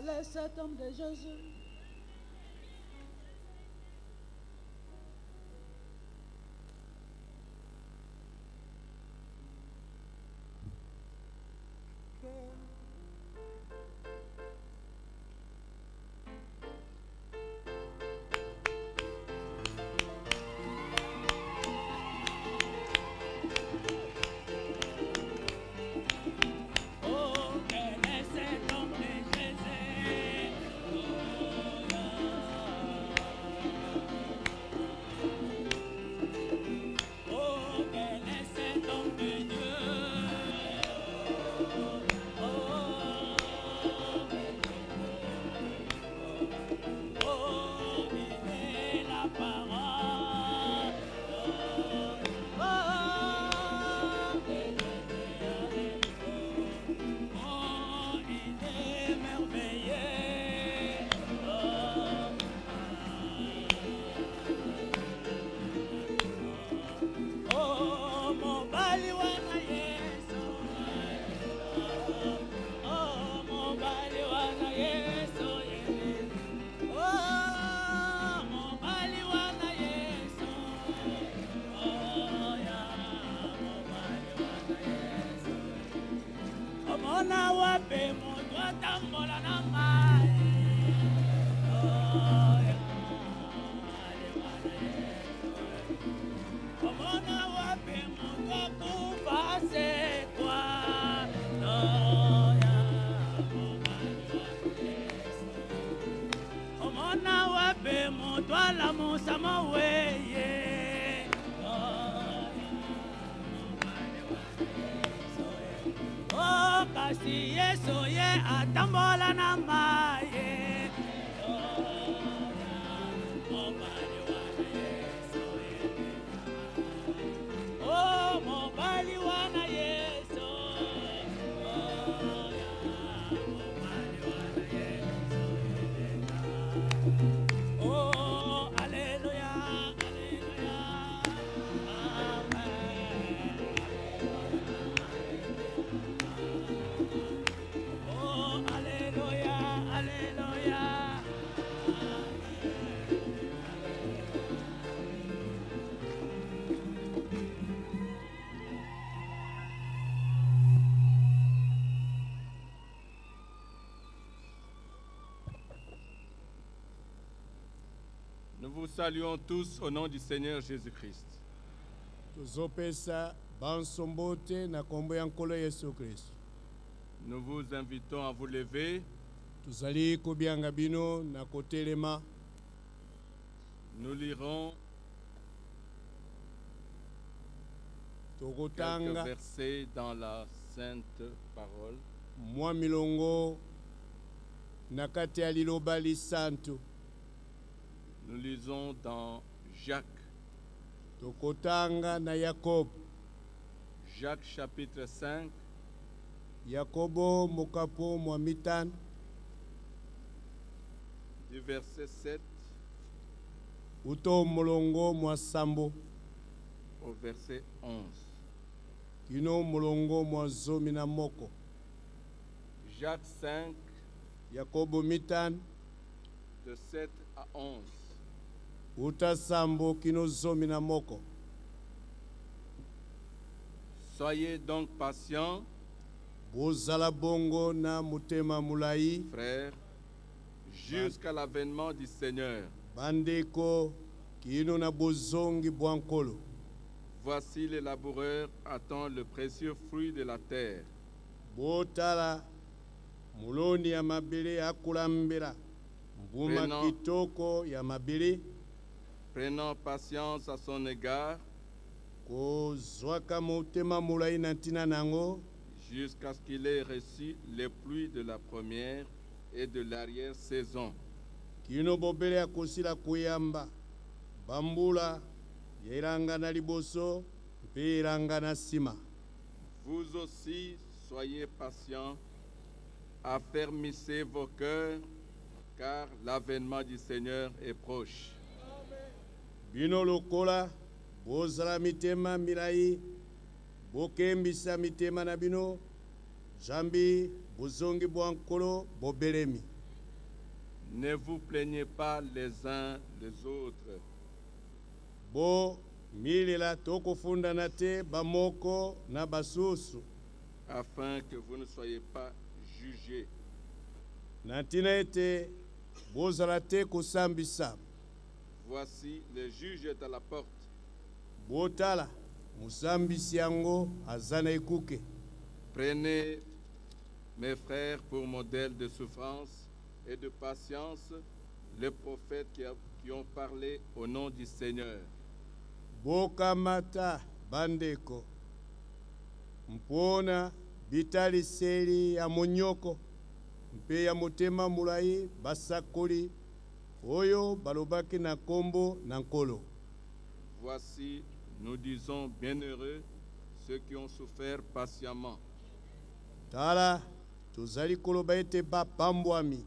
le septembre de Jésus. Nous vous saluons tous au nom du Seigneur Jésus-Christ. Nous vous invitons à vous lever. Nous lirons quelques versets dans la Sainte Parole. Nous lisons dans Jacques. Jacques chapitre 5. Du verset 7 au verset 11. Jacques 5 de 7 à 11. Soyez donc patients, frères, jusqu'à l'avènement du Seigneur. Voici les laboureurs attendent le précieux fruit de la terre. Prenant patience à son égard, jusqu'à ce qu'il ait reçu les pluies de la première et de l'arrière-saison. Vous aussi, soyez patients, affermissez vos cœurs, car l'avènement du Seigneur est proche. Bino lokola bozala mitema mirai bokembisa mitema na bino jambi bozongi bwankolo bobelemi. Ne vous plaignez pas les uns les autres, bo milela tokufundana te bamoko na basusu afin que vous ne soyez pas jugés. na ntina ete bozala te kusambisa. Voici, le juge est à la porte. Botala musambisi yango aza na ekuke. Prenez, mes frères, pour modèle de souffrance et de patience les prophètes qui ont parlé au nom du Seigneur. Bokamata bandeko mpona bitaliseli ya monyoko mpe ya motema mulai basakoli oyo balobaki na kombo na nkolo. Voici, nous disons bienheureux ceux qui ont souffert patiemment. Tala tozali koloba ete bapambwami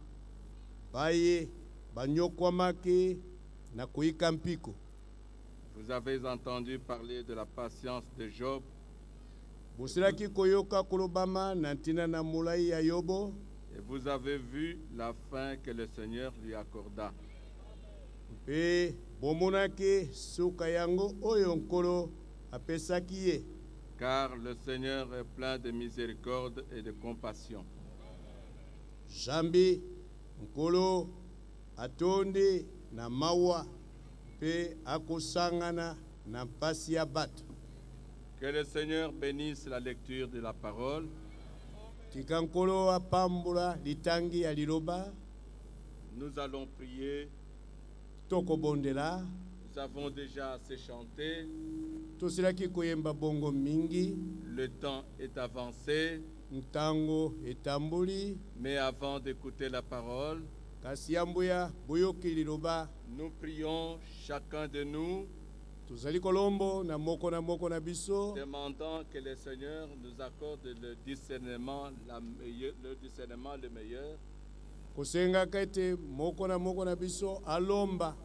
baye banyokwamaki na kuika mpiko. Vous avez entendu parler de la patience de Job. Bosilaki koyoka kolobama na ntina na mulai ya Yobo. Et vous avez vu la fin que le Seigneur lui accorda. Mpe bomonaki suka yango oyo nkolo apesaki ye. Car le Seigneur est plein de miséricorde et de compassion. Jambi nkolo atondi na mawa mpe akusangana na mpasi ya bato. Que le Seigneur bénisse la lecture de la parole. Tika nkolo apambula litangi ya liloba. Nous allons prier. Tokobondela. Nous avons déjà assez chanté. Tosilaki koyemba bongo mingi. Le temps est avancé. Ntango etambuli. Mais avant d'écouter la parole, kasi yambuya boyoki liloba. Nous prions chacun de nous, tozali kolombo na moko na biso, demandant que le Seigneur nous accorde le discernement le meilleur. Kosenga kaite moko na biso alomba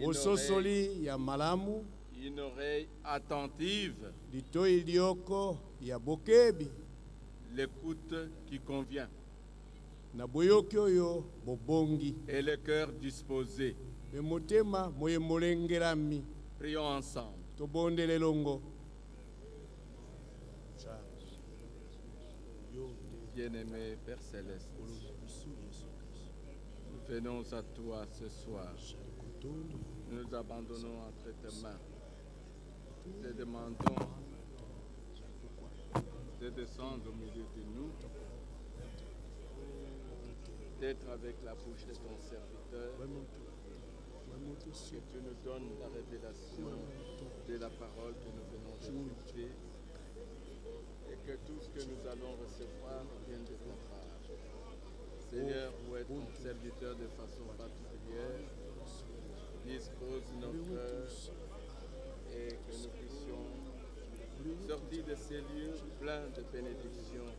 ososoli ya malamu, une oreille attentive, litoi lioko ya bokebi, l'écoute qui convient, na boyoki oyo bobongi, et le cœur disposé. e motema moye molengelami. Prions ensemble. Tobondele longo. Bien-aimé Père Céleste, nous venons à toi ce soir. Nous nous abandonnons entre tes mains. Te demandons de descendre au milieu de nous, d'être avec la bouche de ton serviteur, que tu nous donnes la révélation de la parole que nous venons d'écouter, et que tout ce que nous allons recevoir vienne de ta part. Seigneur, où est ton serviteur de façon particulière, dispose nos cœurs et que nous puissions sortir de ces lieux pleins de bénédictions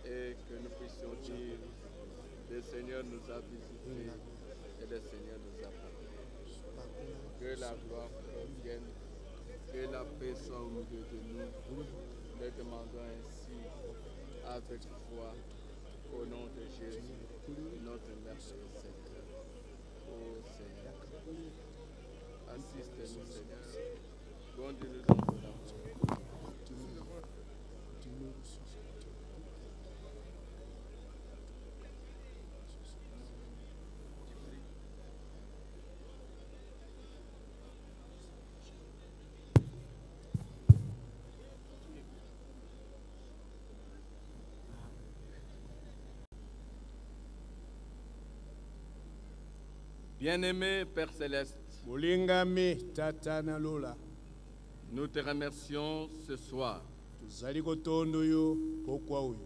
et que nous puissions dire: le Seigneur nous a visités et le Seigneur nous a parlé. Que la gloire revienne, que la paix soit au milieu de nous. Le demandons ainsi avec foi au nom de Jésus, notre merveilleux Seigneur. Ô Seigneur, assiste-nous Seigneur, conduis-nous dans ton amour. Bien-aimé Père Céleste, Molingami tata na lola. Nous te remercions ce soir Tuzali kotondo yo pokwa uyu.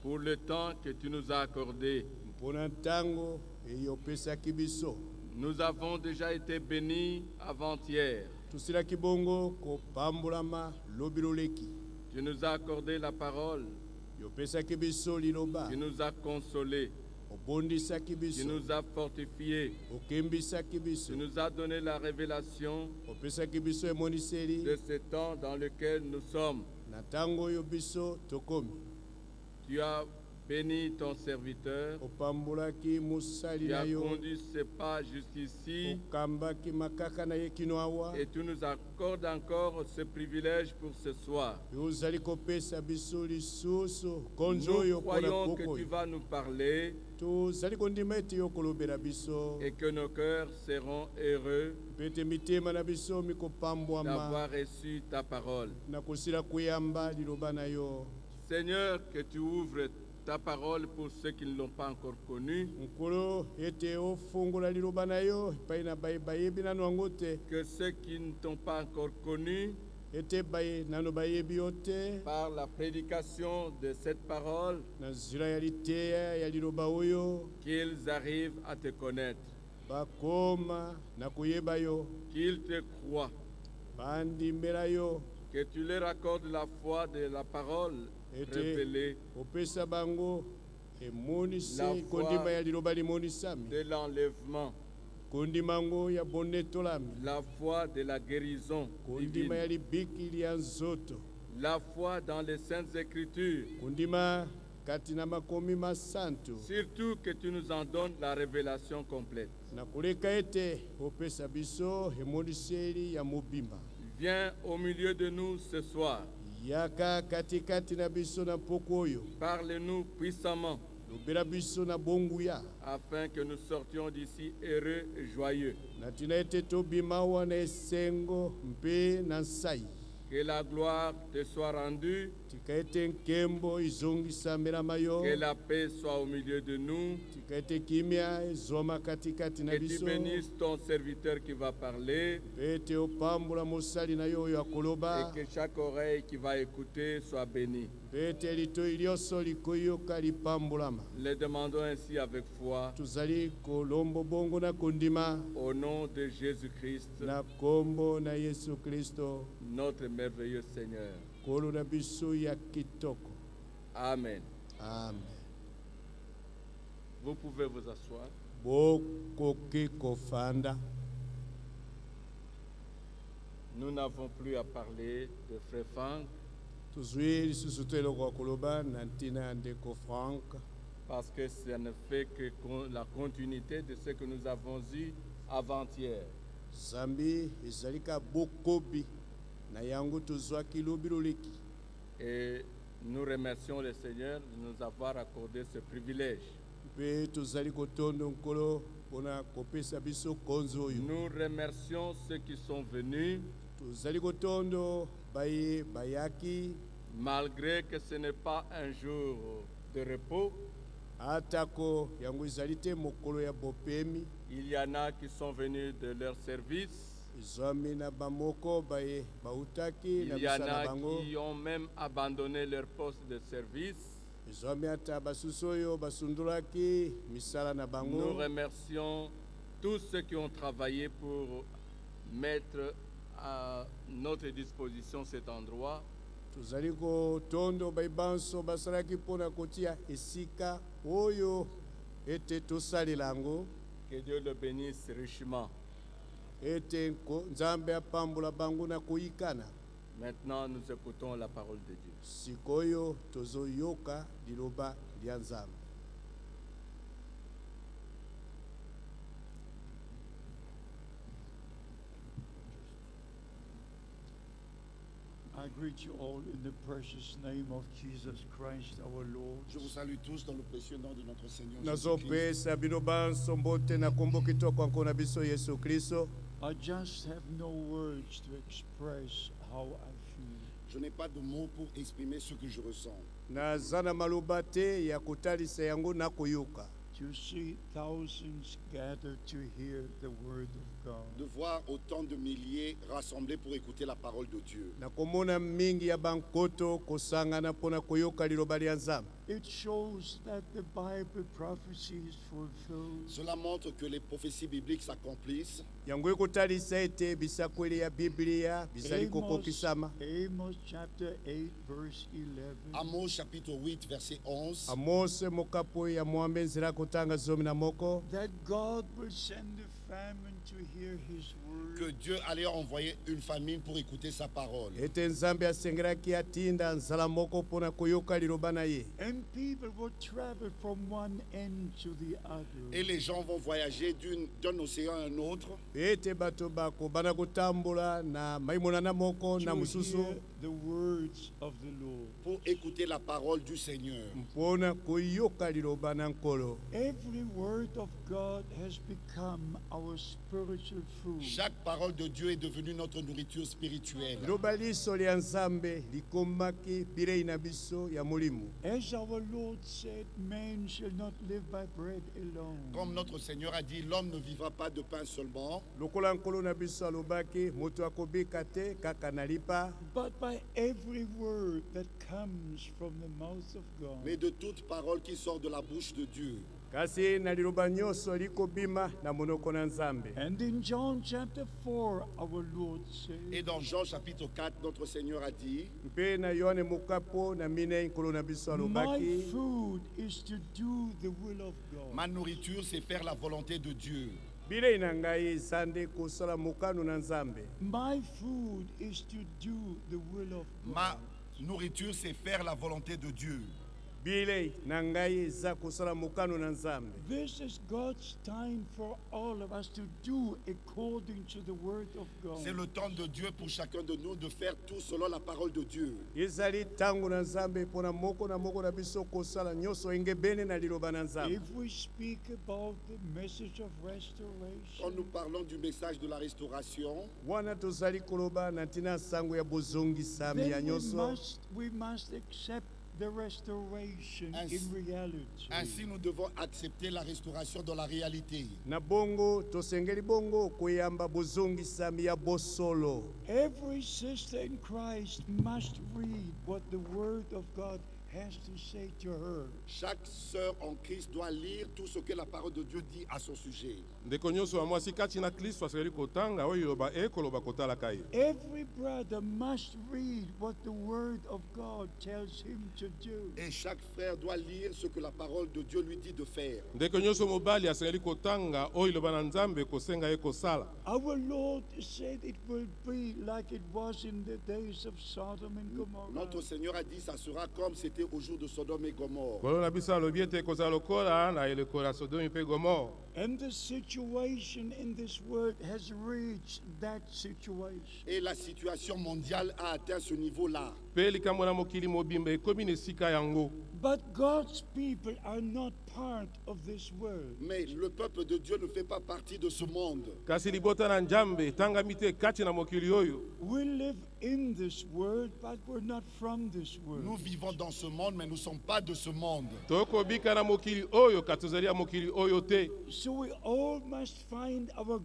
Pour le temps que tu nous as accordé. Mpona ntango eyopesaki biso. Nous avons déjà été bénis avant-hier. Tusilaki bongo kopambulama lobiloleki. Tu nous as accordé la parole. Yopesaki biso liloba. Tu nous as consolés. Tu nous as fortifiés. Tu nous as donné la révélation de ce temps dans lequel nous sommes. Tu as Bénis ton serviteur opambulaki musali qui na a yo conduit ses pas jusqu'ici okambaki makaka na ye kino awa et tu nous accordes encore ce privilège pour ce soir. yo ozali kopesa biso lisusu konzo oyo Nous mpona croyons que poko tu oyo vas nous parler tozali kondima ete yo kolobela biso et que nos cœurs seront heureux mpe ete mitema na biso mikopambwama d'avoir reçu ta parole. na kosila kuyamba liloba na yo Seigneur, que tu ouvres ta parole pour ceux qui ne l'ont pas encore connue, nkolo ete ofungula liloba na yo epai na bayebi nano yango te que ceux qui ne t'ont pas encore connu, ete nano bayebi yo te par la prédication de cette parole, na nzela ya liteya ya liloba oyo qu'ils arrivent à te connaître, bakoma na kuyeba yo qu'ils te croient, bandimela yo que tu leur accordes la foi de la parole ete révélée, opesa bango emonisi La foi kondima ya liloba limonisami de l'enlèvement, kondima yango ya bonetolami la foi de la guérison kondima ya divine, libiki lya nzoto la foi dans les saintes écritures, kondima kati na makomi masantu surtout que tu nous en donnes la révélation complète. na koleka ete opesa biso emoniseli ya mobimba Viens au milieu de nous ce soir. yaka katikati na biso na poko oyo Parle-nous puissamment lobela biso na bonguya afin que nous sortions d'ici heureux et joyeux. na tina ete tobima awa na esengo mpe na nsai Que la gloire te soit rendue, tika ete nkembo izongisamela yo que la paix soit au milieu de nous, tika ete kimia ezwama katikati na que tu biso bénisses ton serviteur qui va parler mpe ete opambula mosali na yo oyo et akoloba que chaque oreille qui va écouter soit bénie. mpe ete litoi lyonso likoyoka lipambulama Le demandons ainsi avec foi tozali kolombo bongo na kondima au nom de Jésus-Christ, na kombo na yesu kristo notre merveilleux Seigneur. kolo na biso ya kitoko Amen. amen Vous pouvez vous asseoir. bokoki kofanda Nous n'avons plus à parler de Frère Franck tozwi lisusu to eloko ya koloba na ntina ya ndeko frank parce que ça ne fait que la continuité de ce que nous avons eu avant-hier. zambi ezali ka bokobi na yango tozwaki lobi loleki Et nous remercions le Seigneur de nous avoir accordé ce privilège. mpe tozali kotondo nkolo mpona kopesa biso konzo oyo Nous remercions ceux qui sont venus, tozali kotondo bayaki malgré que ce n'est pas un jour de repos. atako yango ezali te mokolo ya bopemi Il y en a qui sont venus de leur service. ezwami na bamoko bautaki na Il y en misala na a bango qui ont même abandonné leur poste de service. ezwami ata basusu oyo basundolaki misala na Nous bango remercions tous ceux qui ont travaillé pour mettre à notre disposition cet endroit. tozali kotondo baibanso basalaki mpona kotia esika oyo ete tosalela yango Que Dieu le bénisse richement. ete nzambe apambula bango na koyikana Maintenant, nous écoutons la parole de Dieu. sikoyo tozoyoka liloba lya nzambe I greet you all in the precious name of Jesus Christ our Lord. Je vous salue tous dans le précieux nom de notre Seigneur Jésus-Christ. nazopesa bino banso mbote na kombo kitoko yango na biso yesu kristo I just have no words to express how I feel. Je n'ai pas de mots pour exprimer ce que je ressens. naza na maloba te ya kotalisa yango na koyoka To see thousands gathered to hear the word of God. De voir autant de milliers rassemblés pour écouter la parole de Dieu. na komona mingi ya bankoto kosangana mpona koyoka liloba lya nzambe It shows that the Bible prophecy is fulfilled. Cela montre que les prophéties bibliques s'accomplissent. yango ekotalisa ete bisakweli ya biblia bizali kokokisama Amos chapter 8 verse 11. Amos chapitre 8 verset 11. amose mokapo ya mwambe nzela kotanga zomi na moko That God will send a famine to hear his que word. Dieu allait envoyer une famine pour écouter sa parole. ete nzambe asengelaki atinda nzala moko mpona koyoka liloba na ye. And people will travel from one end to the other. Et les gens vont voyager d'un océan à un autre ete bato bakobana kotambola na maimonana moko na To mosusu hear the words of the Lord. pour écouter la parole du Seigneur. mpona koyoka liloba na nkolo. Every word of God has become our spiritual food. Chaque parole de Dieu est devenue notre nourriture spirituelle. liloba liso lya nzambe likomaki bilei na biso ya molimo. As our Lord said, man shall not live by bread alone, Comme notre Seigneur a dit, l'homme ne vivra pas de pain seulement, lokola nkolo na biso alobaki moto akobika te kaka na lipa, but by every word that comes from the mouth of God. mais de toute parole qui sort de la bouche de Dieu. kasi na liloba nyonso likobima na monoko na nzambe. And in John chapter 4, our Lord Et said, dans Jean chapitre 4, notre Seigneur a dit, mpe na yohane mokapo na minei nkolo na biso my alobaki food is to do the will of God. ma nourriture, c'est faire la volonté de Dieu. bilei na ngai eza nde kosala mokano na nzambe. My food is to do the will of God. Ma nourriture, c'est faire la volonté de Dieu. bilei na ngai eza kosala mokano na nzambe. This is God's time for all of us to do according to the word of God. C'est le temps de Dieu pour chacun de nous de faire tout selon la parole de Dieu. ezali ntango na nzambe mpona moko na moko na biso kosala nyonso engebene na liloba na nzambe. If we speak about the message of Quand restoration, nous parlons du message de la restauration, wana tozali koloba na ntina ya sango ya bozongisami ya then nyonso. we must accept the restoration in reality. ainsi nous devons accepter la restauration dans la réalité. na bongo tosengeli bongo koyamba bozongisami ya bosolo. Every sister in Christ must read what the word of God has to say to her. Chaque sœur en Christ doit lire tout ce que la parole de Dieu dit à son sujet. ndeko nyonso ya mwasi kati na kristo asengeli kotanga oyo iloba ekoloba kotalaka ye. Every brother must read what the word of God tells him to do. Et chaque frère doit lire ce que la parole de Dieu lui dit de faire. ndeko nyonso mobali asengeli kotanga oyo iloba na nzambe kosenga ye kosala. Our Lord said it will be like it was in the days of Sodom and Gomorrah. Notre Seigneur a dit, ça sera comme c'était au jour de Sodome et Gomorre. kolo na biso alobi ete ekozala lokola na eleko ya sodomi mpe gomore. And the situation in this world has reached that situation. Et la situation mondiale a atteint ce niveau-là. mpe likambo na mokili mobimba ekomi na esika yango. But God's people are not part of this world. Mais le peuple de Dieu ne fait pas partie de ce monde. kasi libota na nzambe etangami te kati na mokili oyo. We live in this world, but we're not from this Nous world. vivons dans ce monde, mais nous ne sommes pas de ce monde. tokobika na mokili oyo kasi tozali ya mokili oyo te. So we all must find our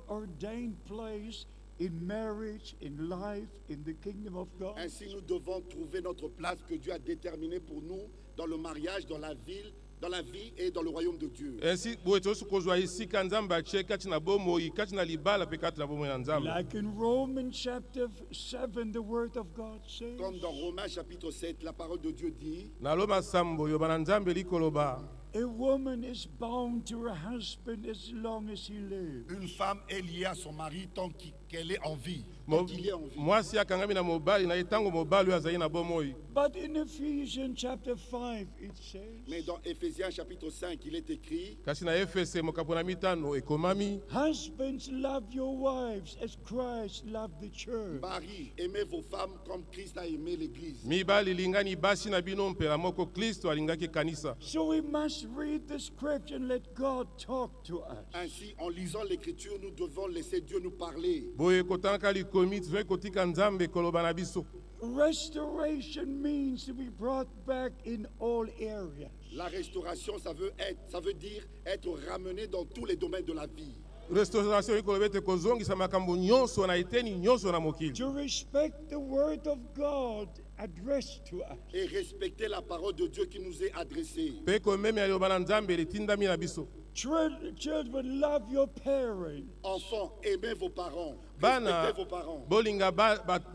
God-ordained place in marriage, in life, in the kingdom of God. Ainsi, nous devons trouver notre place que Dieu a déterminée pour nous dans le mariage, dans la ville, dans la vie et dans le royaume de Dieu. ensi boye toyosi kozwa esika nzambe atie kati na bomoi kati na libala mpe kati na bomoi na nzambe. Like in Romans chapter 7, the word of God says, Comme dans Romains chapitre 7, la parole de Dieu dit, na loma sambo yoba na nzambe likoloba. a woman is bound to her husband as long as he lives. une femme est liée à son mari tant qu'elle est en vie. Mo- Tant qu'il est en vie. mwasi akangami na mobali na ye ntango mobali oyo azali na bomoi. But in Ephesians chapter 5, it Mais says, dans Éphésiens chapitre 5, il est écrit, kasi na efese mokapo na mitano ekomami. husbands, love your wives as Christ loved the church. Marie, aimez vos femmes comme Christ a aimé l'Église. mibali lingani basi na bino mpela moko kristo alingaki kanisa. So we must read the scripture and let God talk to us. Ainsi, en lisant l'Écriture, nous devons laisser Dieu nous parler. boye kotanaka likomi tozali kotika nzambe koloba na biso. Restoration means to be brought back in all areas. La restauration, ça veut dire être ramené dans tous les domaines de la vie. restauration ekoloba ete kozongisa makambo nyonso na eteni nyonso na mokili. To respect the word of God addressed to us. Et respecter la parole de Dieu qui nous est adressée. mpe komemi ya liloba na nzambe litindami na biso. Children, love your parents. Enfants, aimez vos parents. Bana Respectez vos parents. bolinga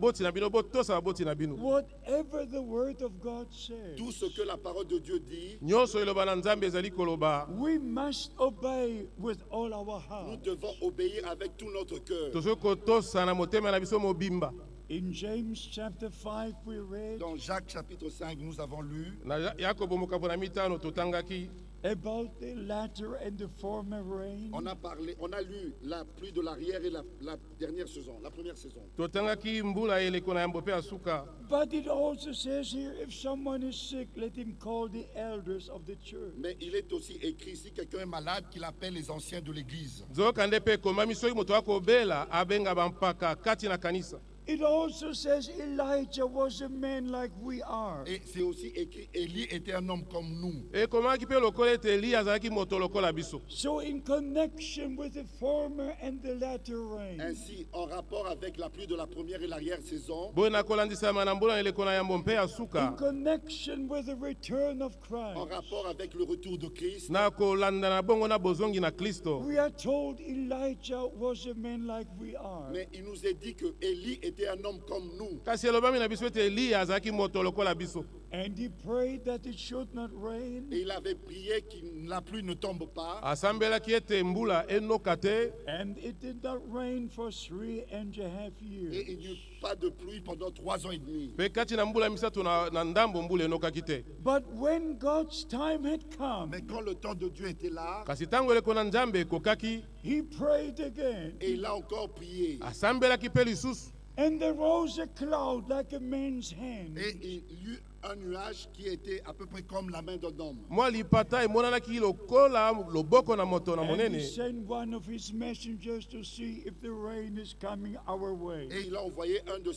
boti na bino botosa boti na bino. Whatever the word of God says, Tout ce que la parole de Dieu dit, Nyonso eloba na Nzambe ezali koloba. we must obey with all our nous heart. devons obéir avec tout notre cœur. Tozoki kotosa na motema na biso mobimba. In James chapter 5 we read Dans Jacques chapitre 5, nous avons lu Na Yakobo mokambo na mitano totangaki about the latter and the former rain. on a lu la pluie de l'arrière et la dernière saison, la première saison. totangaki mbula eleko na yambo pe asuka. But it also says here, if someone is sick, let him call the elders of the church. Mais il est aussi écrit, si quelqu'un est malade, qu'il appelle les anciens de l'église. Nzokande pe ekomami soki moto akobela abenga bampaka kati na kanisa. It also says Elijah was a man like we are. Et c'est aussi écrit, Élie était un homme comme nous. Ekomaki pe lokola ete Eliya azalaki moto lokola biso. So in connection with the former and the latter rain, Ainsi, en rapport avec la pluie de la première et l'arrière saison, Boye na kolandisama na mbula eleko na yambo mpe in asuka. connection with the return of en Christ, rapport avec le retour de Christ, Na kolanda na bongo na bozongi na Kristo. we are told Elijah was a man like we are. mais il nous est dit que Élie était un homme comme nous. Kasi elobami na biso ete Eliya azalaki moto lokola biso. And he prayed that it should not rain. Et il avait prié que la pluie ne tombe pas. Asambelaki ete mbula enoka te. And it did not rain for 3.5 Et years. il n'y eut pas de pluie pendant 3 ans et demi. Pe kati na mbula misato na ndambo mbula enokaki te. But when God's time had come, Mais quand le temps de Dieu était là, Kasi ntango eleko na Nzambe ekokaki, he prayed again. et il a encore prié. asambelaki pe lisusu. And there rose a cloud like a man's hand. Et il y eut un nuage qui était à peu près comme la main d'un homme. Mwa lipata emonanaki lokola loboko na moto na And he monene. sent one of his messengers to see if the rain is coming our way. Et il a envoyé un de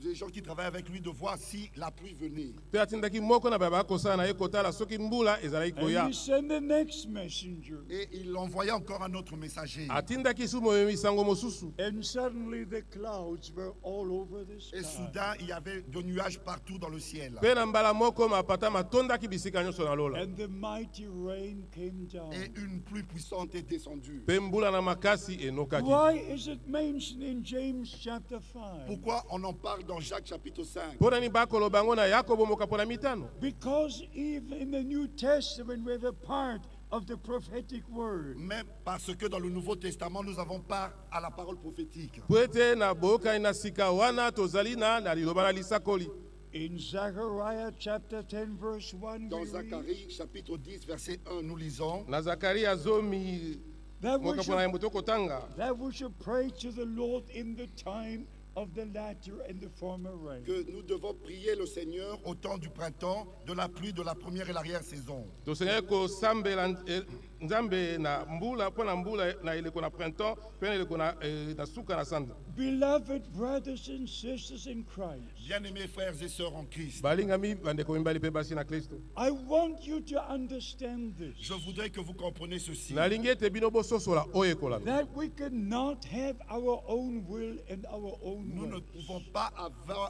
des gens qui travaillent avec lui de voir si la pluie venait. Pe atindaki moko na baba akosala na ye kotala soki mbula ezalaki And koya. he sent the next messenger. Et il envoyait encore un autre messager. Atindaki su misango mosusu. And suddenly the clouds were all over the Et sky. soudain, il y avait de nuages partout dans le ciel. Pe na mbala moko mapata matondaki bisika nyonso na lola. And the mighty rain came down. Et une pluie puissante est descendue. Pe mbula na makasi enokaki. Why is it mentioned in James chapter 5? Pourquoi on en parle dans Jacques chapitre 5? Mpona nini bakoloba yango na Yakobo mokapo na mitano? Because even in the New Testament we have a part of the prophetic word. Même parce que dans le Nouveau Testament, nous avons part à la parole prophétique. Po ete na boyokani na sika wana tozali na liloba na lisakoli. In Zechariah chapter 10 verse 1 Dans we read Zacharie chapitre 10 verset 1, nous lisons Na Zakaria zomi that we, mokapo na should, yambo tokotanga. that we should pray to the Lord in the time of the latter and the former rain. que nous devons prier le Seigneur au temps du printemps, de la pluie de la première et l'arrière saison. Tosengeli kosambela Nzambe na mbula mpo na mbula na eleko na printemps pe na eleko na suka na sanza. Beloved brothers and sisters in Christ, Bien-aimés frères et sœurs en Christ, Balingami bandeko mibali pe basi na Kristo. I want you to understand this, je voudrais que vous compreniez ceci. Nalingi ete bino bososola oyo ekolanda. that we cannot have our own will and our own Nous ne way. pouvons pas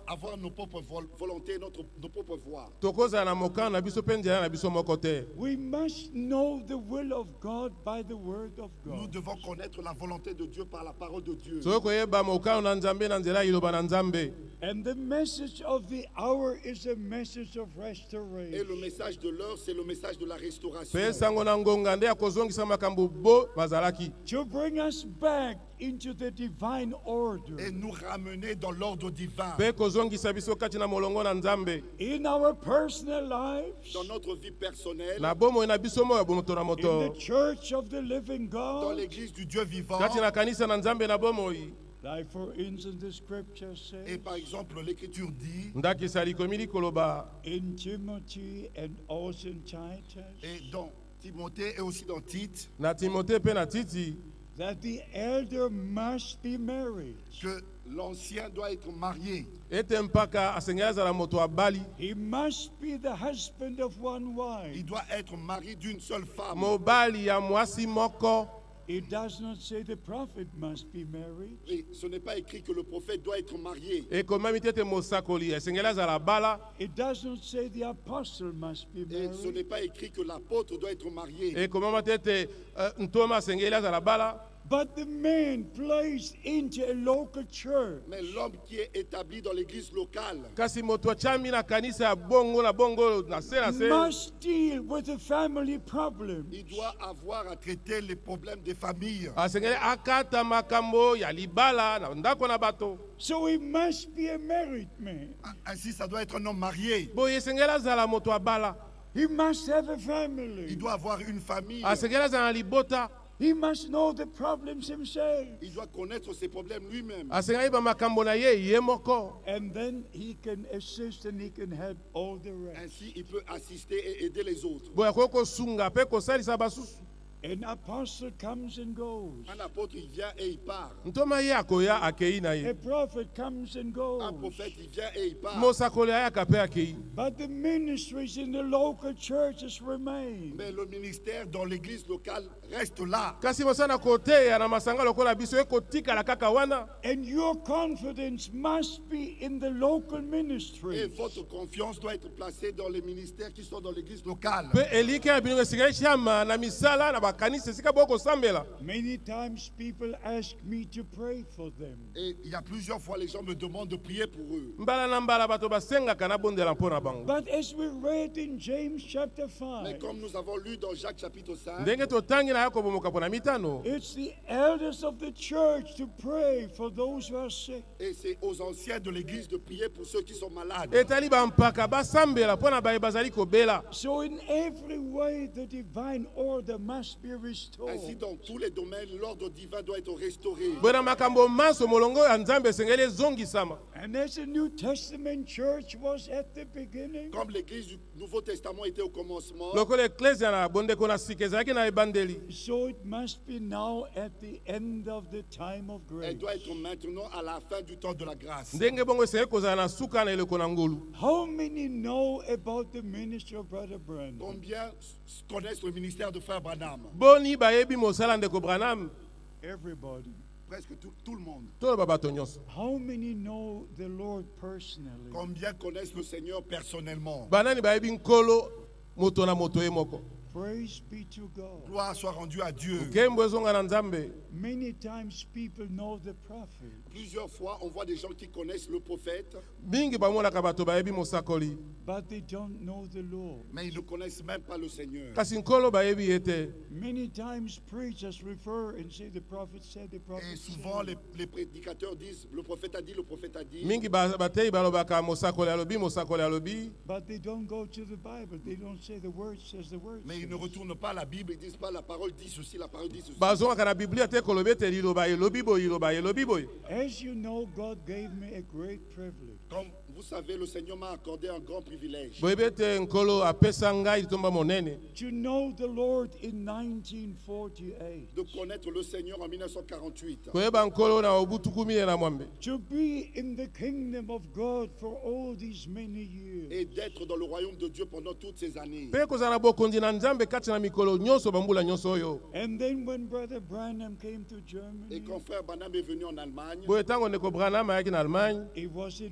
avoir nos propres volontés, nos propres voies. Tokozala na mokano na biso pe nzela na biso moko te. We must know the will of God by the word of Nous God. devons connaître la volonté de Dieu par la parole de Dieu. Soki koyeba mokano na Nzambe na nzela ya liloba na Nzambe. And the message of the hour is a message of Et restoration. le message de l'heure, c'est le message de la restauration. Pe sango na ngonga nde akozongisa makambo bo bazalaki. To bring us back into the divine order. Et nous ramener dans l'ordre divin. Pe kozongisa biso kati na molongo na Nzambe. In our personal lives, Dans notre vie personnelle, Na bomoi na biso moyo moto na in moto. the church of the living dans God. l'église du Dieu vivant. Kati na kanisa na Nzambe na bomoi. Like for instance, the scripture Et says par exemple, l'Écriture dit, Ndakisa likomi likoloba. in Timothy and also in Titus et dans Timothée et aussi dans Tite, Na Timote pe na Titi. that the elder must be married. que l'ancien doit être marié. Ete mpaka asengeli azala moto abali. He must be the husband of one Il wife. doit être marié d'une seule femme. Mobali ya mwasi moko. It does not say the prophet must be married. Et ce n'est pas écrit que le prophète doit être marié. ekomami te ete mosakoli esengeli azala bala It does not say the apostle must be Et ce n'est married. pas écrit que l'apôtre doit être marié. ekomama te ete ntoma asengeli azala bala But the man placed into a local church Mais l'homme qui est établi dans l'église locale kasi moto achami na kanisa ya bongo na bongo na se must deal with the family problems. il doit avoir à traiter les problèmes des familles. asengeli akata makambo ya libala na ndako na bato So he must be a married man. Ainsi, ça doit être un homme marié. boye esengeli azala moto ya bala He must have a family. Il doit avoir une famille. asengeli azala na libota He must know the problems himself. Il doit connaître ses problèmes lui-même. asengeli ba makambo na ye moko And then he can assist and he can help all the rest. Ainsi, il peut assister et aider les autres. boye akoki kosunga mpe kosalisa basusu An apostle comes and goes. Un apôtre, il vient et il part. ntoma ye akoya akei na A ye prophet comes and Un goes. prophète, il vient et il part. mosakoli ayaka mpe akei But the ministries in the local churches remain. Mais le ministère dans l'église locale reste là. kasi mosala koteya na masanga lokola biso ekotikala kaka wana And your confidence must be in the local Et ministry. votre confiance doit être placée dans les ministères qui sont dans l'église locale. mpe elike ya bino esengeli shama na misala na bakanisa esika bokosambela Many times people ask me to pray for them. Et il y a plusieurs fois, les gens me demandent de prier pour eux. mbala na mbala bato basengaka nabondela mpo na bango But as we read in James chapter Mais 5, comme nous avons lu dans Jacques chapitre 5, ndenge totangi na ya kobomoka mpo na mitano it's the elders of the church to pray for those who are sick. et c'est aux anciens de l'église de prier pour ceux qui sont malades. etali bampaka basambela mpo na baye bazali kobela So in every way the divine order must be Ainsi, restored. dans tous les domaines, l'ordre divin doit être restauré. boye na makambo manso molongo ya nzambe esengeli ezongisama And as the New Testament church was at the beginning, Comme l'église du Nouveau Testament était au commencement, lokola eklesia na bondeko na sika ezalaki na ebandeli so it must be now at the end of the time of grace. elle doit être maintenant à la fin du temps de la grâce. ndenge bongo esengeli kozala na suka na eleko na ngolu How many know about the ministry of Brother Branham? Combien connaissent le ministère de Frère Branham? boni bayebi mosala ndeko branham Everybody. Presque tout le monde. toloba bato nyonso How many know the Lord personally? Combien connaissent le Seigneur personnellement? banani bayebi nkolo moto na moto ye moko Praise be to God. Gloire soit rendue à Dieu. nkembo ezonga na nzambe Many times people know the prophet, Plusieurs fois, on voit des gens qui connaissent le prophète, mingi bamonaka bato bayebi mosakoli but they don't know the Lord. mais ils ne connaissent même pas le Seigneur. kasi nkolo bayebi ye te Many times preachers refer and say the prophet said, the prophet Et souvent, said. les prédicateurs disent, le prophète a dit, le prophète a dit. mingi bateyi balobaka mosakoli alobi But they don't go to the Bible. They don't say the word says the word Mais ils ne says. retournent pas à la Bible, ils disent pas la parole dit ceci, la parole dit ceci. bazongaka na biblia te kolobi ete liloba elobi boye liloba elobi boye As you know, God gave me a great privilege. Comme vous savez, le Seigneur m'a accordé un grand privilège boyebi ete nkolo apesa ngai litomba monene To know the Lord in 1948. de connaître le Seigneur en 1948. koyeba nkolo na obutuku mine na mwambe To be in the kingdom of God for all these many years. Et d'être dans le royaume de Dieu pendant toutes ces années. mpe kozala na bokonzi na nzambe kati na mikolo nyonso bambula nyonso oyo And then when Brother Branham came to Et Germany, quand frère Branham est venu en Allemagne, boye ntango ndeko branham ayaki na allemagne it was in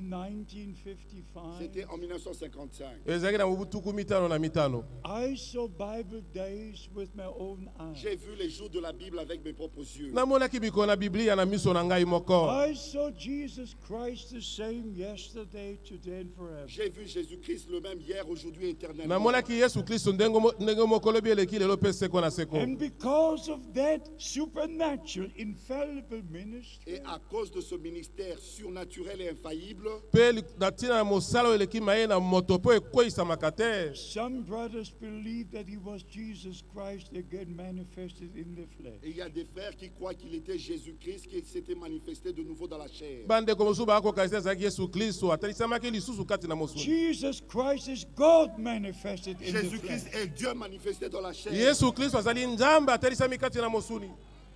1955. c'était en 1955. ezalaki na mobutuku mitano na mitano I saw Bible days with my own eyes. J'ai vu les jours de la Bible avec mes propres yeux. namonaki mikolo na biblia na miso na ngai moko I saw Jesus Christ the same yesterday, today, and forever. J'ai vu Jésus-Christ le même hier, aujourd'hui, éternellement. namonaki yesu kristo ndenge moko lobi eleki lelo mpe seko na seko And because of that supernatural, infallible ministry, Et à cause de ce ministère surnaturel et infaillible, mpe na ntina na mosala oyo eleki maye na moto mpo ekweyisamaka te some brothers believe that he was Jesus Christ again manifested in the flesh. et il y a des frères qui croient qu'il était Jésus-Christ qui s'était manifesté de nouveau dans la chair. bandeko mosusu bakoka ete azalaki yesu kristo atalisamaki lisusu kati na mosuni Jesus Christ is God manifested in the Jésus-Christ flesh. est Dieu manifesté dans la chair. yesu kristo azali nzambe atalisami kati na mosuni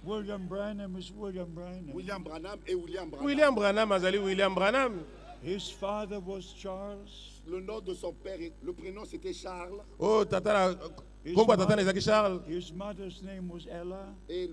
William Branham is William Branham. William Branham et William Branham. william branham azali william branham His father was Charles. Le nom de son père, le prénom c'était Charles oyo tata na nkombo ya tata na ezalaki charles His mother's name was Ella. et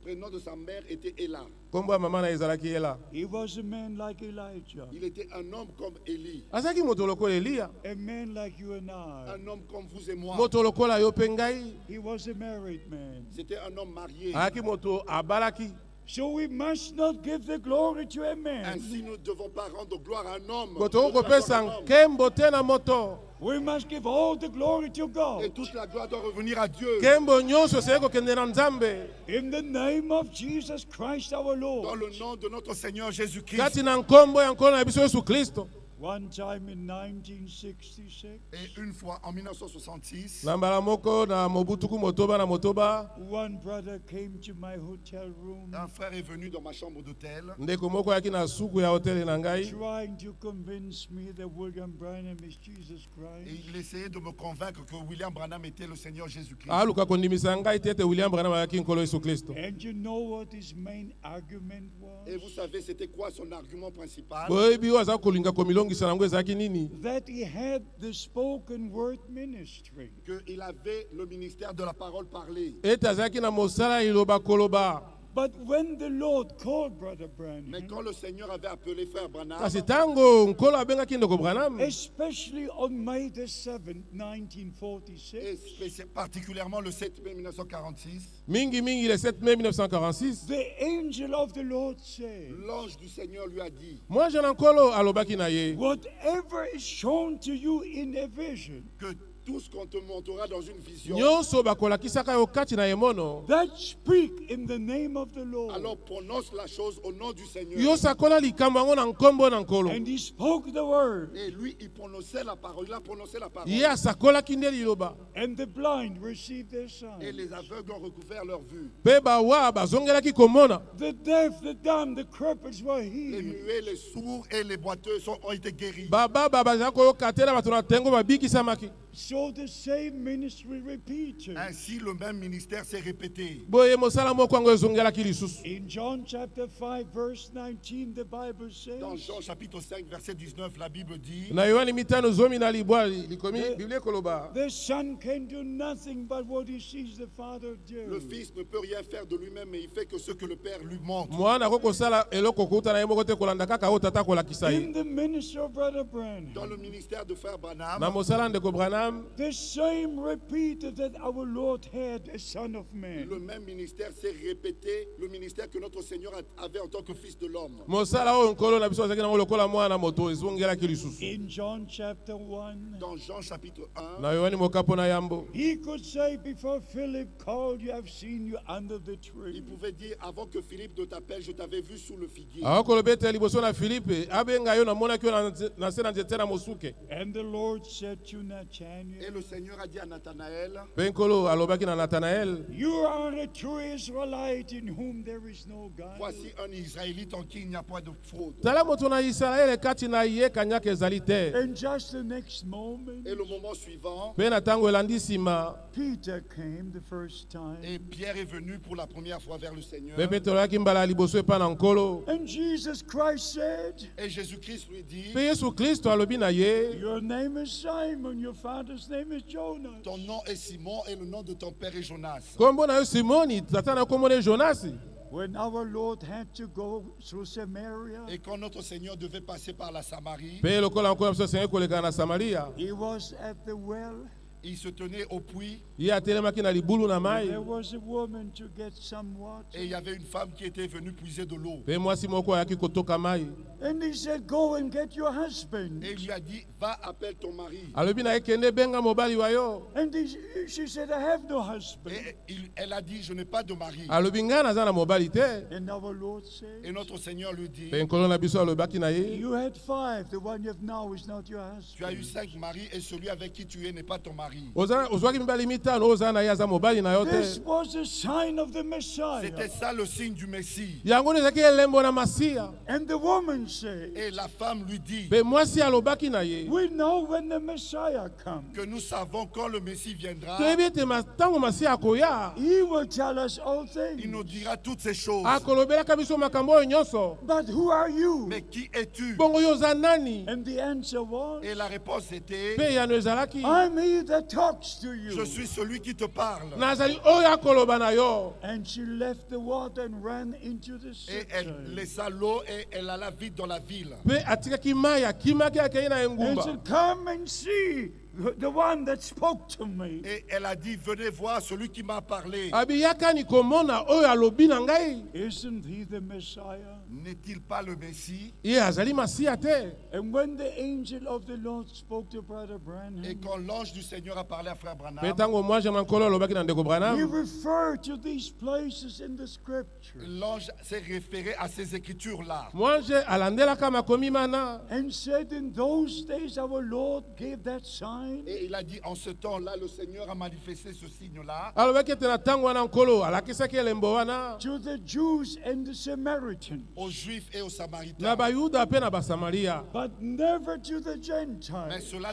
prénom de sa mère était Ela. kombo ya mama na ezalaki Ela. He was a man like Elijah, Il était un homme comme Élie, azalaki moto lokola Eliya, a man like you and I. un homme comme vous et moi. moto lokola yo mpe ngai. He was a married man. C'était un homme marié. Azalaki moto abalaki. So we must not give the glory to a man. Ainsi, nous ne devons pas rendre gloire à un homme. Moto Nous devons okopesa rendre un homme. nkembo te na moto. We must give all the glory to Et God. toute la gloire doit revenir à Dieu. Nkembo nyonso esali kokende na Nzambe. In the name of Jesus Christ our Dans Lord. le nom de notre Seigneur Jésus-Christ. Kati na nkombo ya nkolo na biso Yesu Kristo. One time in 1966, Et une fois en 1966, Na mbala moko na mobutuku motoba na motoba, one brother came to my hotel room un frère est venu dans ma chambre d'hôtel. ndeko moko ayaki na suku ya hoteli na ngai. trying to convince me that William Branham is Jesus Et Christ. il essayait de me convaincre que William Branham était le Seigneur Jésus-Christ. Aluka kondimisa ngai te ete William Branham ayaki nkolo Yesu Kristo. And you know what his main argument Et vous was? savez, c'était quoi son argument principal? Boyebi oyo aza kolinga komilongisa nango ezalaki nini? That he had the spoken word ministry. Qu'il avait le ministère de la parole parlée. Ete azalaki na mosala ya liloba koloba. But when the Lord called Brother Mais Branham, quand le Seigneur avait appelé frère Branham, Kasi ntango nkolo abengaki ndeko Branham, especially on May the 7th, 1946, et particulièrement le 7 mai 1946, mingi le 7 mai 1946, the angel of the Lord said, l'ange du Seigneur lui a dit moi je na nkolo alobaki na ye. whatever is shown to you in a vision, que tout ce qu'on te montrera dans une vision, Nyonso bakolakisaka yo kati na emono. that speak in the name of the Lord. alors prononce la chose au nom du Seigneur. Yo sakola likambo yango na nkombo na nkolo. And he spoke the word, Et lui, il prononçait la parole, il a prononcé la parole. Ye asakolaki nde liloba. and the blind received their Et sight. les aveugles ont recouvert leur vue. Mpe bawa bazongelaki komona. The deaf, the dumb, the cripples were Les healed. muets, les sourds et les boiteux ont été guéris. Baba bazalaki koyoka te na bato na tengo babikisamaki. So the same ministry repeated. Ainsi, le même ministère s'est répété. Boye mosala moko yango ezongelaki lisusu. In John chapter 5, verse 19, the Bible Dans says, Jean chapitre 5, verset 19, la Bible dit, Na Yohani mitano zomi na libwa likomi Biblia koloba. the Son can do nothing but what he sees the Father le do. Fils ne peut rien faire de lui-même, mais il fait que ce que le Père lui montre. Mwana kokosala eloko kuta na ye moko te kolanda kaka oyo tata kolakisa In ye. the ministry of Brother Branham, Dans le ministère de Frère Na Branham, mosala ndeko Branham, the same repeated that our Lord had a Son of Man. le même ministère s'est répété, le ministère que notre Seigneur avait en tant que Fils de l'homme. mosala oyo nkolo na biso azalaki nango lokola mwana moto ezongelaki lisusu. In John chapter 1, Dans Jean chapitre 1, Na Yohani mokapo na yambo. he could say before Philip called you, I've seen you under the il tree. pouvait dire, avant que Philippe ne t'appelle, je t'avais vu sous le figuier. Akoloba ete liboso na Filipe abenga yo namonaki yo na se na nzete na mosuke. And the Lord said to Et Nathanael, le Seigneur a dit à Nathanaël, Mpe nkolo alobaki na Nathanael, you are a true Israelite in whom there is no God. voici un Israélite en qui il n'y a pas de fraude. tala moto na Israele kati na ye kanyaka ezali te. And just the next moment, Et le moment suivant, Mpe na ntango elandi nsima, Peter came the first time. et Pierre est venu pour la première fois vers le Seigneur. mpe Petro ayaki mbala ya liboso epa na nkolo. And Jesus Christ said, Et Jésus-Christ lui dit, Mpe Yesu Kristo alobi na ye, your name is Simon, your father's name is Jonas. ton nom est Simon et le nom de ton père est Jonas. kombo na yo Simoni, tata na yo kombo na ye Jonasi. When our Lord had to go through Samaria, Et quand notre Seigneur devait passer par la Samarie, Mpe lokola nkolo na biso asengeli koleka na Samaria, he was at the well. il se tenait au puits ye atelemaki na libulu na mai. There was a woman to get some water. et il y avait une femme qui était venue puiser de l'eau. Mpe mwasi moko ayaki kotoka mai. And he said, go and get your husband. Et il lui a dit, va, appelle ton mari. Alobi na ye kende benga mobali wa yo. And she said, I have no husband. Et elle a dit, je n'ai pas de mari. Alobi ngai naza na mobali te. And our Lord said, Et notre Seigneur lui dit, Mpe nkolo na biso alobaki na ye, you had 5. The one you have now is not your tu as eu husband. 5 maris et celui avec qui tu es n'est pas ton mari. ozwaki mibali mitano oyo ozala na ye aza mobali na yo This te. was a sign of the Messiah. C'était ça le signe du Messie. Yango nde ezalaki elembo na masiya. And the woman said, Et la femme lui dit Mpe mwasi alobaki na ye, we know when the Messiah comes. que nous savons quand le Messie viendra, toyebi ete ntango masiya akoya, He will tell us all il nous things. dira toutes ces choses. akolobelaka biso makambo oyo nyonso. But who are you? Mais qui es-tu? Bongo yo oza nani? And the answer was, Et la réponse était, Mpe yano ezalaki, I'm he that that talks to you. Je suis celui qui te parle. nazali oyo akoloba na yo. And she left the water and ran into the Et city. elle laissa l'eau et elle alla vite dans la ville. Mpe atikaki mai akimaki akei na And engumba. said, come and see the one that spoke to me. Et elle a dit, venez voir celui qui m'a parlé. Abiyakani komona oyo alobi na ngai. Isn't he the Messiah? N'est-il pas le Messie? Ye azali masiya te. And when the angel of the Lord spoke to Brother Et Branham, quand l'ange du Seigneur a parlé à frère Mpe Branham, ntango mwaje na nkolo alobaki na ndeko he Branham, referred to these places in the scripture l'ange s'est référé à ces écritures-là. mwaje alandelaka makomi mana. and said, in those days our Lord gave that sign Et il a dit, en ce temps-là, le Seigneur a manifesté ce signe-là alobaki ete na ntango wana nkolo alakisaki elembo wana to the Jews and the Samaritans, aux Juifs et aux na Samaritains. bayuda mpe na basamaria. but never to the Mais Gentiles. cela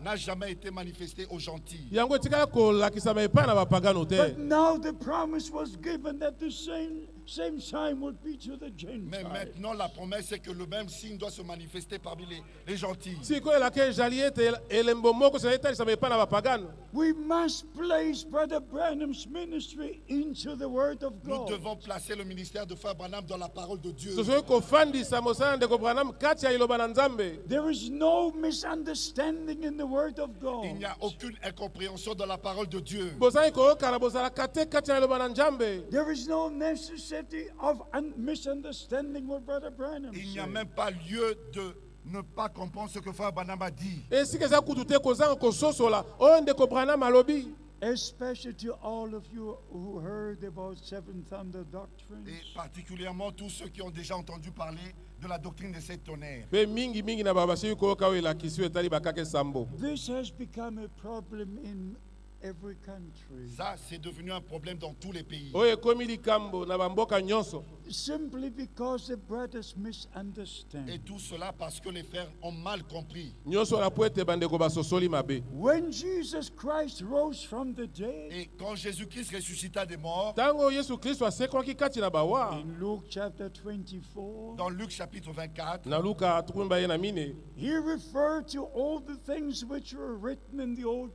n'a jamais été manifesté aux gentils. yango etikala kolakisama epai na bapagano te. But now the promise was given that the same sign would be to the Mais Gentiles. maintenant, la promesse est que le même signe doit se manifester parmi les gentils. sikoyo elaki ezali ete elembo moko ezali etalisama epai na bapagano. We must place Brother Branham's ministry into the Word of Nous God. devons placer le ministère de frère Branham dans la parole de Dieu. tosoki kofandisa mosala ndeko Branham kati ya liloba na nzambe. There is no misunderstanding in the Word of God. Il n'y a aucune incompréhension dans la parole de Dieu. bozali koyokana bozalaka te kati ya liloba na nzambe. There is no necessity of misunderstanding what Brother Branham Il n'y a said. même pas lieu de ne pas comprendre ce que frère Branham a dit. esika eza kutu te kozanga kososola oyo ndeko Branham alobi. Especially to all of you who heard about Seven Thunder Doctrines. Et particulièrement tous ceux qui ont déjà entendu parler de la doctrine des sept tonnerres. mpe mingi na babasili koyoka oyo elakisi oyo etali bakaka esambo. This has become a problem in every country. Ça, c'est devenu un problème dans tous les pays. oyo ekomi likambo na bamboka nyonso. Simply because the brothers Et misunderstand. tout cela parce que les frères ont mal compris. nyonso wana po ete bandeko basosoli mabe. When Jesus Christ rose from the dead, Et quand Jésus-Christ ressuscita des morts, ntango yesu kristo asekwaki kati na bawa in Luke chapter 24, dans Luc chapitre 24, na luka tukumba ye na mine he referred to all the things which were written in the Old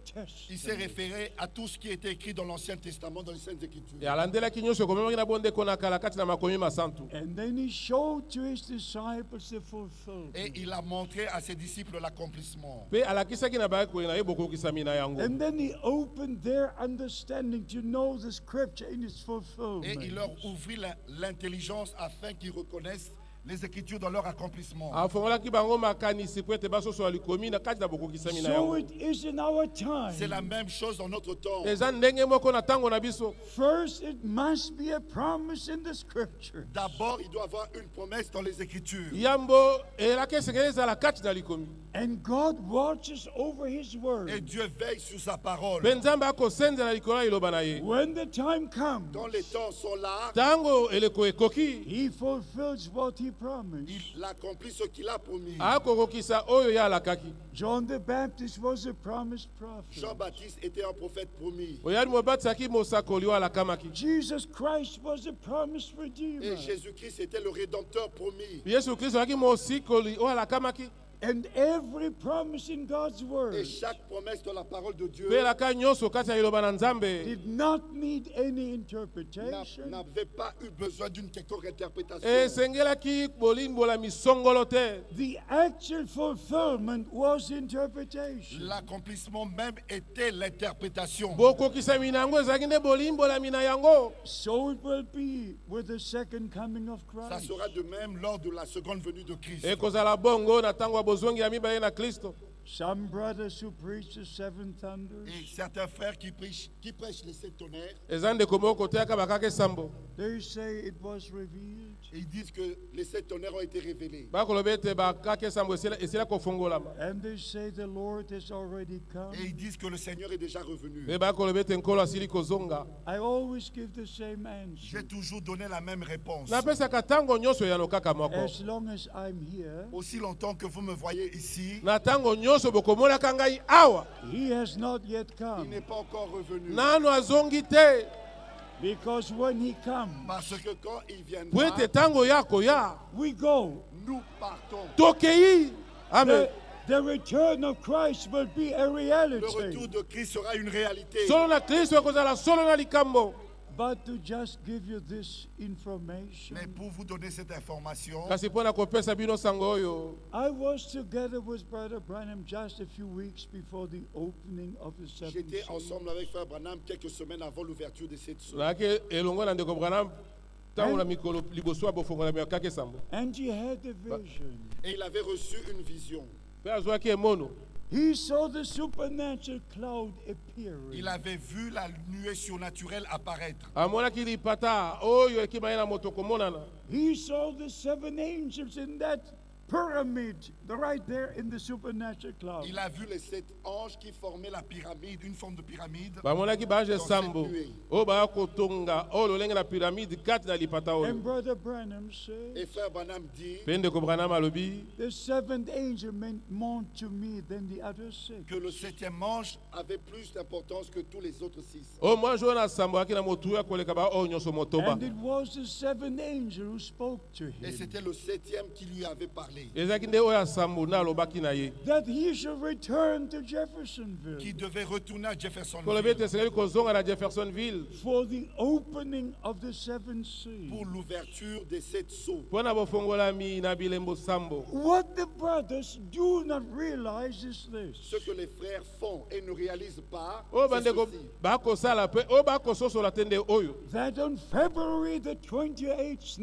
il s'est Testament. référé à tout ce qui était écrit dans l'Ancien Testament, dans les Saintes Écritures. e alandelaki nyonso ekomemaki na bondeko na kala kati na makomi masantu. And then he showed to his disciples the fulfillment. Et il a montré à ses disciples l'accomplissement. mpe alakisaki na bayekoli na ye bokokisami na yango. And then he opened their understanding to know the scripture in its Et fulfillment. il leur ouvrit l'intelligence afin qu'ils reconnaissent les Écritures dans leur accomplissement. afongolaki bango makanisi po ete basosola likomi na kati na bokokisami na So yango. it is in our C'est la time. même chose dans notre temps. eza ndenge moko na ntango na biso. First, it must be a promise in the scripture. D'abord, il doit y avoir une promesse dans les Écritures. yambo elaki esengeli ezala kati na likomi. And God watches over his Et word. Dieu veille sur sa parole. mpe nzambe akosenzela likolo ya liloba na ye. When the time comes, Quand les temps sont là, ntango eleko ekoki he fulfills what he promised. il accomplit ce qu'il a promis. akokokisa oyo ye alakaki. John the Baptist was a promised prophet. Jean-Baptiste était un prophète promis. oyali mobatisaki mosakoli oyo alakamaki. Jesus Christ was a promised Et redeemer. Jésus-Christ était le Rédempteur promis. yesu kristo azalaki mosikoli oyo alakamaki. And every promise in God's Et word chaque promesse dans la parole de Dieu mpe elaka nyonso kati ya liloba na nzambe did not need any interpretation. n'avait pas eu besoin d'une quelconque interprétation. esengelaki bolimbola misongolo te. The actual fulfillment was interpretation. L'accomplissement même était l'interprétation. bokokisami na yango ezalaki nde bolimbolami na yango. So it will be with the second coming of Ça Christ. sera de même lors de la seconde venue de Christ. ekozala bongo na ntango ya bozongi ya mibale na kristo. Some brothers who preach the seven thunders, Et certains frères qui prêchent les sept tonnerres, eza ndeko moko te yaka bakaka esambo. they say it was revealed. ils disent que les sept tonnerres ont été révélés. bakoloba ete bakaka esambo esila kofungolama. And they say the Lord has already come. Et ils disent que le Seigneur est déjà revenu. mpe bakoloba ete nkolo asili kozonga. I always give the same answer. J'ai toujours donné la même réponse. napesaka ntango nyonso yano kaka moko. As long as I'm here, Aussi longtemps que vous me voyez ici, na ntango nyonso bokomonaka ngai awa he has not yet il come. n'est pas encore revenu. nano azongi te. Because when he comes, Parce que quand il po viendra, ete ntango ya koya we go. nous partons. tokei. amen. the return of Christ will be a Le reality. retour de Christ sera une réalité. solo na kristo ekozala solo na likambo. But to just give you this information, Mais pour vous donner cette information, Kasi mpo na kopesa bino sango oyo, I was together with Brother Branham just a few weeks before the opening of the seventh j'étais seal. ensemble avec Frère Branham quelques semaines avant l'ouverture de cette source. nazalaki elongo na ndeko Branham ntango na mikolo liboso ya bofongola mikaka esambo. And he had a vision. Et il avait reçu une vision. Mpe azwaki emono. He saw the supernatural cloud appearing. Il avait vu la nuée surnaturelle apparaître. Amonaki lipata oyo ekima ye na moto komonana. He saw the 7 angels in that pyramid, right there in the supernatural cloud. Il a vu les 7 anges qui formaient la pyramide, une forme de pyramide. Bamonaki baange Dans cette sambo nuée. oyo baya kotonga oyo lolenge na piramide kati na lipata oyo. And Brother Branham said, Et Frère Branham dit Mpe ndeko Branham alobi the 7th angel meant more to me than the other 6. que le 7e ange avait plus d'importance que tous les autres 6. oyo mwa jo na sambo aki na motu ya koleka ba oyo nyonso motoba. And it was the 7th angel who spoke to Et him, c'était le 7e qui lui avait parlé. ezalaki nde oyo ya sambo nde alobaki na ye that he should return to Jeffersonville Qui devait retourner à kolobi Jeffersonville ete esengeli kozonga na Jeffersonville for the opening of the 7th seal. pour l'ouverture des 7 sceaux. mpo na bofongolami na bilembo sambo. What the brothers do not realize is this: Ce que les frères font et ne réalisent pas, oyo c'est bandeko ceci. bakosala mpe oyo bakososola te nde oyo that on February the 28th,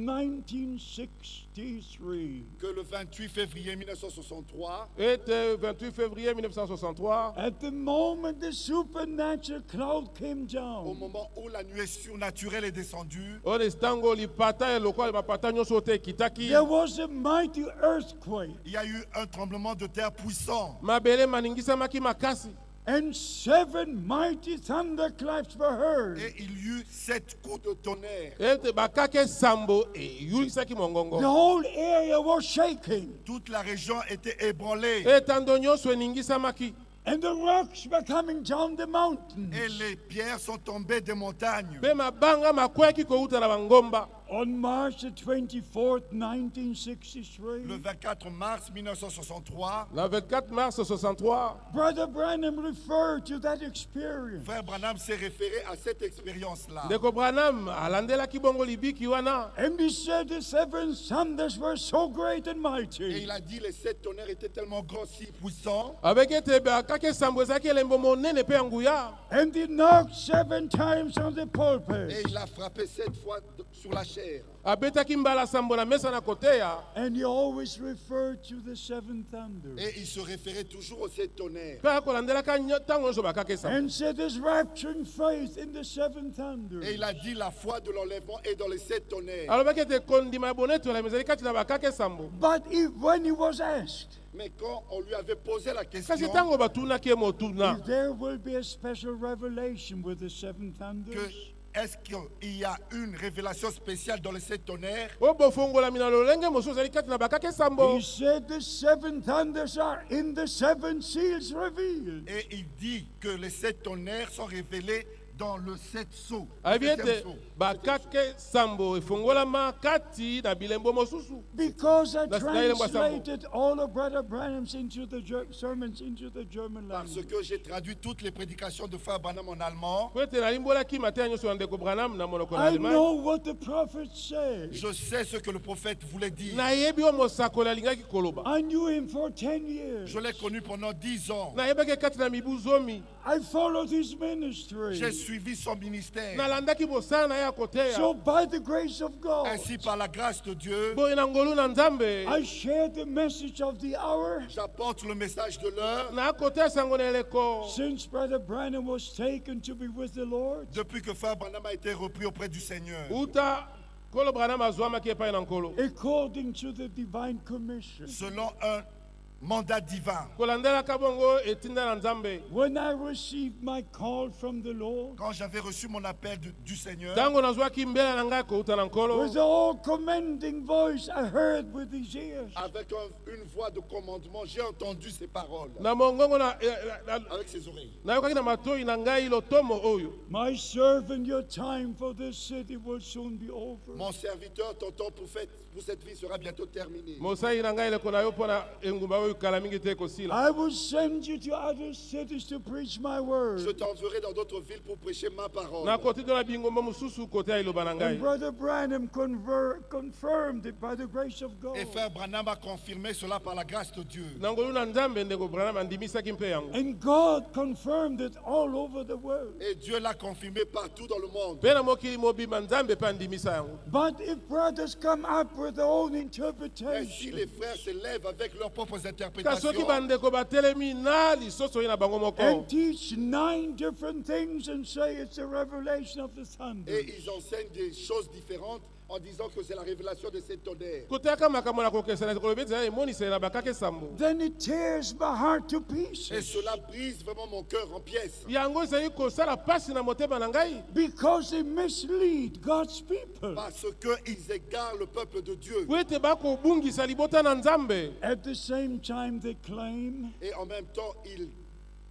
1963, Que le 28 février 1963, ete 28 février 1963 at the moment the supernatural cloud came au down, moment où la nuée surnaturelle est descendue, oyo nde ntango lipata elokwa mapata nyonso te ekitaki there was a mighty earthquake, il y a eu un tremblement de terre puissant. mabele maningisamaki makasi and 7 mighty thunderclaps were heard. Et il y eut 7 coups de tonnerre. ete bakaki esambo eyulisaki mongongo The whole area was shaking, Toute la région était ébranlée. etando nyonso eningisamaki and the rocks were coming down the mountain. Et les pierres sont tombées des montagnes. mpe mabanga makweyaki kowuta na bangomba. On March the 24th, 1963, Le 24 mars 1963, Le 24 mars 63, Brother Branham referred to that experience. Frère Branham s'est référé à cette expérience-là. ndeko Branham alandelaki bongo libiki wana And he said the 7 thunders were so great and Et mighty. il a dit les 7 tonnerres étaient tellement grands, si puissants, abeki ete bakaki esambo ezalaki elembo monene mpe ya nguya And he knocked 7 times on the et pulpit. il a frappé 7 fois sur la chair. abetaki mbala sambo na mesa na koteya And he always referred to the 7 thunders. Et il se référait toujours aux 7 tonnerres. mpe akolandelaka ntango nyonso bakaki esambo And said his rapturing faith in the 7 thunders. Et il a dit la foi de l'enlèvement est dans les 7 tonnerres. alobaki ete kondima ya bonetolami ezali kati na bakaki esambo But when he was asked Mais quand on lui avait posé la kasi question ntango batunaki ye motuna if there will be a special revelation with the 7 thunders, que est-ce qu'il y a une révélation spéciale dans les 7 tonnerres, oyo bofongolami na lolenge mosusu ezali kati na bakaki esambo he said the 7 thunders are in the 7 seals revealed. et il dit que les 7 tonnerres sont révélés dans le 7 sceaux. abi Le septième ete sceau. bakaki esambo efongolama kati na bilembo mosusu Because I That's not even translated all of Brother Branham's into the sermons into the German Parce language. que j'ai traduit toutes les prédications de Frère Branham en allemand, po ete nalimbolaki mateya nyonso ya ndeko Branham na monoko na I Allemagne know what the prophet said. je sais ce que le prophète voulait dire. nayebi oyo mosakoli alingaki koloba I knew him for 10 years. Je l'ai connu pendant 10 ans. nayebaki kati na mibu zomi I followed his ministry. J'ai suivi son ministère. nalandaki bosala na ye ya koteya So by the grace of God, Ainsi, par la grâce de Dieu, boye na ngolu na nzambe I shared the message of the hour. j'apporte le message de l'heure. na koteya sango na eleko Since Brother Branham was taken to be with the Lord, Depuis que Frère Branham a été repris auprès du Seigneur, uta kolo Branham azwamaki epai na nkolo according to the divine commission. selon un mandat divin. kolandelaka bongo etinda na nzambe When I received my call from the Lord, Quand j'avais reçu mon appel du Seigneur, ntango nazwaki mbela na ngai kouta na nkolo with all commending voice I heard with his ears, avec une voix de commandement, j'ai entendu ces paroles na mongongo avec ses oreilles. nayokaki na matoi na ngai lotomo oyo my servant, your time for this city will soon be over. Mon serviteur, ton temps pour cette vie sera bientôt terminé. mosali na ngai eleko na yo mpo na engumba oyo I will send you to other cities to preach my word. Je t'enverrai dans d'autres villes pour prêcher ma parole. And Brother Branham confirmed it by the grace of God. Et frère Branham a confirmé cela par la grâce de Dieu. And God confirmed it all over the world. Et Dieu l'a confirmé partout dans le monde. But if brothers come up with their own Et si interpretation, les frères se lèvent avec leurs propres interprétations and teach 9 different things and say it's a revelation of the et thunder, ils enseignent des choses différentes en disant que c'est la révélation de ces tonnerres, then it tears my heart to et pieces. cela brise vraiment mon cœur en pièces. Because they mislead God's people. Parce qu'ils égarent le peuple de Dieu. At the same time, they claim Et en même temps, ils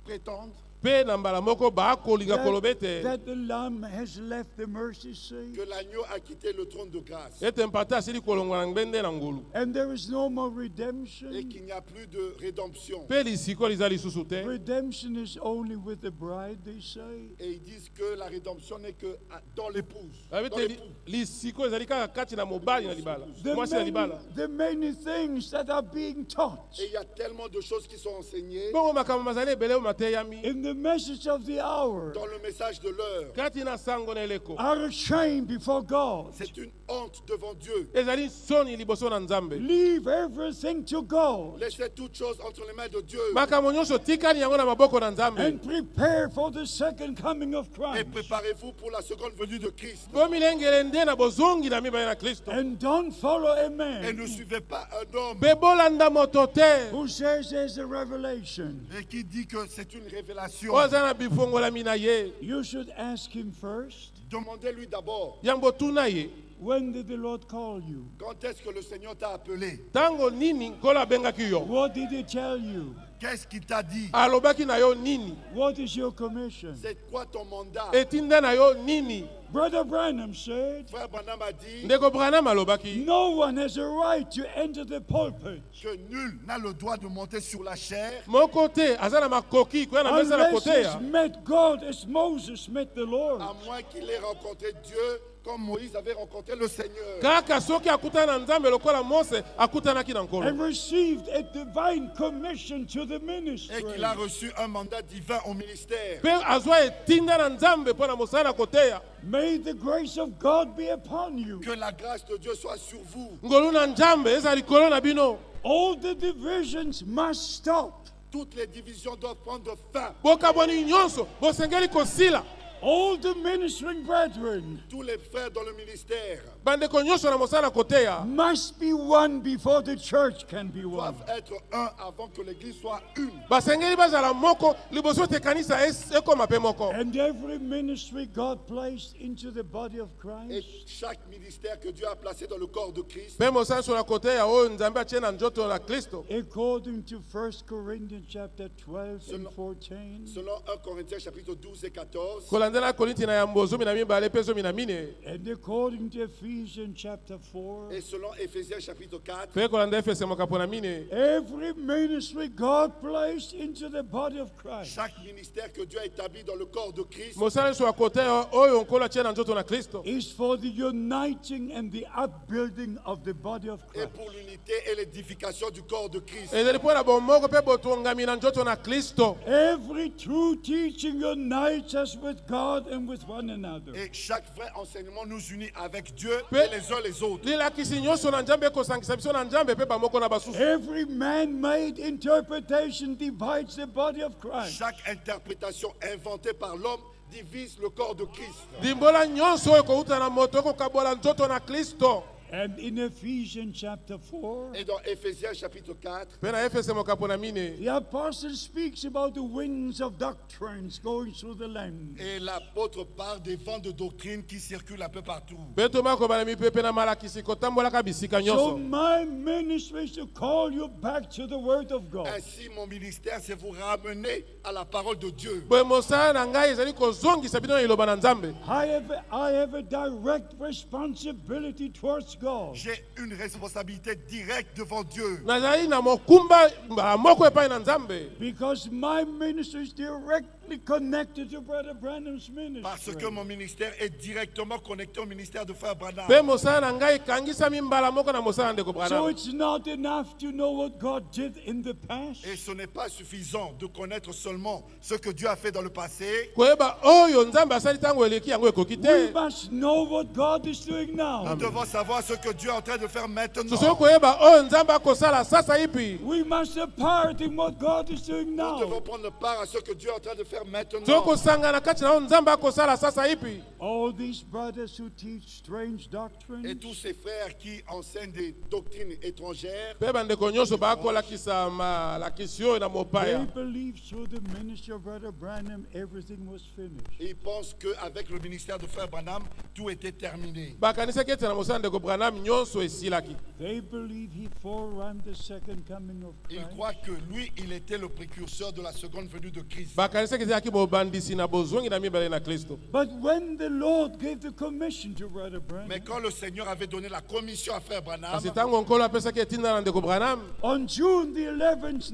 prétendent Pe na mbala moko baakolinga koloba that the Lamb has left the mercy seat, que l'agneau a quitté le trône de grâce ete mpata asili kolongwa na ngbende na ngulu and there is no more et redemption. qu'il n'y a plus de rédemption. mpe lisiko liza lisusu te Redemption is only with the bride, they say. Et ils disent que la rédemption n'est que dans l'épouse. Babi Dans te l'époux. lisiko ezali kaka kati na mobali na libala mwasi na libala The many things that are being taught Et il y a tellement de choses qui sont enseignées bongo makambo mazali ebele oyo mateyami in the message of the hour dans le message de l'heure. kati na sango na eleko are a shame before God. C'est une honte devant Dieu. ezali soni liboso na nzambe Leave everything to God Laissez toutes choses entre les mains de Dieu makambo nyonso tikali yango na maboko na nzambe and prepare for the second coming of et Christ. préparez-vous pour la seconde venue de Christ. bomilengele nde na bozongi na mibale na kristo And don't follow a Et man ne suivez pas un homme mpe bolanda moto te who says there's a revelation. et qui dit que c'est une révélation. oyo aza na bifongolami na ye You should ask him first, Demandez-lui d'abord, yango tuna ye when did the Lord call you? quand est-ce que le Seigneur t'a appelé? ntango nini nkolo abengaki yo What did he tell you? Qu'est-ce qu'il t'a dit? alobaki na yo nini What is your commission? C'est quoi ton mandat? etinda na yo nini Brother Branham said, Frère Branham a dit ndeko branham alobaki no one has a right to enter the pulpit que nul n'a le droit de monter sur la chair moko te aza na makoki koya na mesa na unless koteya he's met God as Moses met the Lord. à moins qu'il ait rencontré Dieu comme Moïse avait rencontré le Seigneur. kaka soki akutana na nzambe lokola mose akutanaki na And nkolo received a divine commission to the Et ministry. qu'il a reçu un mandat divin au ministère. mpe azwa etinda na nzambe mpo na mosala na koteya May the grace of God be upon you. Que la grâce de Dieu soit sur vous. ngolu na nzambe eza likolo na bino All the divisions must stop. Toutes les divisions doivent prendre fin. bokabwani nyonso bosengeli kosila All the ministering brethren Tous les frères dans le ministère bandeko nyonso na mosala na koteya must be one before the church can be one. doivent être un avant que l'église soit une. basengeli bazala moko liboso ete kanisa ekoma mpe moko And every ministry God placed into the body of Et Christ chaque ministère que Dieu a placé dans le corps de Christ, mpe mosala nyonso na koteya oyo nzambe atie na nzoto na kristo according to 1 Corinthians chapter 12 and 14 selon 1 Corinthiens chapitre 12 et 14, kolandela korinti na yambo zomi na mibale mpe zomi na mine and according to Ephesians chapter 4. et selon Éphésiens chapitre 4, mpe kolanda efese mokapo na mine Every ministry God placed into the body of Christ chaque ministère que Dieu a établi dans le corps de Christ mosala nyonso ya koteya oyo nkolo atie na nzoto na kristo is for the uniting and the upbuilding of the body of et Christ. pour l'unité et l'édification du corps de Christ. ezali mpo na bomoko mpe botongami na nzoto na kristo Every true teaching unites us with God and with one another. Et chaque vrai enseignement nous unit avec Dieu Mais- et les uns les autres. lilakisi nyonso na nzambe ekosangisa biso na nzambe mpe bamoko na basusu Every man-made interpretation divides the body of Christ. Chaque interprétation inventée par l'homme divise le corps de Christ. limbola nyonso oyo ekouta na moto ekokabola nzoto na kristo And in Ephesians chapter 4, Et dans Éphésiens chapitre 4, mpe na efese mokapo na mine the apostle speaks about the winds of doctrines going through the land. et l'apôtre parle des vents de doctrine qui circulent un peu partout. mpe tomakobana mipepe na malakisi kotambolaka bisika So nyonso my ministry is to call you back to the Word of God. Ainsi, mon ministère, c'est vous ramener à la parole de Dieu. boye mosala na ngai ezali kozongisa bino na liloba na nzambe I have a direct responsibility towards God. J'ai une responsabilité directe devant Dieu. nazali na mokumba mbala moko epai na Nzambe Because my ministry is directly connected to Brother Branham's Parce que ministry. mon ministère est directement connecté au ministère de Frère Branham. mpe mosala na ngai ekangisami mbala moko na mosala ya ndeko So Branham. it's not enough to know what God did in the past. Et ce n'est pas suffisant de connaître seulement ce que Dieu a fait dans le passé. koyeba oyo Nzambe asali ntango eleki yango ekoki We te. must know what God is doing now. Nous devons savoir ce que Dieu est en train de faire maintenant. sosoki koyeba oyo Nzambe akosala sasa ipi. We must have part in what God is doing Nous devons now. prendre part à ce que Dieu est en train de faire maintenant. soki kosangana kati na oyo Nzambe akosala sasa ipi. All these brothers who teach strange Et doctrines, tous ces frères qui enseignent des doctrines étrangères, mpe bandeko nyonso bakolakisa malakisi oyo na they mopaya. believe through the ministry of Brother Branham everything was finished. ils pensent qu'avec le ministère de Frère Branham, tout était terminé. bakanisaki ete na mosala ndeko Branham nyonso esilaki. They believe he forerun the second coming of Ils Christ. croient que lui, il était le précurseur de la seconde venue de Christ. bakanisaki ezalaki bobandisi na bozongi na mibale na Kristo. But when the Lord gave the commission to Brother Mais Branham, quand le Seigneur avait donné la commission à Frère Branham, kasi ntango nkolo apesaki etinda na ndeko Branham on June the 11th,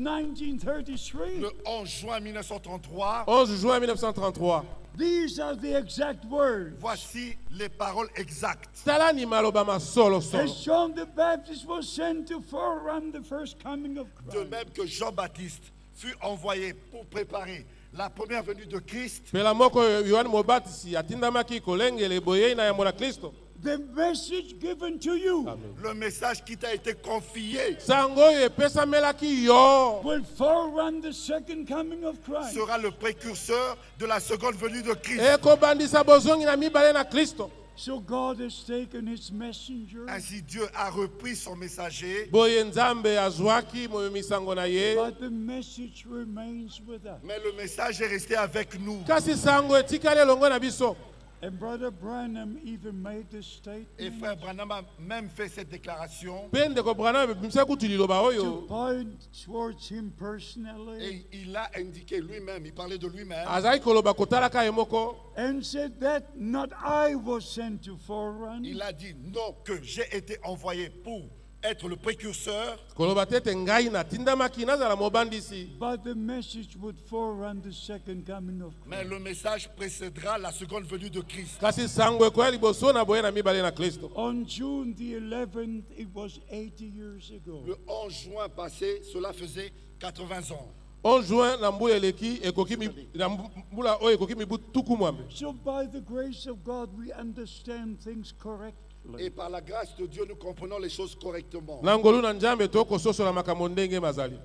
1933, le 11 juin 1933, 11 juin 1933, these are the exact words. voici les paroles exactes. talani maloba As masolosolo. John the Baptist was sent to forerun the first coming of De Christ. même que Jean-Baptiste fut envoyé pour préparer la première venue de Christ, mpela moko yohane mobatisi atindamaki kolengela eboyei na yambo na Kristo. The message given to you le message qui t'a été confié sango oyo epesamelaki yo will forerun the second coming of Christ. sera le précurseur de la seconde venue de Christ. ekobandisa bozongi na mibale na Kristo. So God has taken his messenger, Ainsi Dieu a repris son messager, boye Nzambe azwaki misango na ye, but the message remains with us. mais le message est resté avec nous. kasi sango etikali elongo na biso. And Brother Branham even made the Et statement Frère Branham a même fait cette déclaration mpe ndeko Branham ebimisaki kutu liloba to oyo point towards him personally et il a indiqué lui-même, il parlait de lui-même, azalaki koloba kotalaka ye moko. and said that not I was sent to forerun, il a dit non, que j'ai été envoyé pour être le précurseur, koloba te ete ngai natindamaki nazala mobandisi, but the message would forerun the second coming of mais Christ. le message précédera la seconde venue de Christ. kasi sango ekoya liboso na boye na mibale na Kristo. On June the 11th, it was 80 years ago. Le 11 juin passé, cela faisait 80 ans. 11 juin na mbula eleki ekoki na mbula oyo ekoki mibu tuku mwambe. So by the grace of God, we understand things correctly. Et par la grâce de Dieu, nous comprenons les choses correctement. na ngolu na Nzambe tokososola makambo ndenge mazali.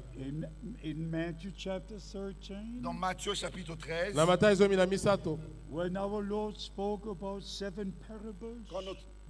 In Matthew chapter 13, Dans Matthieu chapitre 13, na Matayo zomi na misato when our Lord spoke about 7 parables, quand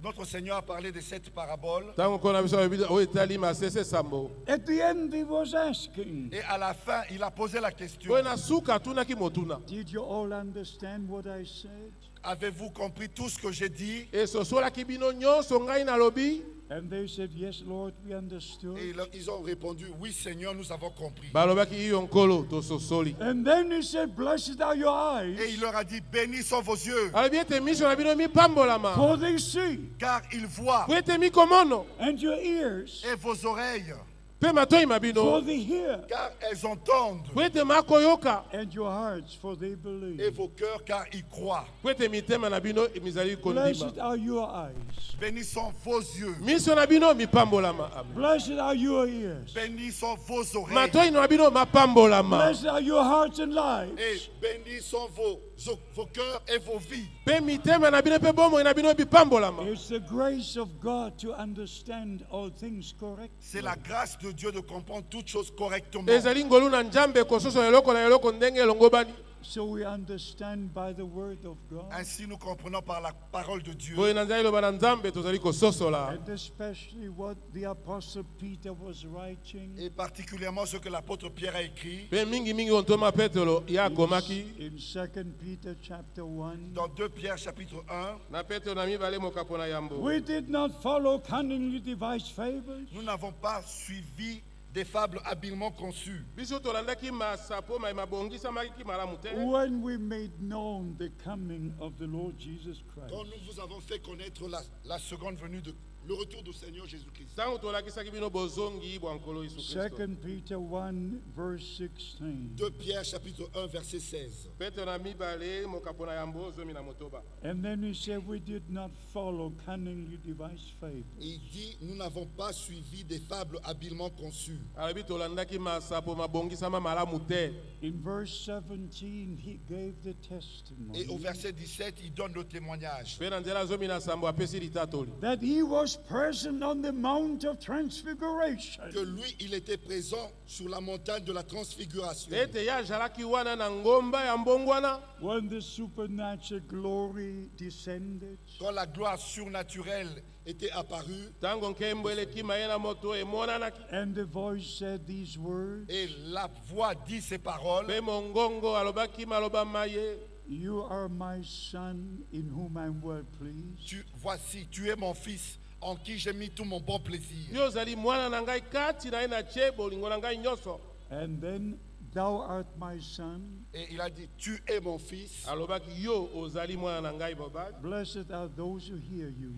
notre Seigneur a parlé de cette parabole, ntango nkolo na biso oyo etali masese sambo at the end he was asking, et à la fin, il a posé la question, oyo na suka atunaki motuna did you all understand what I said? avez-vous compris tout ce que j'ai dit? esosolaki bino nyonso ngai nalobi. And they said, yes, Lord, we understood. Et ils ont répondu, oui Seigneur, nous avons compris. balobaki iyo nkolo tososoli. And then he said, blessed are your eyes, Et il leur a dit, bénis sont vos yeux, alobi ete miso na bino mipambolama for they see, car ils voient, po ete mikomono and your ears, et vos oreilles, mpe matoi for mabino they hear, car elles entendent, po ete makoyoka and your hearts, for they et believe. vos cœurs, car ils croient. po ete mitema na bino mizali kondima. Blessed are your eyes. Bénis sont vos yeux, miso na bino mipambolama. Amen. Blessed are your ears. bénis sont vos oreilles, matoi na bino mapambolama. Blessed are your hearts and et lives. bénis sont vos cœurs et vos vies. mpe mitema na bino mpe bomoi na bino bipambolama. It's the grace of God to understand all things correctly. C'est la grâce de Dieu de comprendre toutes choses correctement. ezali ngolu na Nzambe kososola eloko na eloko ndenge elongobani. So we understand by the word of God, Ainsi nous comprenons par la parole de Dieu, boye na nzali loba na Nzambe tozali kososola. and especially what the Apostle Peter was writing et particulièrement ce que l'apôtre Pierre a écrit mpe mingimingi oyo ntoma Petelo ye akomaki in 2 Peter chapter 1. dans 2 Pierre chapitre 1. na Petelo na mibale mokapo na yambo. We did not follow cunningly devised fables, Nous n'avons pas suivi des fables habilement conçues. biso tolandaki masapo mabongisamaki malamu te. when we made known the coming of the Lord Jesus Christ. Quand nous vous avons fait connaître la seconde venue le retour du Seigneur Jésus-Christ. ntango tolakisaki bino bozongi bwa nkolo yesu kristo 2 Peter 1, verse 16. 2 Pierre chapitre 1 verset 16. petro na mibale mokapo na yango zomi na motoba And then he said, we did not follow cunningly devised fables. Il dit, nous n'avons pas suivi des fables habilement conçues. alobi tolandaki masapo mabongisama malamu te In verse 17, he gave the Et au testimony verset 17, il donne le témoignage. mpe na nzela zomi na sambo apesi litatoli that he was present on the Mount of Transfiguration. Que lui, il était présent sur la montagne de la transfiguration. ete ye azalaki wana na ngomba ya mbongwana When the supernatural glory descended, Quand la gloire surnaturelle était apparue, ntango nkembo eleki maye na moto emonanaki and the voice said these words, et la voix dit ces paroles, mpe mongongo alobaki maloba maye you are my son in whom I'm well pleased. voici, tu es mon fils, en qui j'ai mis tout mon bon plaisir. yo ozali mwana na ngai kati na ye na tie bolingo na ngai nyonso And then, thou art my son, Et il a dit, tu es mon fils. alobaki yo ozali mwana na ngai mobali blessed are those who hear you.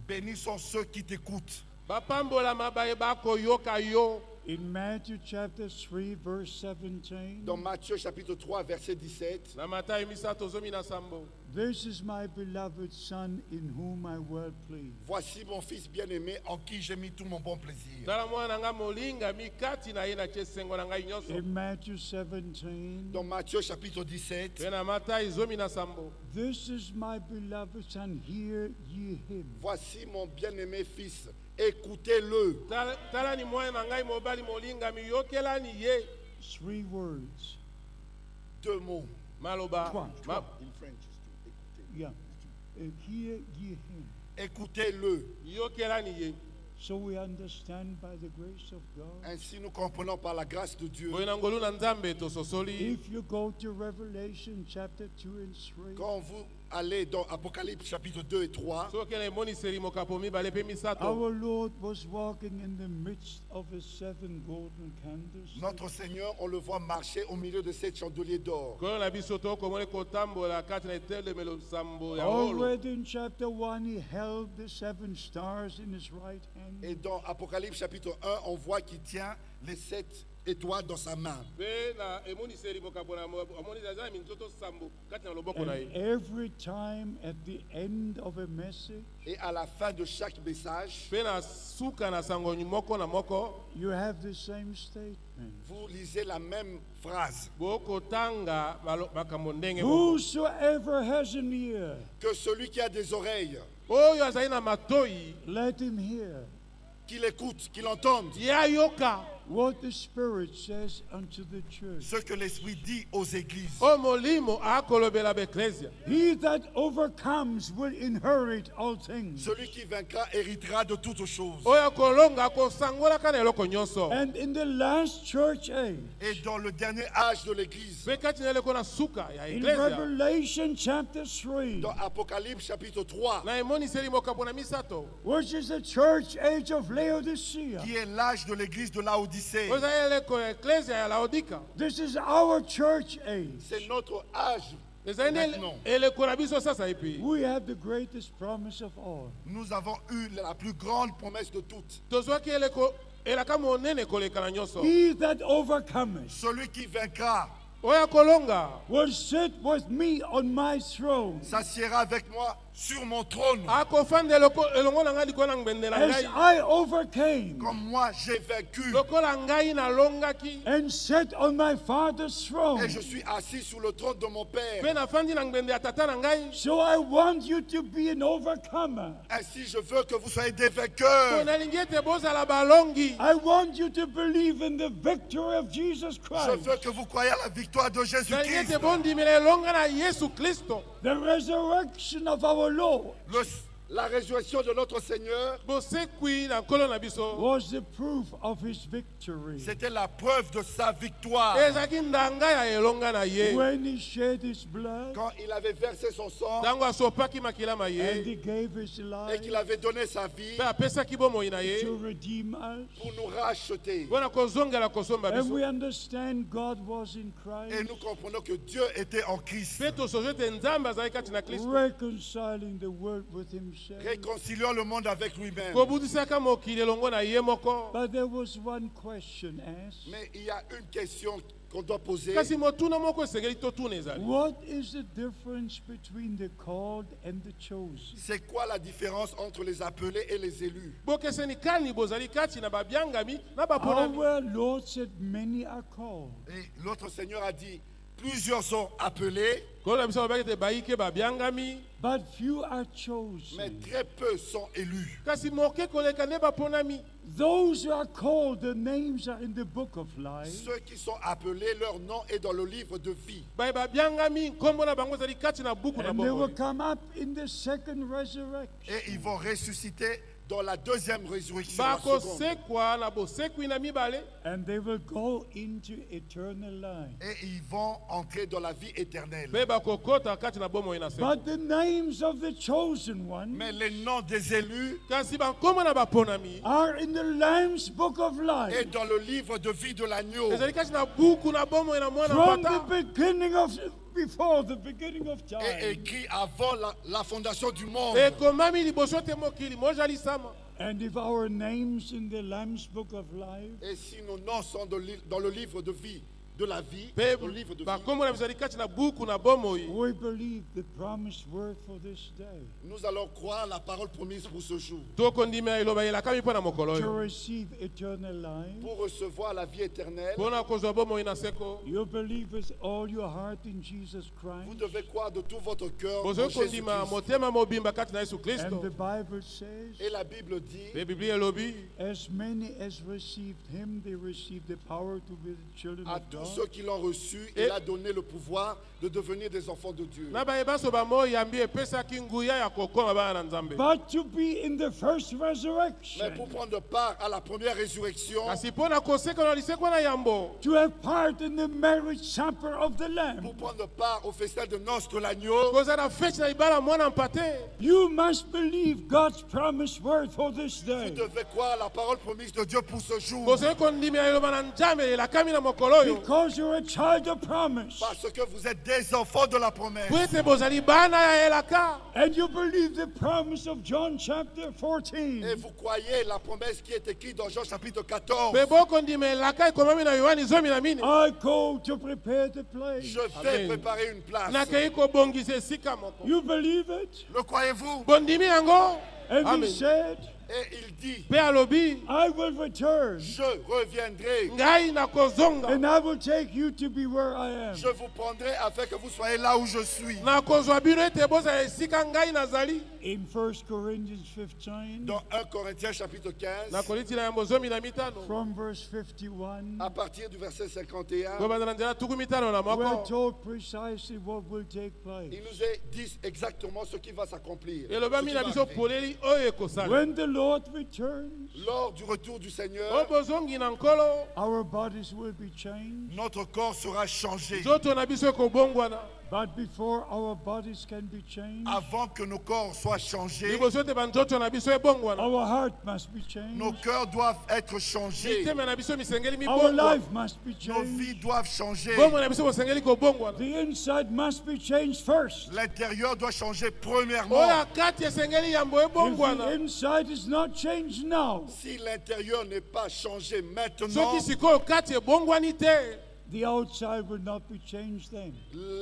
Bénis sont ceux qui t'écoutent. bapambolama baye bakoyoka yo In Matthew chapter 3, verse 17, Dans Matthieu chapitre 3 verset 17, na matayi misato zomi na sambo this is my beloved son in whom I well pleased. voici mon fils bien-aimé en qui j'ai mis tout mon bon plaisir. tala mwana na ngai molingami kati na ye na tie esengo na ngai nyonso In Matthew 17, Dans Matthieu chapitre 17, mpe na matayi zomi na sambo this is my beloved son, hear ye him. voici mon bien-aimé fils, écoutez-le. tala ni mwana na ngai mobali molingami yokelani ye 3 words. Deux mots. maloba Trois. In French, écoutez. Yeah. Hear ye him. Écoutez-le. yokelani ye So we understand by the grace of God. Ainsi nous comprenons par la grâce de Dieu. boye na ngolu na nzambe tososoli If you go to Revelation chapter 2 and 3, Quand vous allez dans Apocalypse chapitre 2 et 3, soki na emoniseli mokapo mibale mpe misato our Lord was walking in the midst of his 7 golden candles. notre Seigneur, on le voit marcher au milieu de 7 chandeliers d'or. koyo na biso tokomona kotambola kati na etelemelo sambo ya ngolu Already in chapter 1, he held the 7 stars in his right hand. Et dans Apocalypse chapitre 1, on voit qu'il tient les 7 étoiles dans sa main. mpe na emoniseli mokapo na amonisi aza na minzoto sambo kati na loboko na And ye every time at the end of a message, Et à la fin de chaque message, mpe na suka na sango moko na moko you have the same statement. vous lisez la même phrase. bokotanga makambo ndenge moko Whosoever has an ear, Que celui qui a des oreilles, oyo azali na matoyi let him hear qu'il écoute, qu'il entende ye ayoka what the Spirit says unto the church. ce que l'Esprit dit aux églises. oyo molimo akolobela baeklesia He that overcomes will inherit all things. Celui qui vaincra héritera de toutes choses. oyo akolonga akosangolaka na eloko nyonso And in the last church age, Et dans le dernier âge de l'Église, mpe kati na eleko na suka ya in eklesia Revelation chapter 3, dans Apocalypse chapitre 3, na emoniseli mokapo na misato which is the church age of Laodicea, qui est l'âge de l'Église de Laodicée, oyo ezali eleko ya eklesia ya laodika this is our church age. c'est notre âge. ezali nde Maintenant. eleko na biso sasa epi We have the greatest promise of all. Nous avons eu la plus grande promesse de toutes. tozwaki eleko elaka monene koleka na nyonso He that overcometh Celui qui vaincra oyo akolonga will sit with me on my throne, s'assiera avec moi sur mon trône. akofanda elongo na ngai likolo na ngbende na as ngai I overcame Comme moi, j'ai vaincu. lokola ngai nalongaki and sat on my Father's throne. Et je suis assis sur le trône de mon Père. mpe nafandi na ngbende ya tata na ngai So I want you to be an overcomer. Ainsi, je veux que vous soyez des po vainqueurs. nalingi ete bozala balongi I want you to believe in the victory of Jesus Je Christ, veux que vous croyiez à la victoire de nalingi Jésus-Christ. ete bondimela elonga na yesu kristo the resurrection of our Lord La résurrection de notre Seigneur, bosekwi na nkolo na biso was the proof of his victory. c'était la preuve de sa victoire. ezalaki ndanga ya elonga na ye When he shed his blood Quand il avait versé son sang ntango asopaki makila ma and ye he gave his et life qu'il avait donné sa vie mpe apesaki bomoi na ye to redeem us. pour nous racheter. mpo na kozongela kosomba And biso we understand God was in Et Christ, nous comprenons que Dieu était en Christ, mpe tosozo ete nzambe azalaki kati na kristo reconciling the world with himself, say. Réconcilions le monde avec lui-même. kobutisaka mokili elongo na ye moko. But there was one question asked. Mais il y a une question qu'on doit poser. kasi motuna moko esengeli totuna ezali. What is the difference between the called and the chosen? C'est quoi la différence entre les appelés et les élus? bokeseni kani bozali kati na babyangami na baponami. Our Lord said, many are called, Et l'autre Seigneur a dit, plusieurs sont appelés, kolo na biso babaki te bayike babyangami. but few are mais chosen. très peu sont élus. kasi moke koleka nde baponami. Those who are called, the names are in the book of life. Ceux qui sont appelés, leur nom est dans le livre de vie. baye babyangami nkombo na bango ezali kati na buku na And they will bomoi. come up in the second resurrection. Et ils vont ressusciter dans la deuxième résurrection. La seconde. bakosekwa na bosekwi na mibale. And they will go into eternal life. Et ils vont entrer dans la vie éternelle. mpe bakokota kati na bomoi na se. But the names of the chosen one Mais les noms des élus kasi bankombo na baponami are in the Lamb's book of est life. dans le livre de vie de l'agneau. ezali kati na buku na bomoi na mwana From the mpata. beginning of, before the beginning of Et time. écrit avant la fondation du monde. ekomami liboso te mokili mozalisama. And if our names in the Lamb's book of life, Et si nos noms sont dans le livre de vie, de la vie, mpe dans le livre de vie, bankombo na biso ezali kati na buku na bomoi. we believe the promised word for this day. nous allons croire la parole promise pour ce jour. tokondimela eloba elakami mpo na mokolo To oyo. receive eternal life, Pour recevoir la vie éternelle, mpo na kozwa bomoi na seko. you believe with all your heart in Jesus vous Christ. devez croire de tout votre cœur en bozali Jésus-Christ. kondima motema mobimba kati na yesu And kristo. the Bible says, Et la Bible dit, mpe biblia elobi as many as received him, they received the power to be the children à of tous God. ceux qui l'ont reçu, Et- il a donné le pouvoir de devenir des enfants de Dieu. na bayebaso bamoi yambi epesaki nguya ya kokoma bana na nzambe. But to be in the first Mais resurrection, pour prendre part à la première résurrection, kasi mpo na koseka na lisekwa na yambo. to have part in the marriage supper of the Lamb, pour prendre part au festin de noces de l'agneau, kozala na feti na libala mwana mpate. you must believe God's promised word for this vous day. devez croire la parole promise de Dieu pour ce jour. bozali kondimela eloba na nzambe elakami na mokolo oyo. Because you're a child of promise. Parce que vous êtes des enfants de la promesse. po ete bozali bana ya elaka. And you believe the promise of John chapter Et 14. vous croyez la promesse qui est écrite dans Jean chapitre 14. mpe bokondima elaka ekomami na yohani 14. I go to prepare the place. Je vais Amen. préparer une place. nakei kobongisa esika moko. You believe it? Le croyez-vous? bondimi yango. And Amen. he said, Et il dit, mpe alobi I will return je reviendrai. ngai nakozonga and I will take you to be where I am. Je vous prendrai afin que vous soyez là où je suis. nakozwa bino ete bozala esika ngai nazali. In 1 Corinthians 15, Dans 1 Corinthiens chapitre 15, nakolitina yango 15. from verse 51, à partir du verset 51, kobanda na nzela 15 na we're moko. told precisely what will take place. il nous est dit exactement ce qui va s'accomplir. Ce elobami qui na va biso arriver. poleli oyo ekosala. When the Lord returns, Lors du retour du Seigneur, oyo bozongi na nkolo. our bodies will be changed. notre corps sera changé. nzoto na biso ekobongwana. But before our bodies can be changed, Avant que nos corps soient changés, liboso ete banzoto na biso ebongwana. our heart must be changed. nos cœurs doivent être changés. mitema na biso misengeli Our mibongwana. life must be Nos changed. vies doivent changer. bombo na biso bosengeli kobongwana. The inside must be changed first. L'intérieur doit changer oyo premièrement. ya kati esengeli yambo If the ebongwana. inside is not changed now, Si l'intérieur n'est pas changé maintenant, soki sikoyo kati ebongwani te, the outside will not be changed then.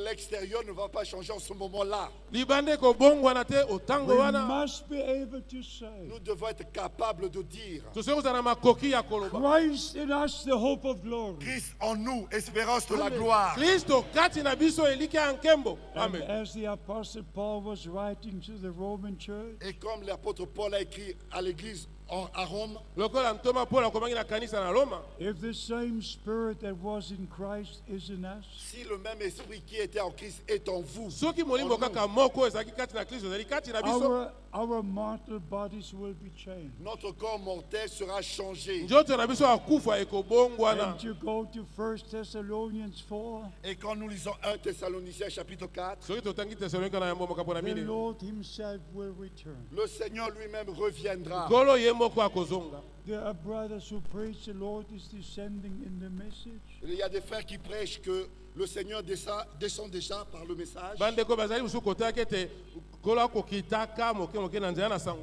l'extérieur ne va pas changer en ce moment-là. libanda ekobongwana te otango We wana. must be able to say, Nous devons être capables de dire tosoki kozala na makoki ya koloba Christ in us, the hope of glory. Christ en nous, espérance de la gloire. kristo kati na biso eliki ya nkembo. And Amen. as the Apostle Paul was writing to the Roman church, Et comme l'apôtre Paul a écrit à l'église à Rome, lokola ntoma paul akomangi na kanisa na roma, if the same spirit that was in Christ is in us, si le même esprit qui était en Christ est en vous, soki molimo kaka moko ezalaki kati na kristo ezali kati na biso, our mortal bodies will be changed. notre corps mortel sera changé. nzoto na biso akufa ekobongwana. And you go to 1 Thessalonians 4, Et quand nous lisons 1 Thessaloniciens chapitre 4, soki totangi tesalonika na yango moko mpona the mini, Lord himself will return. le Seigneur lui-même reviendra. nkolo ye moko akozonga. There are brothers who preach the Lord is descending in the message. Il y a des frères qui prêchent que le Seigneur descend déjà par le message. bandeko bazali mosusu kotaki ete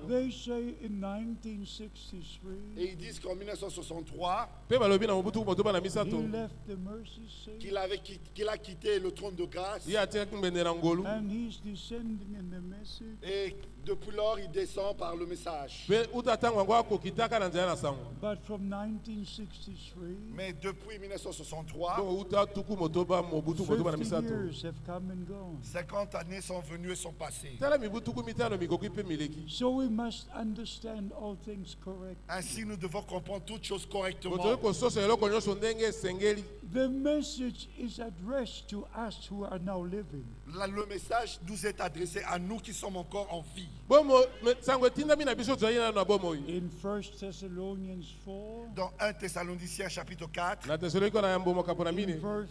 They say in 1963, Et ils disent qu'en 1963, he left the mercy seat qu'il a quitté le trône de grâce. and he's descending in the message. Et depuis lors, il descend par le message. But from 1963, Mais depuis 1963, 50 years have come and gone. 50 années sont venues et sont passées. So we must understand all things correct. Ainsi, nous devons comprendre toutes choses correctement. The message is addressed to us who are now living. Le message nous est adressé à nous qui sommes encore en vie. In 1 Thessalonians 4, Dans 1 Thessaloniciens chapitre 4, in verse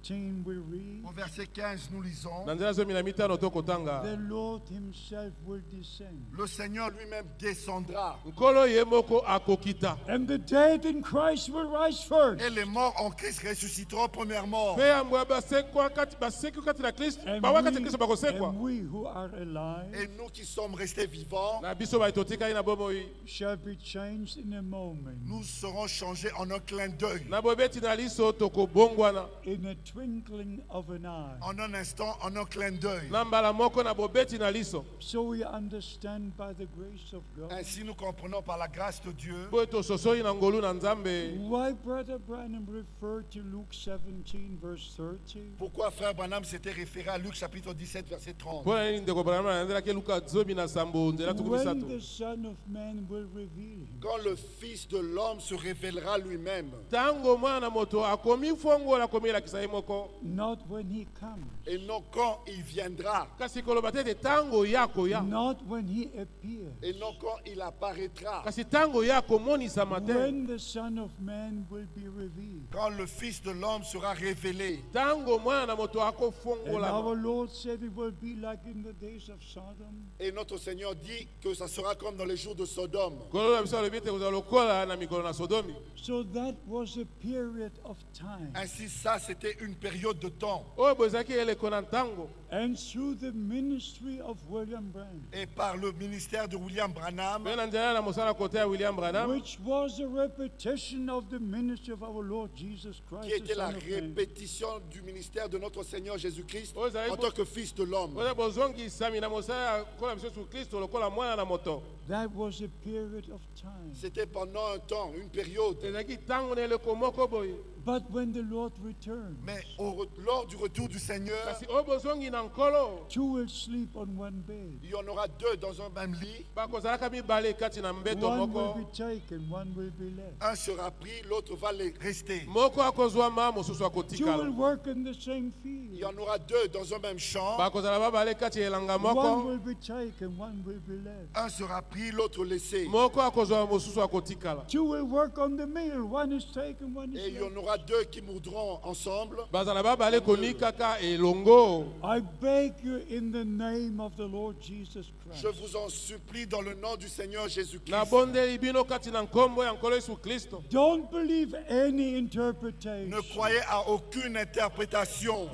15 we read, au verset 15, nous lisons: the Lord himself will descend, le Seigneur lui-même descendra, and the dead in Christ will rise first. et les morts en Christ ressusciteront premièrement. And we who are alive Et nous qui sommes restés vivants, shall be changed in a moment, nous serons changés en un clin d'œil, in a twinkling of an eye. en un instant, en un clin d'œil. So we understand by the grace of God Ainsi, nous comprenons par la grâce de Dieu why Brother Branham referred to Luke 17 verse 30. pourquoi Frère Branham s'était référé à Luc chapitre 17 verset 30. When the Son of Man will reveal him. Quand le Fils de l'homme se révélera lui-même, Not when he comes, et non quand il viendra, not when he appears. et non quand il apparaîtra. When the Son of Man will be revealed. Quand le Fils de l'homme sera révélé. And our Lord said it will be like in the days of Sodom. Et notre Seigneur dit que ça sera comme dans les jours de Sodome. So that was a period of time. Ainsi, ça, c'était une période de temps. And through the ministry of William Branham, Et par le ministère de William Branham, which was a repetition of the ministry of our Lord Jesus Christ, qui était the la Son of Man. répétition du ministère de notre Seigneur Jésus-Christ en tant que Fils de l'homme. That was a period of time. C'était pendant un temps, une période. But when the Lord returns, Mais lors du retour du Seigneur, two will sleep on one bed. il y en aura deux dans un même lit. One will be taken, one will be left. Un sera pris, l'autre va rester. Two will work in the same Il y field. en aura deux dans un même champ. One will be taken, one will be left. Un sera pris, l'autre laissé. Two will work on the mill. One is taken, one Et is il y en left. aura deux qui mourront ensemble. I beg you in the name of the Lord Jesus Christ. Je vous en supplie dans le nom du Seigneur Jésus-Christ. Don't believe any interpretation. Ne croyez à aucune interprétation.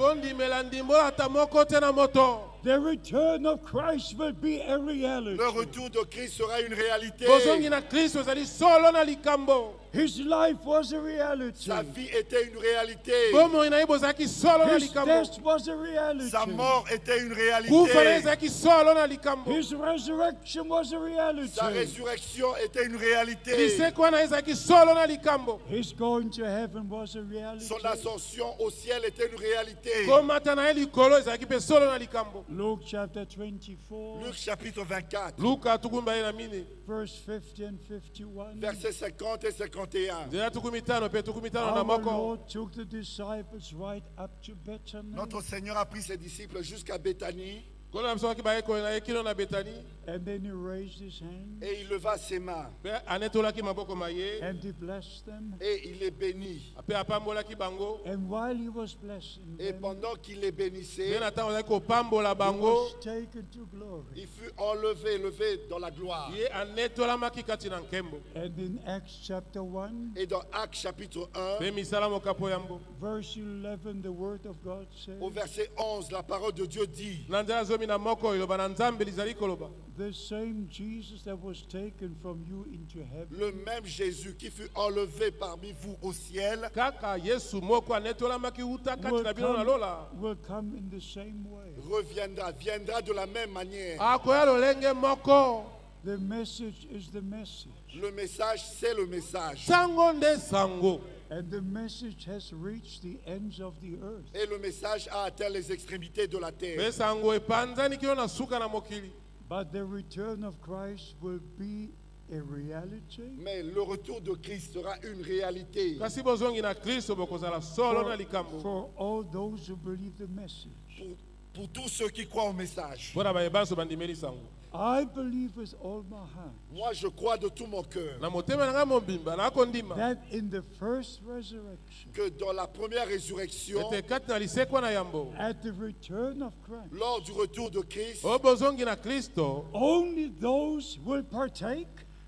The return of Christ will be a reality. Le retour de Christ sera une réalité. His life was a reality. Sa vie était une réalité. His death was a reality. Sa mort était une réalité. His resurrection was a reality. Sa résurrection était une réalité. His going to heaven was a reality. Son ascension au ciel était une réalité. Luke chapter 24, Luc chapitre 24, verse 50 and 51. versets 50 et 51. Our Lord took the disciples right up to Bethany, Notre Seigneur a pris ses disciples jusqu'à Béthanie and then he raised his hand et il leva ses mains and he blessed them. et il les bénit. And while he was blessing Et them, pendant qu'il les bénissait, he was taken to glory. il fut élevé dans la gloire. And in Acts chapter 1, Et dans Actes chapitre 1, verse 11, the word of God says, au verset 11, la parole de Dieu dit: zomi na moko iloba na nzambe lizali koloba. The same Jesus that was taken from you into heaven Le même Jésus qui fut enlevé parmi vous au ciel Kaka Yesu moko anetolamaki uta kati na bino na lola. will come in the same way. viendra de la même manière. Akoya lolenge moko. The message is the message. Le message, c'est le message. Sango nde sango. And the message has reached the ends of the earth. Et le message a atteint les extrémités de la terre. Me sango epanzani kilo na suka na mokili. But the return of Christ will be a reality Mais le retour de Christ sera une réalité Kasi bozongi na Kristo bokozala solo na likambo. for all those who believe the message. pour tous ceux qui croient au message. Bona bayebanso bandimeli sango. I believe with all my heart Moi, je crois de tout mon cœur Na motema nanga mobimba na kondima. that in the first resurrection, que dans la première résurrection, Ete kati na lisekwa na yambo. at the return of Christ, lors du retour de Christ, O bozongi na Kristo. only those will partake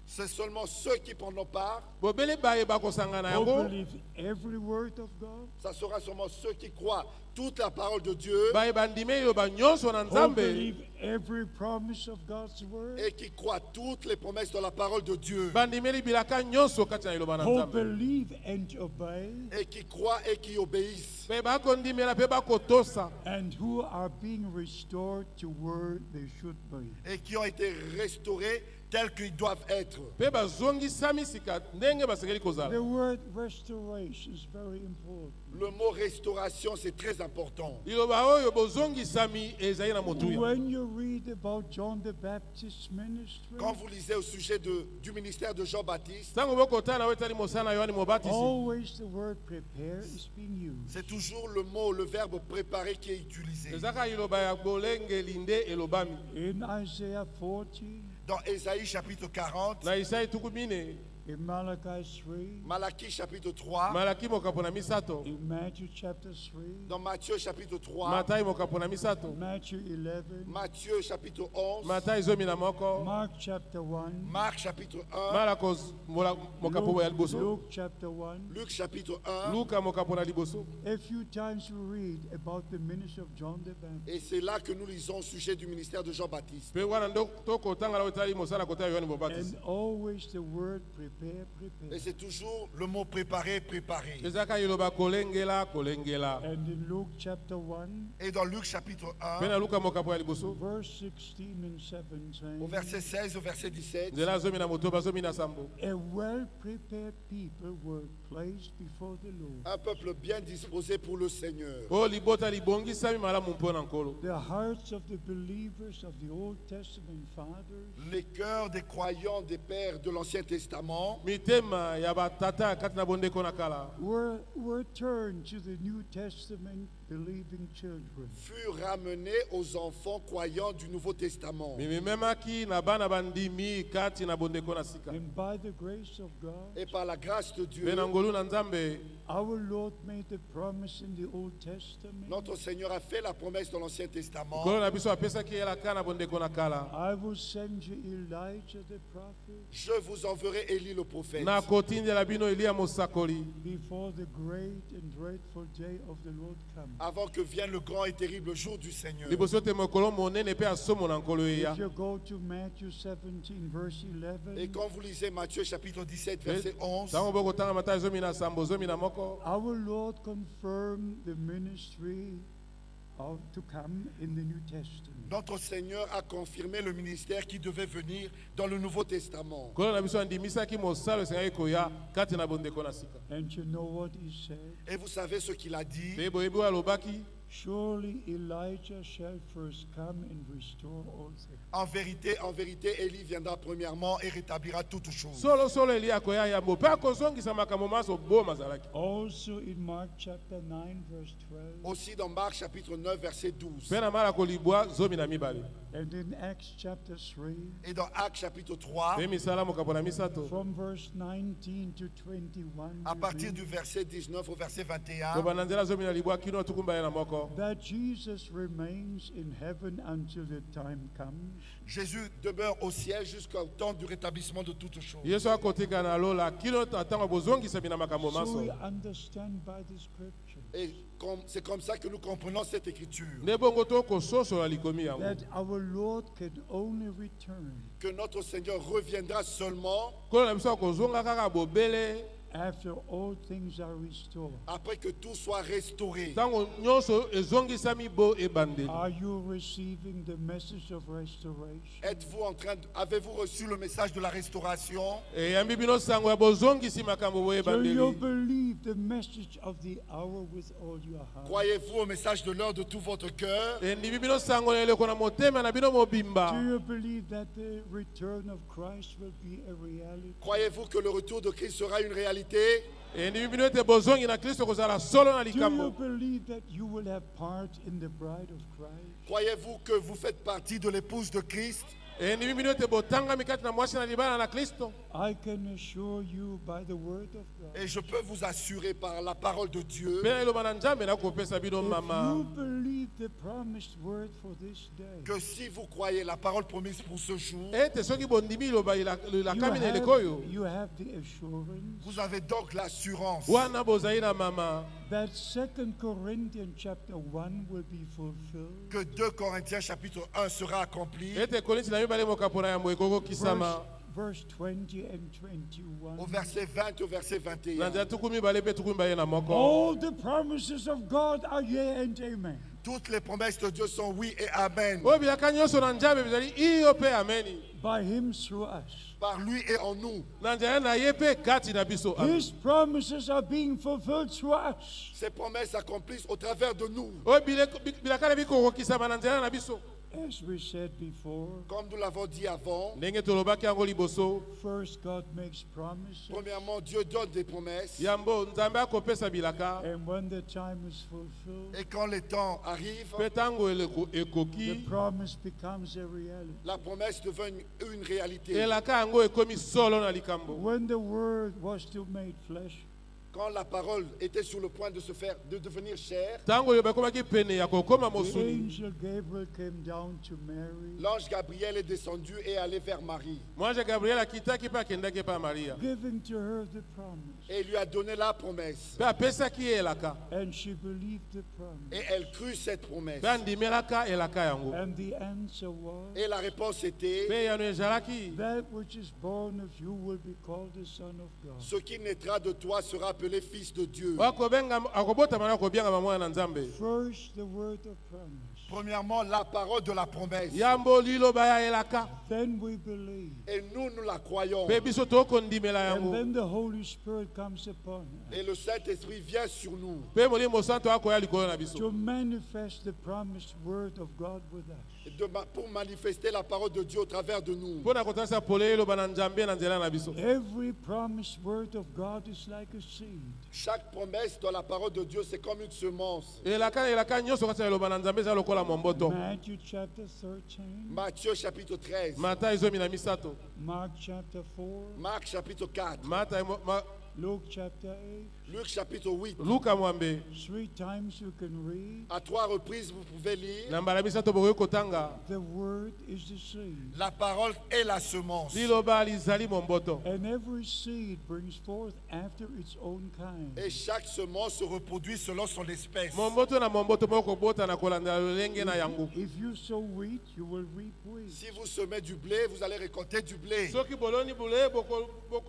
c'est seulement ceux qui prendront part. Bobele baye bakosanga na who yango. believe every word of God, Ça sera seulement ceux qui croient toute la parole de Dieu Baye bandime yo banyonso na who nzambe. believe every promise of God's word, et qui croient toutes les promesses de la parole de Dieu Bandimeli bilaka nyonso kati na iloba na who nzambe. believe and obey, et qui croient et qui obéissent Pe bakondimela pe bakotosa. and who are being restored to where they should be. et qui ont été restaurés tels qu'ils doivent être. Pe bazongisami sika ndenge basengeli kozala. The word restoration is very important. Le mot restauration, c'est très important. Iloba oyo bozongisami ezali na motuya. When you read about John the Baptist's ministry, Quand vous lisez au sujet du ministère de Jean-Baptiste, Tango bokotana wetali mosana Yohani Mobatisi. always the word prepare is being used. c'est toujours le mot, le verbe préparer qui est utilisé. Ezaka iloba ya bolengeli nde elobami. In Isaiah 40, Dans Ésaïe chapitre 40, Na Isai tuku mine. in Malachi 3, Malachie chapitre 3, Malaki mokapo na misato. in Matthew chapter 3, dans Matthieu chapitre 3, Matai mokapo na misato. Matthew 11, Matthieu chapitre 11, Matai zomi na moko. Mark chapter 1, Marc chapitre 1, Malakos mokapo ya liboso. Luke chapter 1. Luc chapitre 1. Luka mokapo na liboso. A few times we read about the ministry of John the Baptist. Et c'est là que nous lisons au sujet du ministère de Jean-Baptiste. Pe wana ndo tokotanga la wetali mosala kota ya Yohani Mobatisi. And always the word prepare, Et prepare. c'est toujours le mot préparer, préparer. Ezaka iloba kolengela kolengela. And in Luke chapter 1, Et dans Luc chapitre Pe 1, na Luka mokapo ya liboso. verse 16 and 17, au verset 16 au verset 17, Nzela zomi na moto bazomi na sambo. a well-prepared people were placed before the Lord. un peuple bien disposé pour le Seigneur. O libota libongisami malamu mpona nkolo. The hearts of the believers of the Old Testament fathers Les cœurs des croyants des pères de l'Ancien Testament Mitema ya batata kati na bondeko na kala. were turned to the New Testament believing children. furent ramenés aux enfants croyants du Nouveau Testament. Mimemaki na bana bandimi kati na bondeko na sika. And by the grace of God, Et par la grâce de Dieu, Pe na ngolu na nzambe. our Lord made a promise in the Old Testament. notre Seigneur a fait la promesse dans l'Ancien Testament. Nkolo na biso apesaki elaka na bondeko na kala. I will send you Elijah the prophet Je vous enverrai Élie le prophète Na kotindela bino Elia mosakoli. before the great and dreadful day of the Lord comes. avant que vienne le grand et terrible jour du Seigneur. Liboso te mokolo monene pe asomo na nkolo eya. If you go to Matthew 17, verse Et 11, quand vous lisez Matthieu chapitre 17, verset 11, Tango bokotanga Matayo zomi na sambo zomi na moko. our Lord confirmed the ministry to come in the New Testament. notre Seigneur a confirmé le ministère qui devait venir dans le Nouveau Testament. Nkolo na biso andimisaki mosalo esengaki koya kati na bondeko na sika. And you know what he said? Et vous savez ce qu'il a dit? Pe boyebi oyo alobaki. Surely Elijah shall first come and restore all things. En vérité, Élie viendra premièrement et rétablira toutes choses. Solo Elia akoya yambo pe akozongisa makambo maso boma azalaki. Also in Mark chapter 9, verse 12, Aussi dans Marc chapitre 9, verset 12. Pe na mala kolibwa zomi na mibale. and in Acts chapter 3, Et dans Actes chapitre 3, Pe misala mokapo na misato. from verse 19 to 21, à we partir read, du verset 19 au verset 21, Koba na nzela zomi na libwa kino tukumba ya na moko. moko. that Jesus remains in heaven until the time comes. Jésus demeure au ciel jusqu'au temps du rétablissement de toutes choses. Yesu akotika na lola kilo tatanga bozongisa bina makambo So maso. we understand by the scripture Et c'est comme ça que nous comprenons cette écriture. Ne bongo to kososo la likomi yango. that our Lord can only return Que notre Seigneur reviendra seulement Kolo na biso kozonga kaka bobele after all things are restored. après que tout soit restauré. tango nyonso ezongisami bo ebandeli. Are you receiving the message of restoration? Êtes-vous en train avez-vous reçu le message de la restauration? Eyambi bino sango ya bozongisi makambo bo Do you ebandeli. believe the message of the hour with all your heart? Croyez-vous au message de l'heure de tout votre cœur? Endibi bino sango na eleko na motema na bino mobimba. Do you believe that the return of Christ will be a reality? Croyez-vous que le retour de Christ sera une réalité? Endibi bino ete bozongi na Kristo kozala solo na Do you likambo. believe that you will have part in the bride of Christ? Croyez-vous que vous faites partie de l'épouse de Christ? Endibi bino ete botangami kati na mwasi na libala na Kristo. I can assure you by the word of God. Et je peux vous assurer par la parole de Dieu, Pena eloba na Nzambe na kopesa bino If you mama. believe the promised word for this day, que si vous croyez la parole promise pour ce jour, Ete soki bondimi loba you ilakami na eleko oyo. have the assurance vous avez donc l'assurance Wana bozali na mama. that 2 Corinthians chapter 1 will be fulfilled. que 2 Corinthiens chapitre 1 sera accompli. Ete Korinti na mibale mokapona ya ekoko kisama. Verse 20 and 21. Au verset 20 au verset Na 21. nzela tuku mibale pe tuku mibale na moko. All the promises of God are yea and amen. Toutes les promesses de Dieu sont oui et amen. Oyo bilaka nyonso na Nzambe bizali iyo pe ameni. By him through us. Par lui et en nous. Na nzela na ye pe kati na biso. Amen. His promises are being fulfilled through us. Ces promesses s'accomplissent au travers de nous. Oyo bilaka na bikoko kisama na nzela na biso. As we said before, Comme nous l'avons dit avant, Ndenge tolobaki yango liboso. first God makes promises. premièrement, Dieu donne des promesses. Yambo Nzambe akopesa bilaka. And when the time is fulfilled, Et quand le temps arrive, Pe tango the ekoki. promise becomes a reality. la promesse devient une réalité. Elaka yango ekomi solo na likambo. When the word was still made flesh, Quand la parole était sur le point de devenir chair, Tango yo bakomaki pene ya kokoma the mosuni. angel Gabriel came down to Mary, l'ange Gabriel est descendu et est allé vers Marie. Mwanje Gabriel akitaki pe akendaki pa Maria. giving to her the promise. Et lui a donné la promesse. Pe apesaki ye elaka. And she believed the promise. Et elle crut cette promesse. Pe andimelaka elaka yango. And the answer was, Et la réponse était, Pe yano ezalaki. that which is born of you will be called the Son of God. ce qui naîtra de toi sera appelé fils de Dieu. Akobotama na kobianga mwana na Nzambe. First, the word of promise. Premièrement, la parole de la promesse. Yambo liloba ya elaka. Then we believe. Et nous la croyons. Pe biso tokondimela And yango. then the Holy Spirit comes upon us Et le Saint-Esprit vient sur nous Pe molimo santo akoya likolo na biso. to manifest the promised word of God with us. pour manifester la parole de Dieu au travers de nous. Mpona kotanisa pole eloba na Nzambe na nzela na biso. Every promised word of God is like a seed. Chaque promesse dans la parole de Dieu, c'est comme une semence. Elaka nyonso kati ya eloba na Nzambe eza lokola momboto. Matthew chapter 13, Matthieu chapitre 13, Mata ezomi na misato. Mark chapter 4, Marc chapitre 4, Luke chapter 8. Luc chapitre 8. Luka mwambe. 3 times you can read. À 3 reprises, vous pouvez lire. Na mbala misato bokoki kotanga. The word is the seed. La parole est la semence. Liloba lizali momboto. And every seed brings forth after its own kind. Et chaque semence se reproduit selon son espèce. Momboto na momboto moko bota na kolandela lolenge na yango. If you sow wheat, you will reap wheat. Si vous semez du blé, vous allez récolter du blé. Soki boloni bule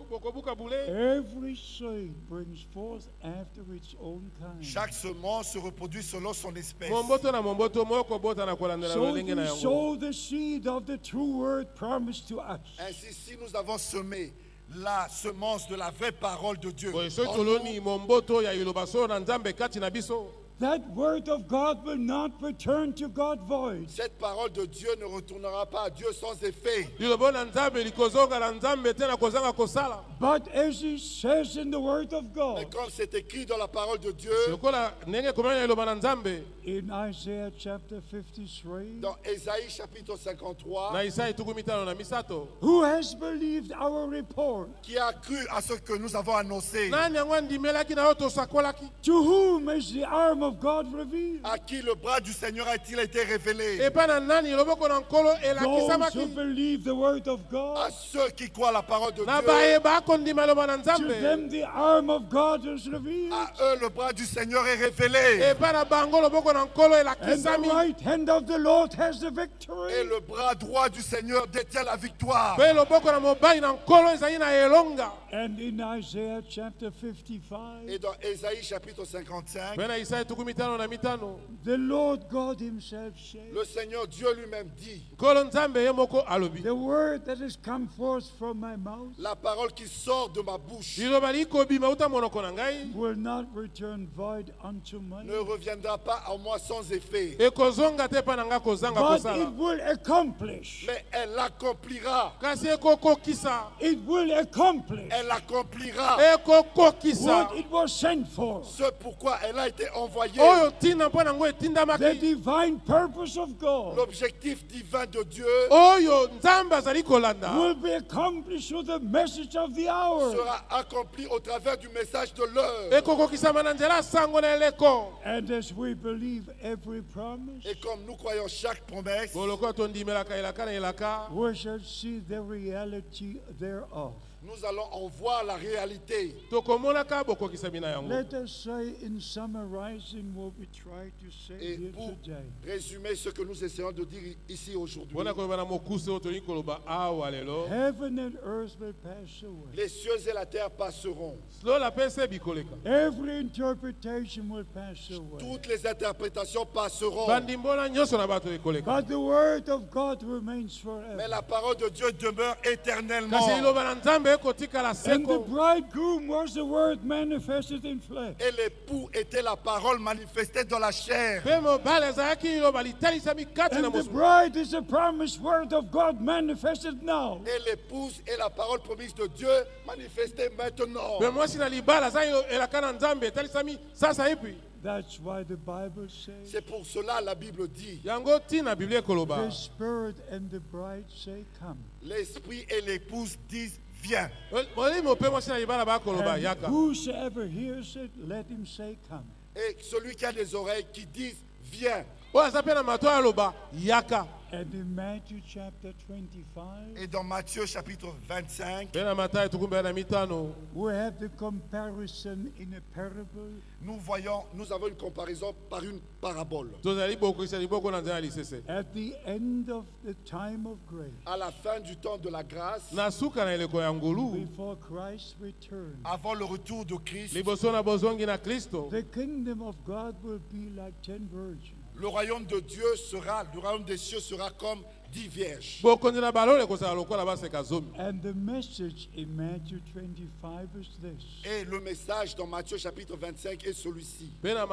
bokobuka bule. Every seed brings forth after its own kind. Chaque semence se reproduit selon son espèce. Momboto na momboto moko bota na kolandela So if lolenge na we yango. sow the seed of the true word promised to us, Ainsi, si nous avons semé la semence de la vraie parole de Dieu, Boye soki en toloni momboto ya iloba solo na Nzambe kati na biso. that word of God will not return to God void. cette parole de Dieu ne retournera pas à Dieu sans effet. Liloba na Nzambe likozonga na Nzambe te na kozanga kosala. But as it says in the word of Mais God, comme c'est écrit dans la parole de Dieu, Lokola ndenge komana na iloba na Nzambe. in Isaiah chapter 53, dans Ésaïe chapitre 53, Na Isaya tuku mitano na misato. who has believed our report? qui a cru à ce que nous avons annoncé, Nani yango andimelaki na yo tosakolaki. To whom is the arm of of God revealed? À qui le bras du Seigneur a-t-il été révélé? epai na nani loboko na nkolo Those who elakisamaki believe the word of À God. ceux qui croient la parole de na Dieu. bayeba akondima loba na To nzambe them the arm of God is revealed. À eux, le bras du Seigneur est révélé. epai na bango loboko na nkolo And the elakisami right hand of the Lord has the victory. Et le bras droit du Seigneur détient la victoire. mpe loboko na mobali na nkolo ezali na elonga. And in Isaiah chapter 55, Et dans Ésaïe chapitre 55, mpe na isaya tuku mitano na mitano the Lord God himself said, le Seigneur Dieu lui-même dit, nkolo nzambe ye moko alobi the word that has come forth from my mouth la parole qui sort de ma bouche liloba likobima uta monoko na ngai will not return void unto me, ne reviendra pas à moi sans effet, ekozonga te epai na ngai kozanga but kosala it will accomplish. mais elle l'accomplira. kasi ekokokisa It will accomplish Elle accomplira ekokokisa what it was sent for. ce pourquoi elle a été envoyée. oyo ntina mpo na yango The etindamaki divine purpose of God L'objectif divin de Dieu oyo nzambe azali kolanda will be accomplished through the message of the hour. sera accompli au travers du message de l'heure. ekokokisama na nzela ya sango na eleko And as we believe every promise, Et comme nous croyons chaque promesse, boloko tondimelaka elaka na elaka we shall see the reality thereof. nous allons en voir la réalité. tokomonaka bokokisami na yango. Let us say, in summarizing what we try to say Et here pour today, résumer ce que nous essayons de dire ici aujourd'hui, mpona koyeba na mokuse oyo tolingi koloba awa lelo heaven and earth will pass away. les cieux et la terre passeront. lola mpe se bikoleka Every interpretation will pass away. Toutes les interprétations passeront. bandimbola nyonso na bato ekoleka But the word of God remains Mais forever. la parole de Dieu demeure éternellement. kasi liloba na nzambe ekotikala And the seko bridegroom was the word manifested in flesh. Et l'époux était la parole manifestée dans la chair. mpe mobali azalaki liloba litalisami kati na And the mosu bride is the promised word of God manifested now. Et l'épouse est la parole promise de Dieu manifestée maintenant. mpe mwasi na libala aza elaka na nzambe etalisami sasa ipi That's why the Bible says, C'est pour cela la Bible dit, yango ntina biblia ekoloba the Spirit and the bride say, come. l'esprit et l'épouse disent, viens. molimo mpe mwasi na libala bakoloba And yaka whosoever hears it, let him say, come. Et celui qui a des oreilles qui disent, viens. oyo aza mpe na mato aloba yaka And in Matthew chapter 25, Et dans Matthieu chapitre 25, mpe na matayi tukumbela na mitano we have the comparison in a parable nous avons une comparaison par une parabole. tozali bokokisa liboko na nzela ya lisese at the end of the time of grace, À la fin du temps de la grâce, na suka na eleko ya ngolu before Christ returns. avant le retour de Christ, liboso na bozongi na kristo The kingdom of God will be like 10 virgins. le royaume de Dieu sera, le royaume des cieux sera comme 10 vierges. bokonzi na balole ekozala lokola baseka zomi And the message in Matthew 25 is this. Et le message dans Matthieu chapitre 25 est celui-ci. mpe na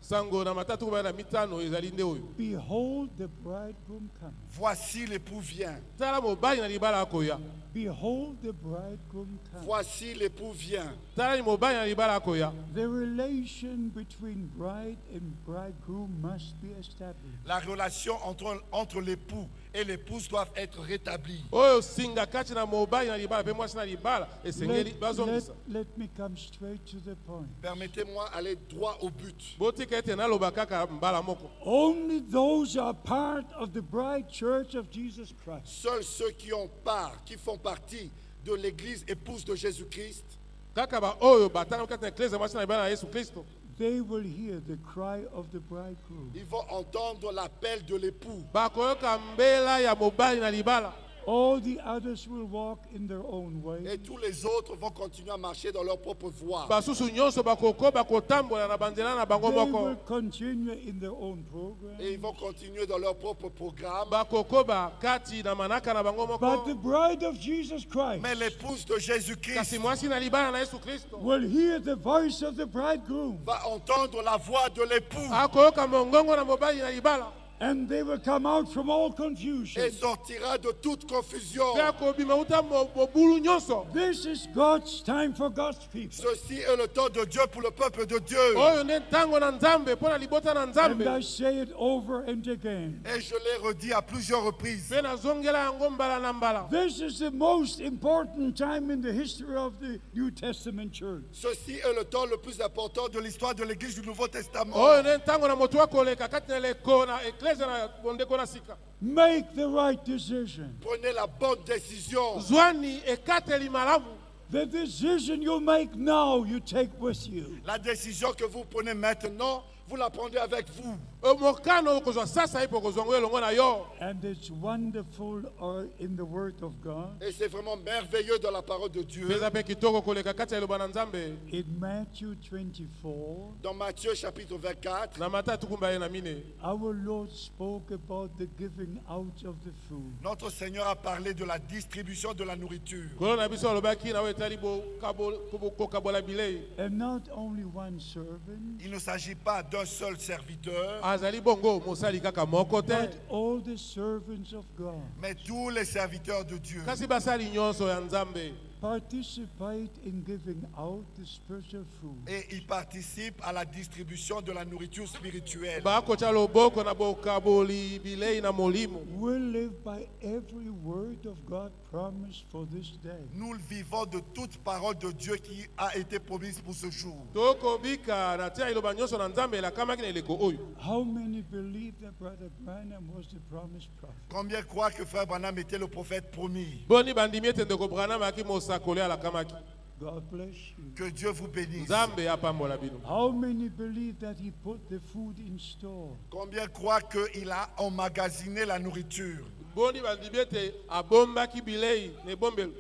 sango na matatu kubala na mitano ezali nde oyo Behold, the bridegroom comes. Voici l'époux vient. tala mobali na libala akoya Behold, the bridegroom comes. Voici l'époux vient. tala ni mobali na libala akoya The relation between bride and bridegroom must be established. La relation entre l'époux et l'épouse doivent être rétablies. oyo singa kati na mobali na libala mpe mwasi na libala esengeli bazongisa Let me come straight to the point. Permettez-moi d'aller droit au but. botika ete naloba kaka mbala moko Only those are part of the bride church of Jesus Christ. Seuls ceux qui ont part, qui font partie de l'église épouse de Jésus-Christ, kaka baoyo batanga kati na eklese mwasi na libala na yesu kristo They will hear the cry of the bridegroom. ils vont entendre l'appel de l'époux. bakoyoka mbela ya mobali na libala All the others will walk in their own Et way. tous les autres vont continuer à marcher dans leur propre voie. basusu nyonso bakokoba kotambola na banzela na bango They will moko continue in their own program. Et ils vont continuer dans leur propre programme. bakokoba kati na manaka na bango But the moko bride of Jesus Christ Mais l'épouse de Jésus-Christ kasi mwasi na libala na yesu kristo will hear the voice of the bridegroom. va entendre la voix de l'époux. akoyoka mongongo na mobali na libala And they will come out from all confusion. et sortira de toute confusion. mpe akobima uta mobulu nyonso. This is God's time for God's people. Ceci est le temps de Dieu pour le peuple de Dieu. Oyo nde ntango na Nzambe mpo na libota na And Nzambe. I say it over and again. Et je l'ai redit à plusieurs reprises. Mpe nazongela yango mbala na mbala. This is the most important time in the history of the New Testament church. Ceci est le temps le plus important de l'histoire de l'Église du Nouveau Testament. Oyo nde ntango na moto akoleka kati na leko na eklezia na bondeko na sika. Make the right decision. Prenez la bonne décision. Zwani ekateli malamu. The decision you make now, you take with you. La décision que vous prenez maintenant, vous la prenez avec vous. Mokano okozwa sasa ipo okozwa ngo elongo na yo. And it's wonderful in the Word of God. Et c'est vraiment merveilleux dans la parole de Dieu. Peza pe kitoko koleka kati ya eloba na Nzambe. In Matthew 24, Dans Matthieu chapitre 24, Na mata tukumba ye na mine. our Lord spoke about the giving out of the food. notre Seigneur a parlé de la distribution de la nourriture. Kolo na biso alobaki na etali kokabola bilei. And not only one servant, Il ne s'agit pas d'un seul serviteur, Azali bongo mosali kaka moko te. but all the servants of God mais tous les serviteurs de Dieu. Kasi basali nyonso ya Nzambe. participate in giving out the spiritual food. Et ils participent à la distribution de la nourriture spirituelle. Bakocha loboko na bokaboli bilei na molimo. We live by every word of God promised for this day. Nous vivons de toute parole de Dieu qui a été promise pour ce jour. Tokobika na tia iloba nyonso na Nzambe la kamaki na eleko oyo. How many believe that Brother Branham was the promised prophet? Combien croient que Frère Branham était le prophète promis? Boni bandimi ete ndeko Branham aki mosakoli ala kamaki. God bless you. Que Dieu vous bénisse. Nzambe apambola bino. How many believe that he put the food in store? Combien croient qu'il a emmagasiné la nourriture? Boni bandimi ete abombaki bilei ne bombelo.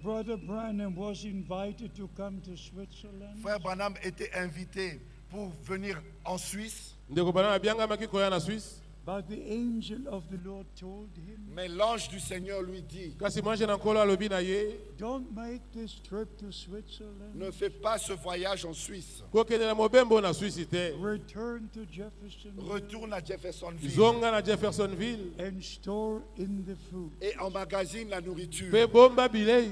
Brother Branham was invited to come to Switzerland. Frère Branham était invité pour venir en Suisse, Ndeko Branham abiangamaki koya na Suisse. But the angel of the Lord told him, mais l'ange du Seigneur lui dit, Kasi manje na nkolo alobi na ye. don't make this trip to Switzerland. ne fais pas ce voyage en Suisse. Kokende na mobembo na Suisse te. Return to Jeffersonville Retourne à Jeffersonville Zonga na Jeffersonville. and store in the food. et emmagasine la nourriture. Pe bomba bilei.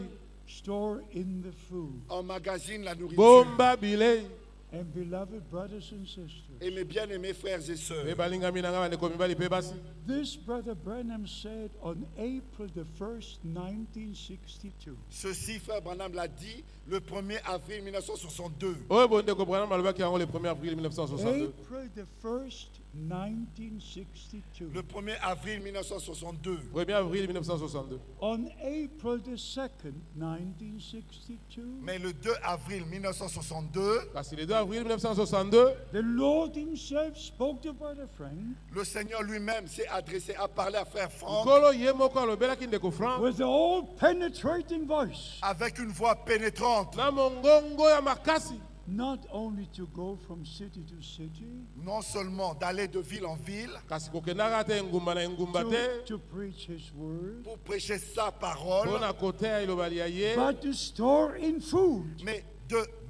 Store in the food. Emmagasine la nourriture. Bomba bilei. And beloved brothers and sisters, Et mes bien-aimés frères et sœurs, Pe balingami na nga bandeko mibali pe basi. this Brother Branham said on April the 1st, 1962. ceci, Frère Branham l'a dit le 1er avril 1962. Oyo bondeko Branham alobaki yango le 1er avril 1962. April the 1st, 1962. Le 1er avril 1962. 1er avril 1962. On April the 2nd, 1962, Mais le 2 avril 1962, Kasi le 2 avril 1962, the Lord himself spoke to Brother Frank le Seigneur lui-même s'est adressé à parler à Frère Franck nkolo ye moko alobelaki ndeko Frank with an all-penetrating voice, avec une voix pénétrante. na mongongo ya makasi. not only to go from city to city Non seulement d'aller de ville en ville Kasi kokendaka te engumba na engumba te. to preach his word, pour prêcher sa parole, Mpona koteya elobali ya ye. but to store in food mais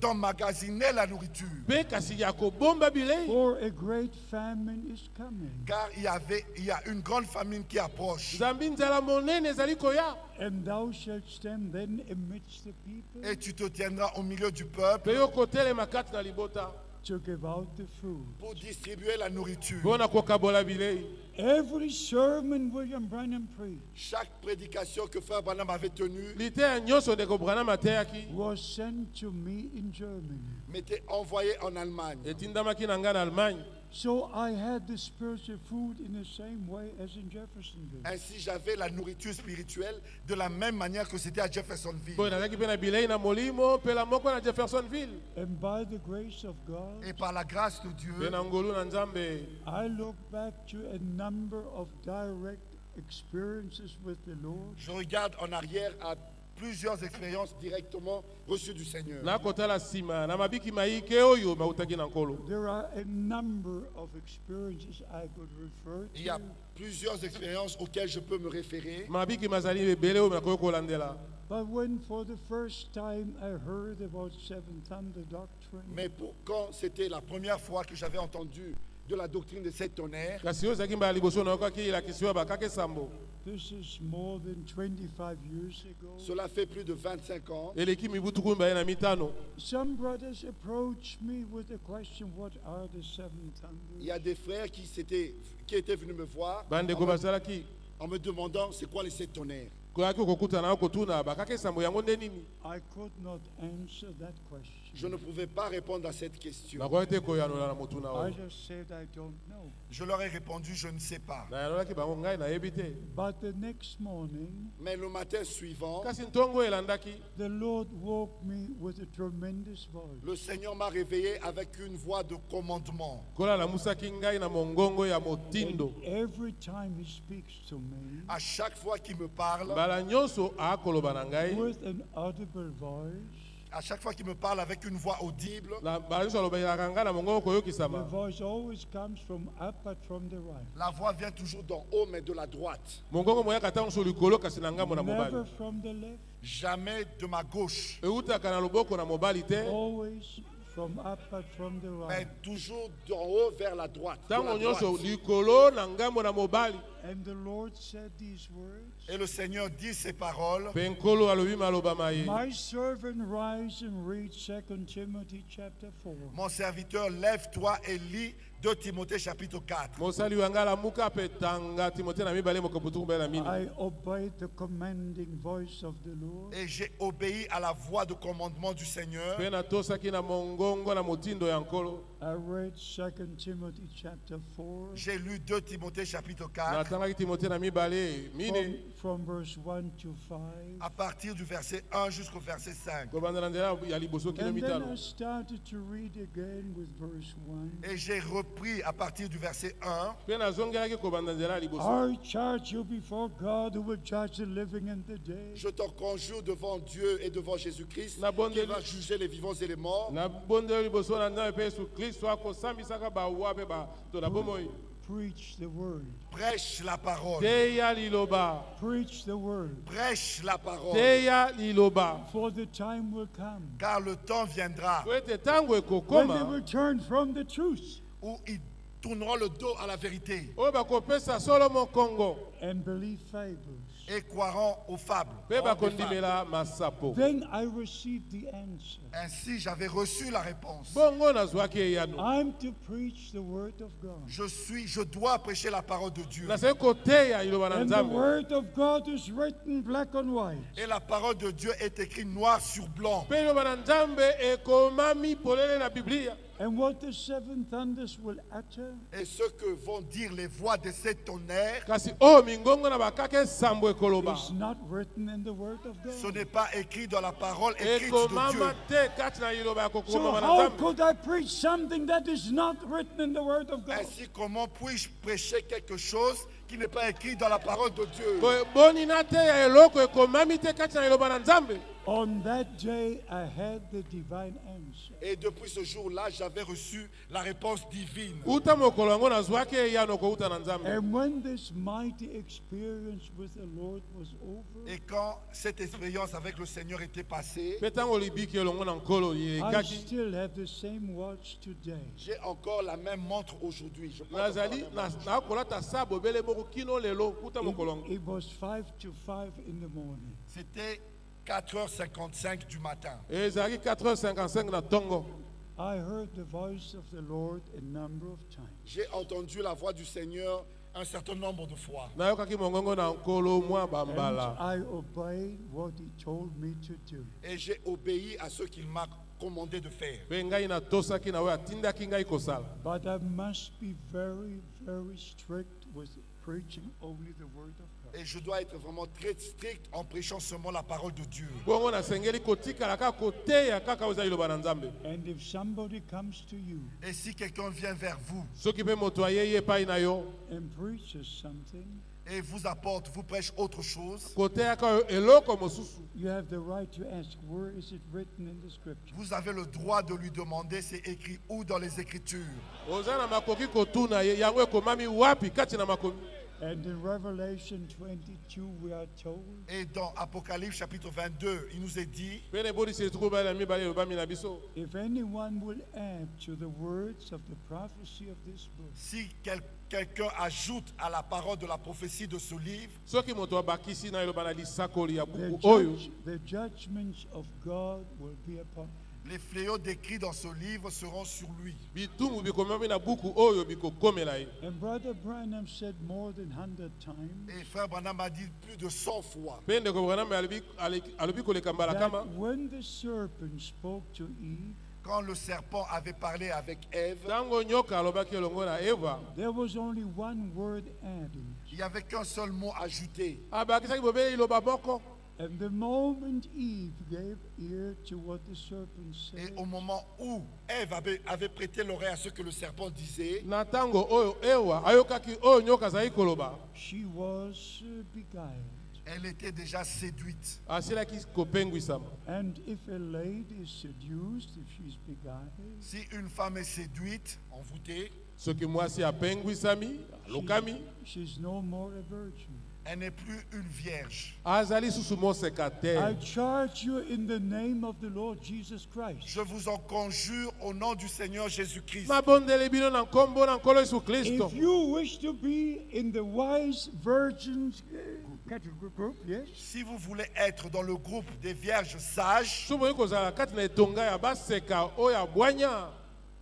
d'emmagasiner la nourriture. Mpe kasi ya kobomba bilei. for a great famine is coming. Car il y a une grande famine qui approche. Nzambi nzala monene ezali koya. And thou shalt stand then amidst the people Et tu te tiendras au milieu du peuple Mpe yo kotelema kati na libota. to give out the food. pour distribuer la nourriture. Mpona kokabola bilei. Every sermon William Branham preached Chaque prédication que Frère Branham avait tenue Liteya nyonso ndeko Branham ateyaki. was sent to me in Germany. m'était envoyée en Allemagne. Etindamaki na ngai na Allemagne. So I had the spiritual food in the same way as in Jeffersonville. Ainsi, j'avais la nourriture spirituelle de la même manière que c'était à Jeffersonville. Boye nazalaki mpe na bilei na molimo mpe la moko na Jeffersonville. And by the grace of God, Et par la grâce de Dieu, Mpe na ngolu na Nzambe. I look back to a number of direct experiences with the Lord. je regarde en arrière à plusieurs expériences directement reçues du Seigneur. nakotala nsima na mabiki mayike oyo mautaki na nkolo. There are a number of experiences I could refer Il y a to. plusieurs expériences auxquelles je peux me référer. mabiki mazali ebele oyo nakoki kolandela. But when for the first time I heard about Seven Thunder Doctrine, Mais quand c'était la première fois que j'avais entendu de la doctrine de sept tonnerres. kasi oyo ezalaki mbala liboso na yokoki elakisi oyo bakaka esambo This is more than 25 years ago. Cela fait plus de 25 ans. eleki mibu tuku mibale na mitano. Some brothers approached me with the question, what are the seven Il y a thunders? des frères qui étaient venus me voir bandeko bazalaki en me demandant c'est quoi les sept tonnerres. koyaki kokutana na kotuna bakaka esambo yango nde nini. I could not answer that question. Je ne pouvais pas répondre à cette question. nakoki te koyanola na motuna I oyo. just said I don't know. Je leur ai répondu, je ne sais pas. nayanolaki bango ngai nayebi te. But the next morning, Mais le matin suivant, kasi ntongo elandaki the Lord woke me with a tremendous voice. le Seigneur m'a réveillé avec une voix de commandement. kola alamusaki ngai na mongongo ya motindo. Every time he speaks to me À chaque fois qu'il me parle, mbala nyonso akoloba na ngai with an audible voice, à chaque fois qu'il me parle avec une voix audible, mbala nyonso alobelaka ngai na mongongo the koyokisama. voice always comes from up but from the right. la voix vient toujours d'en haut mais de la droite. mongongo moyaka ntango so likolo kasi na ngambo na Never mobali. from the left, Jamais de ma gauche, eutaka na loboko na mobali te. always from up but from the mais right. toujours d'en haut vers la droite. de ntango la nyonso droite. likolo na ngambo na mobali. And the Lord said these words, Et le Seigneur dit ces paroles. mpe nkolo alobi maloba maye. my servant rise and read 2 Timothy chapter 4. Mon serviteur, lève-toi et lis 2 Timothée chapitre 4. mosali wanga alamuka mpe tanga timote na mibale mokoputuku mbele na mini. I obeyed the commanding voice of the Lord. Et j'ai obéi à la voix de commandement du Seigneur. mpe natosaki na mongongo na motindo ya nkolo. I read 2 Timothy chapter 4 J'ai lu 2 Timothée chapitre 4 natangaki timote na mibale mine. from verse 1 to 5. à partir du verset 1 jusqu'au verset 5. kobanda na nzela ya liboso kino And then I mitano. started to read again with verse 1. Et j'ai repris à partir du verset 1. mpe nazongelaki kobanda nzela ya liboso. I charge you before God who will judge the living and the dead. Je t'en conjure devant Dieu et devant Jésus-Christ Na bonne qui de- va juger les vivants et les morts. nabondeli liboso na nzambe mpe yesu kristo akosambisaka bawa mpe bato na bomoi. Preach the word. Prêche la parole. teya liloba. Preach the word. Prêche la parole. teya liloba. For the time will come Car le temps viendra po ete ntango when they ekokoma will turn from the truth où ils tourneront le dos à la vérité oyo bakopesa solo mokongo and believe fables. et croiront aux fables. mpe Des fables. bakondimela masapo. Then I received the answer. Ainsi, j'avais reçu la réponse. bongo nazwaki eyano. I'm to preach the word of God. Je dois prêcher la parole de Dieu. nazali koteya liloba na And the nzambe. word of God is written black on white. Et la parole de Dieu est écrite noir sur blanc. mpe liloba na nzambe ekomami polele na biblia. And what the seven thunders will utter Et ce que vont dire les voix de ces tonnerres, kasi oyo mingongo na bakaka esambo ekoloba. is not written in the word of ce God. n'est pas écrit dans la parole écrite de ekomama Dieu. te kati na liloba ya So kokomama na how nzambe. could I preach something that is not written in the word of God? Ainsi, comment puis-je prêcher quelque chose qui n'est pas écrit dans la parole de Dieu? boni na te ya eloko ekomami te kati na liloba na nzambe. On that day, I had the divine answer. Et depuis ce jour-là, j'avais reçu la réponse divine. uta mokolo yango nazwaki eyano kouta na nzambe. And when this mighty experience with the Lord was over, Et quand cette expérience avec le Seigneur était passée, mpe ntango libiki elongo na nkolo I elekaki. still have the same watch today. j'ai encore la même montre aujourd'hui. Je porte encore la nazali même montre. nakolata sa bobele moko kino lelo kuta mokolo yango. It was 5 to 5 in the morning. C'était 4h55 du matin. ezalaki 4h55 na ntongo. I heard the voice of the Lord a number of times. J'ai entendu la voix du Seigneur un certain nombre de fois. nayokaki mongongo na nkolo mwa And bambala. I obeyed what he told me to do. Et j'ai obéi à ce qu'il m'a commandé de faire. mpe ngai natosaki na oyo atindaki ngai kosala. But I must be very, very strict with preaching only the word of God. Et je dois être vraiment très strict en prêchant seulement la parole de Dieu. bongo nasengeli kotikala kaka koteya kaka oyo eza liloba na nzambe. And if somebody comes to you Et si quelqu'un vient vers vous soki mpe moto ayei epai na yo and preaches something, et vous apporte, vous prêche autre chose, koteyaka oyo eloko mosusu. you have the right to ask, where is it written in the scripture? vous avez le droit de lui demander c'est écrit où dans les Écritures. oza na makoki kotuna ye yango ekomami wapi kati na makomi. And in Revelation 22, we are told Et dans Apocalypse chapitre 22, il nous est dit, if anyone will add to the words of the prophecy of this book, si quelqu'un ajoute à la parole de la prophétie de ce livre, the judgments of God will be upon him. les fléaux décrits dans ce livre seront sur lui. And Brother Branham said more than 100 times Et frère Branham a dit plus de 100 fois that when the serpent spoke to Eve, quand le serpent avait parlé avec Ève, there was only one word added. il n'y avait qu'un seul mot ajouté. And the moment Eve gave ear to what the serpent Et said, au moment où Ève avait prêté l'oreille à ce que le serpent disait, she was beguiled. elle était déjà séduite. And if a lady is seduced, if she's beguiled, Si une femme est séduite, envoûtée, she's no more a virgin. elle n'est plus une vierge. I charge you in the name of the Lord Jesus Christ. Je vous en conjure au nom du Seigneur Jésus-Christ. If you wish to be in the wise virgins group, yes, Si vous voulez être dans le groupe des vierges sages,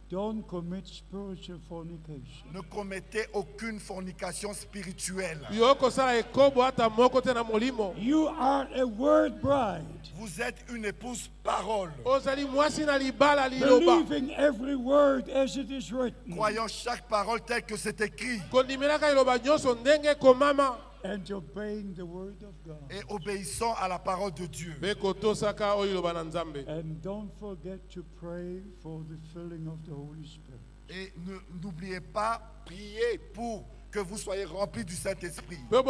don't commit spiritual fornication. ne commettez aucune fornication spirituelle. You are a word bride, Vous êtes une épouse parole, believing every word as it is written, croyant chaque parole telle que c'est écrit and obeying the word of God. et obéissant à la parole de Dieu. And don't forget to pray for the filling of the Holy Spirit. Et n'oubliez pas, prier pour que vous soyez remplis du Saint-Esprit. On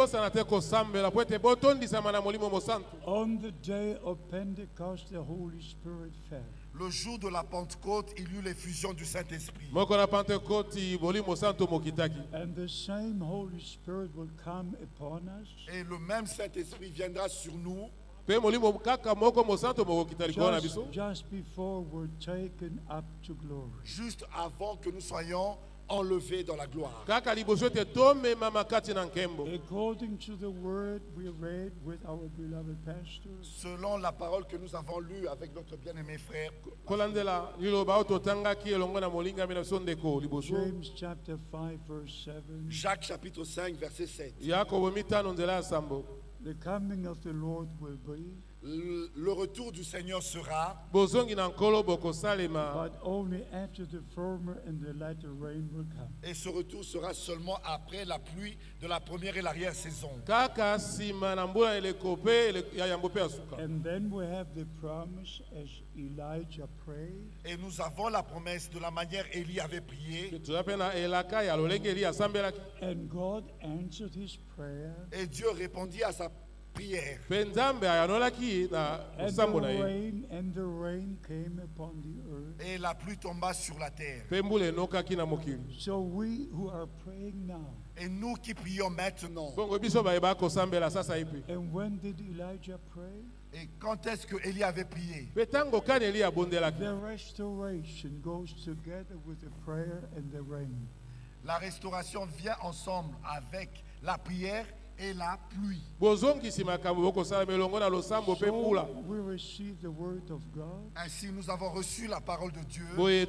the day of Pentecost, the Holy Spirit fell. Le jour de la Pentecôte, il y eut l'effusion du Saint-Esprit. And the same Holy Spirit will come upon us Et le même Saint-Esprit viendra sur nous just before we're taken up to glory. juste avant que nous soyons enlevés dans la gloire. According to the word we read with our beloved pastor, Selon la parole que nous avons lue avec notre bien-aimé frère, James chapter 5 verse 7, Jacques chapitre 5 verset 7. the coming of the Lord will be, Le retour du Seigneur sera, but only after the former and the latter rain will come. et ce retour sera seulement après la pluie de la première et l'arrière-saison. And then we have the promise as Elijah prayed, Et nous avons la promesse de la manière Élie avait prié, and God answered his prayer, et Dieu répondit à sa prière. and the rain came upon the earth. Et la pluie tomba sur la terre. So we who are praying now, Et nous qui prions maintenant, and when did Elijah pray? et quand est-ce que Élie avait prié? The restoration goes together with the prayer and the rain. La restauration vient ensemble avec la prière et la pluie. So we receive the word of God. Ainsi, nous avons reçu la parole de Dieu. We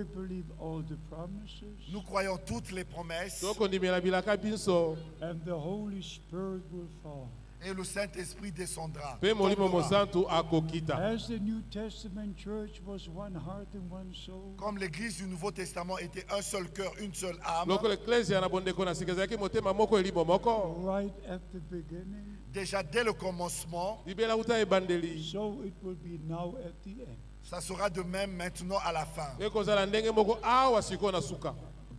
believe all the promises. Nous croyons toutes les promesses. And the Holy Spirit will fall. Et le Saint-Esprit descendra. As the New Testament church was one heart and one soul, Comme l'Église du Nouveau Testament était un seul cœur, une seule âme, right at the beginning, déjà dès le commencement, so it will be now at the end. ça sera de même maintenant à la fin.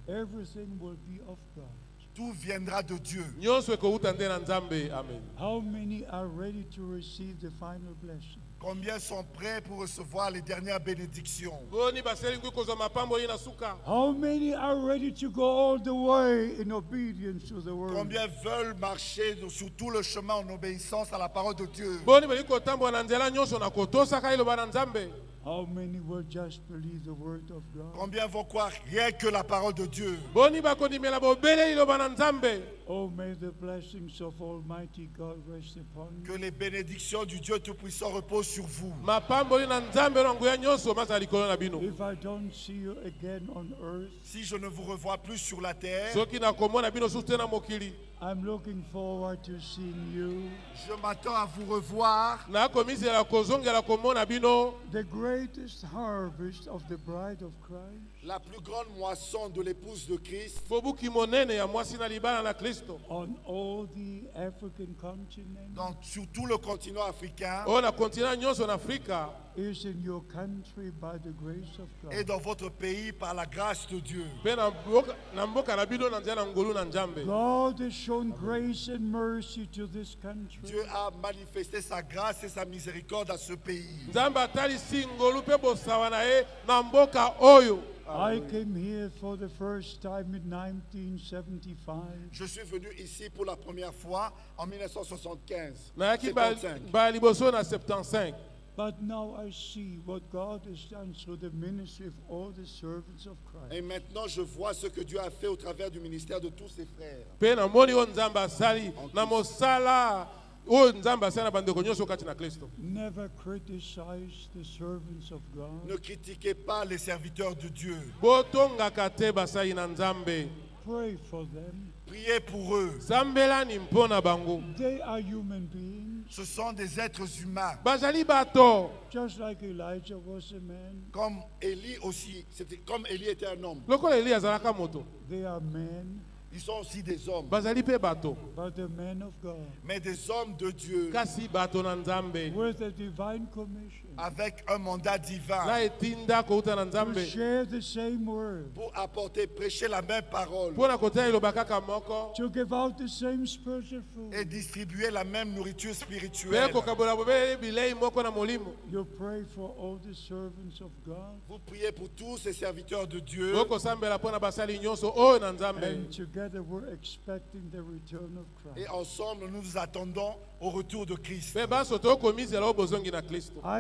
Everything will be of God. Tout viendra de Dieu. How many are ready to receive the final blessing? Combien sont prêts pour recevoir les dernières bénédictions? How many are ready to go all the way in obedience to the word? Combien veulent marcher sur tout le chemin en obéissance à la parole de Dieu? How many will just believe the word of God? Combien vont croire rien que la parole de Dieu? Oh, may the blessings of Almighty God rest upon Que you. les bénédictions du Dieu Tout-Puissant reposent sur vous. If I don't see you again on earth, Si je ne vous revois plus sur la terre, I'm looking forward to seeing you. je m'attends à vous revoir. The greatest harvest of the bride of Christ. La plus grande moisson de l'épouse de Christ On all the African continent sur tout le continent africain is in your country by the grace of et God. dans votre pays par la grâce de Dieu. God has shown grace and mercy to this country. Dieu a manifesté sa grâce et sa miséricorde à ce pays. I came here for the first time in 1975. Je suis venu ici pour la première fois en 1975. But now I see what God has done through the ministry of all the servants of Christ. Et maintenant, je vois ce que Dieu a fait au travers du ministère de tous ses frères. Never criticize the servants of God. Ne critiquez pas les serviteurs de Dieu. Pray for them. Priez pour eux. They are human beings, Ce sont des êtres humains. just like Elijah was a man. Comme Élie aussi, comme Élie était un homme. They are men, Ils sont aussi des hommes, but the men of God mais des hommes de Dieu with a divine commission avec un mandat divin to share the same word, pour apporter, prêcher la même parole to give out the same spiritual food. et distribuer la même nourriture spirituelle. You pray for all the servants of God, Vous priez pour tous ces serviteurs de Dieu and together we're expecting the return of et Christ. ensemble nous nous attendons au retour de Christ. I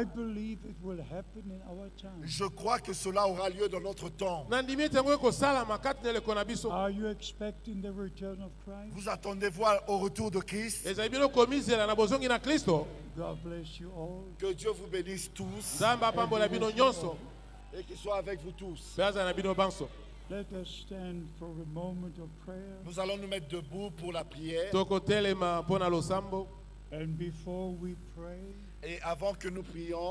believe it will happen in our time. Je crois que cela aura lieu dans notre temps. Are you expecting the return of Christ? Vous attendez-vous au retour de Christ? God bless you all. Que Dieu vous bénisse tous et qu'il soit avec vous tous. Let us stand for a moment of prayer. Nous allons nous mettre debout pour la prière. And before we pray, Et avant que nous prions,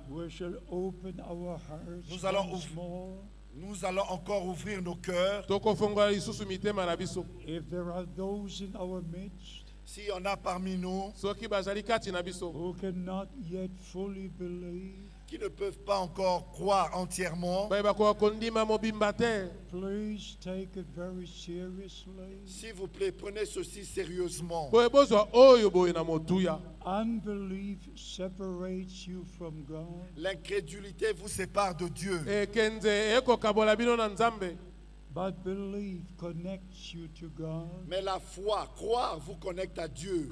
we shall open our hearts Nous allons once more. nous allons encore ouvrir nos cœurs. If there are those in our midst S'il y en a parmi nous who cannot yet fully believe, qui ne peuvent pas encore croire entièrement, please take it very seriously. s'il vous plaît, prenez ceci sérieusement. Unbelief separates you from God. L'incrédulité vous sépare de Dieu. But belief connects you to God. Mais la foi, croire, vous connecte à Dieu.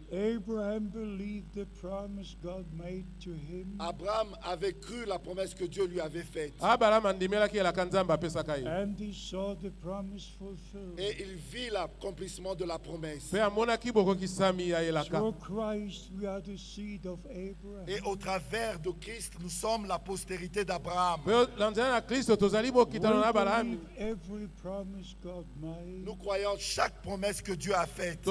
Abraham believed the promise God made to him, Abraham avait cru la promesse que Dieu lui avait faite. and he saw the promise fulfilled. Et il vit l'accomplissement de la promesse. Through Christ, we are the seed of Abraham. Et au travers de Christ, nous sommes la postérité d'Abraham. We believe every promise God made. Nous croyons chaque promesse que Dieu a faite.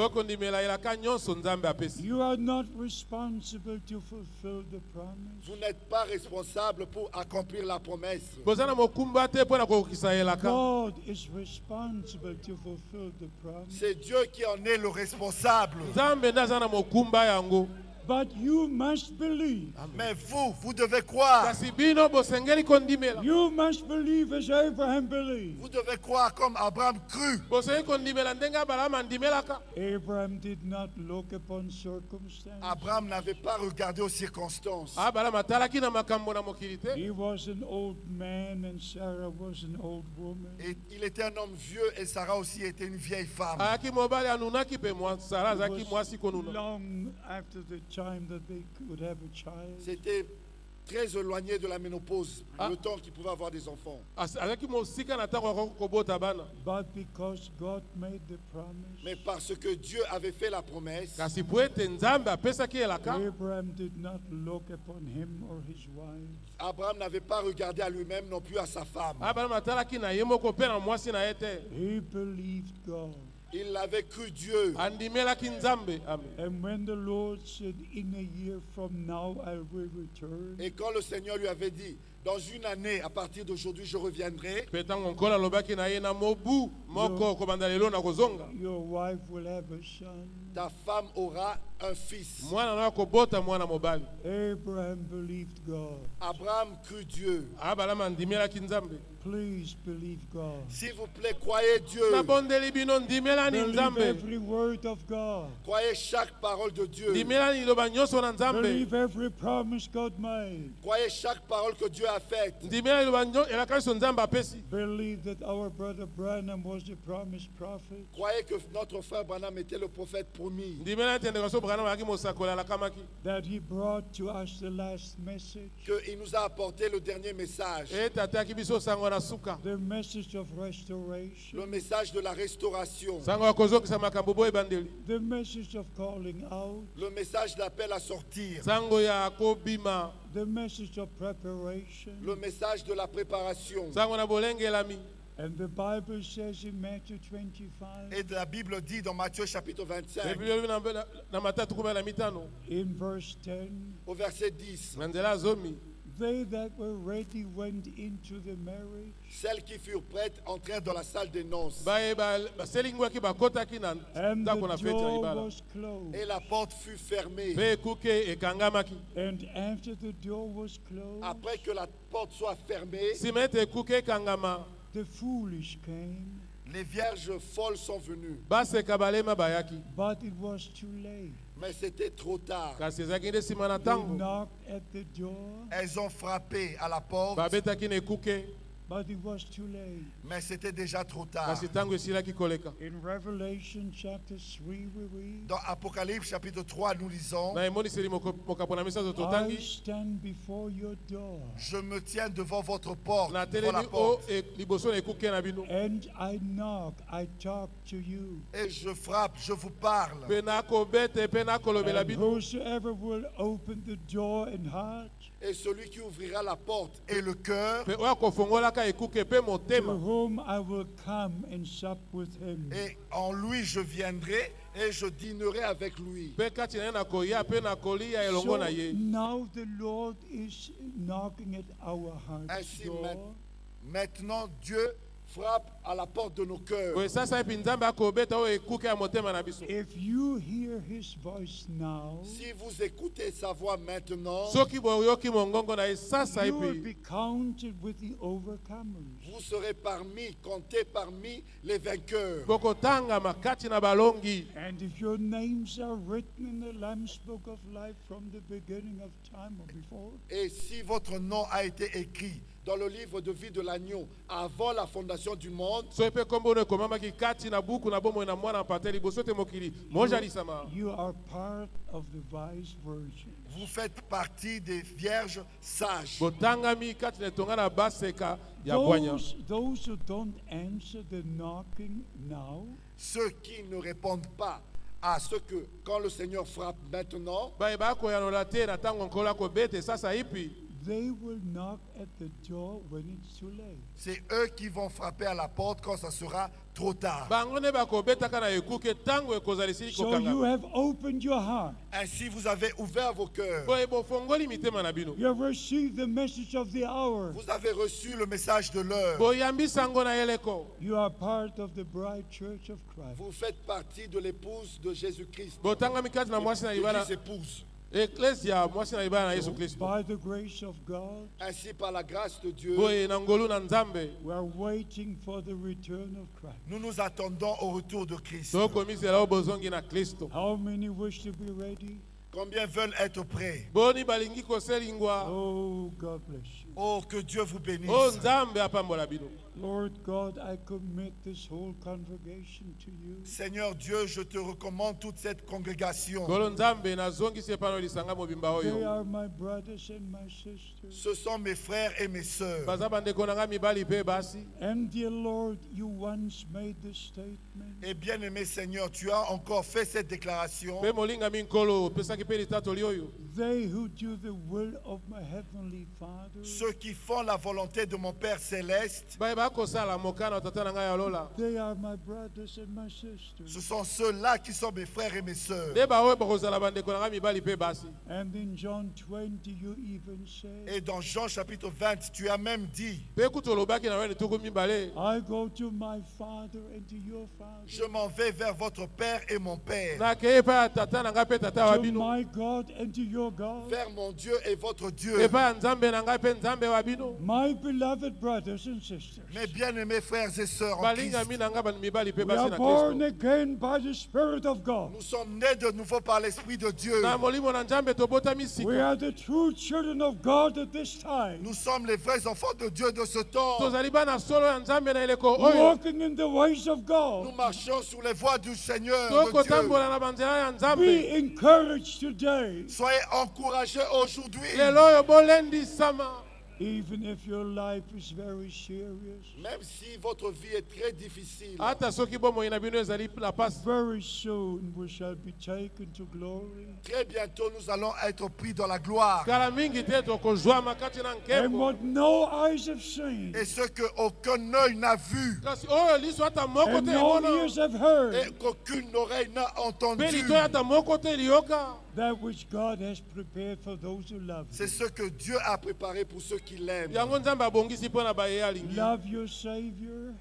You are not responsible to fulfill the promise. Vous n'êtes pas responsable pour accomplir la promesse. God is responsible to fulfill the promise. C'est Dieu qui en est le responsable. But you must believe. Mais vous devez croire. kasi bino bosengeli kondimela You must believe as Abraham believed. Vous devez croire comme Abraham crut. bosengeli kondimela ndenge abalama andimelaka Abraham did not look upon circumstances. Abraham n'avait pas regardé aux circonstances. abalama atalaki na makambo na mokili te He was an old man and Sarah was an old woman. Et il était un homme vieux et Sarah aussi était une vieille femme. ayaki mobali anunaki mpe sara It azalaki was mwasi konuna long after the time that they could have a child. C'était très éloigné de la ménopause, le temps qu'il pouvait avoir des enfants. azalaki mosika na ntango akoki kobota bana But because God made the promise, Mais parce que Dieu avait fait la promesse, kasi po ete nzambe apesaki elaka Abraham did not look upon him or his wife. Abraham n'avait pas regardé à lui-même non plus à sa femme. abalama atalaki na ye moko mpe na mwasi na ye te He believed God. Il avait cru Dieu. andimelaki nzambe amen And when the Lord said, in a year from now I will return, Et quand le Seigneur lui avait dit, dans une année, à partir d'aujourd'hui, je reviendrai, mpe ntango nkolo alobaki na ye na mobu moko kobanda lelo na kozonga your wife will have a son. ta femme aura un fils. mwana na akobota mwana mobali Abraham believed God. Abraham crut Dieu. abalama andimelaki nzambe Please believe God. S'il vous plaît, croyez Dieu. nabondeli bino ndimelani Believe nzambe every word of God. Croyez chaque parole de Dieu. ndimelani liloba nyonso na nzambe Believe every promise God made. Croyez chaque parole que Dieu a faite. ndimela liloba elaka nyonso nzambe apesi Believe that our brother Branham was the promised prophet. Croyez que notre frère Branham était le prophète promis. ndimela ete ndeko so brana alaki mosakoli alakamaki That he brought to us the last message. Qu'il nous a apporté le dernier message. ete ateyaki biso sango na suka The message of restoration. Le message de la restauration. sango ya kozokisa makambo bo ebandeli The message of calling out. Le message d'appel à sortir. sango ya kobima The message of preparation. Le message de la préparation. sango na bolengelami And the Bible says in Matthew 25, Et la Bible dit dans Matthieu chapitre 25, biblia elobi na matatu 15 in verse 10, au verset 10, na nzela ya zomi they that were ready went into the marriage, celles qui furent prêtes entrèrent dans la salle des noces. baselingwaki bakotaki na and ndako na the feti ya door libala was closed. Et la porte fut fermée. mpe ekuke ekangamaki And after the door was closed, Après que la porte soit fermée, nsima ete ekuke ekangama the foolish came, les vierges folles sont venues. baseka balema bayaki but it was too late. Mais c'était trop tard. kasi ezalaki nde nsima na They ntango knocked at the door, Elles ont frappé à la porte, babetaki na ekuke but it was too late. mais c'était déjà trop tard. kasi ntango esilaki koleka In Revelation chapter 3, we read, Dans Apocalypse chapitre 3, nous lisons, na emoniseli mokapo na misato I totangi stand before your door, je me tiens devant votre porte, na devant la telemi o porte, liboso na ekuke na bino and I knock, I talk to you. et je frappe, je vous parle. mpe nakobete mpe nakolobela And bino whosoever will open the door and heart, Et celui qui ouvrira la porte et le cœur, mpe oyo akofongolaka ekuke mpe to motema whom I will come and sup with him. et en lui je viendrai et je dînerai avec lui. mpe kati na ye nakoya mpe nakolia elongo So na ye now the Lord is knocking at our heart Ainsi door. maintenant Dieu frappe à la porte de nos cœurs. boye sasa epi nzambe akobeta oyo ekuke ya motema na biso If you hear his voice now, Si vous écoutez sa voix maintenant, soki boyoki mongongo na ye sasa you will epi be counted with the overcomers. vous serez comptés parmi les vainqueurs. bokotangama kati na balongi And if your names are written in the Lamb's Book of Life from the beginning of time or before, Et si votre nom a été écrit dans le livre de vie de l'agneau avant la fondation du monde, so mpe kombo ono ekomamaki kati na buku na bomoi na mwana mpate liboso te mokili mojalisama you are part of the wise virgin. vous faites partie des vierges sages. botangami kati na etonga na baseka ya bwanya Those who don't answer the knocking now, Ceux qui ne répondent pas à ce que, quand le Seigneur frappe maintenant, baye bakoyanola te na ntango nkolo akobete sasa ipi they will knock at the door when it's too late. c'est eux qui vont frapper à la porte quand ça sera trop tard. bango nde bakobetaka na ekuke ntango ekozala esili So you kokangama have opened your heart. Ainsi, vous avez ouvert vos cœurs. boye bofongoli mitema na bino You have received the message of the hour. Vous avez reçu le message de l'heure. boyambi sango na yeleko You are part of the bride church of Christ. Vous faites partie de l'épouse de Jésus-Christ. botangami kati na mwasi na libala L'église épouse. Ecclesia mwasi na libala na Yesu Kristo. By the grace of God, Ainsi, par la grâce de Dieu, Boye na ngolu na Nzambe. we are waiting for the return of Christ. nous nous attendons au retour de Christ. Tokomisela obozongi na Kristo. How many wish to be ready? Combien veulent être prêts? Boni balingi koselingwa. Oh, God bless you. Oh, que Dieu vous bénisse. Oh Nzambe apambola bino. Lord God, I commit this whole congregation to you. Seigneur Dieu, je te recommande toute cette congrégation. Ngolo Nzambe nazongisi epano lisanga mobimba They oyo. are my brothers and my sisters. Ce sont mes frères et mes sœurs. Baza bandeko nanga mibali pe basi. And dear Lord, you once made the statement. Et bien-aimé Seigneur, tu as encore fait cette déclaration. Pe molinga minkolo pesaki pe litatoli oyo. They who do the will of my heavenly Father, Ceux qui font la volonté de mon Père céleste, Baye bakosala mokana tata na ngai ya lola. they are my brothers and my sisters. ce sont ceux-là qui sont mes frères et mes sœurs. Nde baoyo bakozala bandeko nanga mibali pe basi. And in John 20, you even say, Et dans Jean chapitre 20, tu as même dit, Pe kutolobaki na wene tuku mibale. I go to my Father and to your Father, je m'en vais vers votre Père et mon Père, Nakeye pa ya tata na ngai pe tata wa to bino. my God and to your God. vers mon Dieu et votre Dieu. Epa ya Nzambe na ngai pe Nzambe wa bino. My beloved brothers and sisters, Mes bien-aimés frères et sœurs en Balinga Christ, mi na ngai bani mibali pe we basi are na born Kristo. again by the Spirit of God. nous sommes nés de nouveau par l'Esprit de Dieu. Na molimo na Nzambe tobotami We sika. are the true children of God at this time, Nous sommes les vrais enfants de Dieu de ce temps. Tozali bana solo ya Nzambe na eleko oyo. walking in the ways of Nous God. marchons sur les voies du Seigneur, de Dieu. Tokotambola na banzela ya Nzambe. Be encouraged today, Soyez encouragés aujourd'hui. Lelo oyo bolendisama. even if your life is very serious. Même si votre vie est très difficile, Ata soki bomoi na bino ezali na pasi. Very soon we shall be taken to glory. très bientôt nous allons être pris dans la gloire. Kala mingi te tokozwama kati na And nkembo. what no eyes have seen, Et ce que aucun œil n'a vu Kasi oyo liso ata moko and te no emona. ears have heard, et qu'aucune oreille n'a entendu, Pe litoyi ata moko te liyoka. that which God has prepared for those who love c'est Him. ce que Dieu a préparé pour ceux qui l'aiment. Yango Nzambe abongisi mpo na baye alingi. Love your Savior,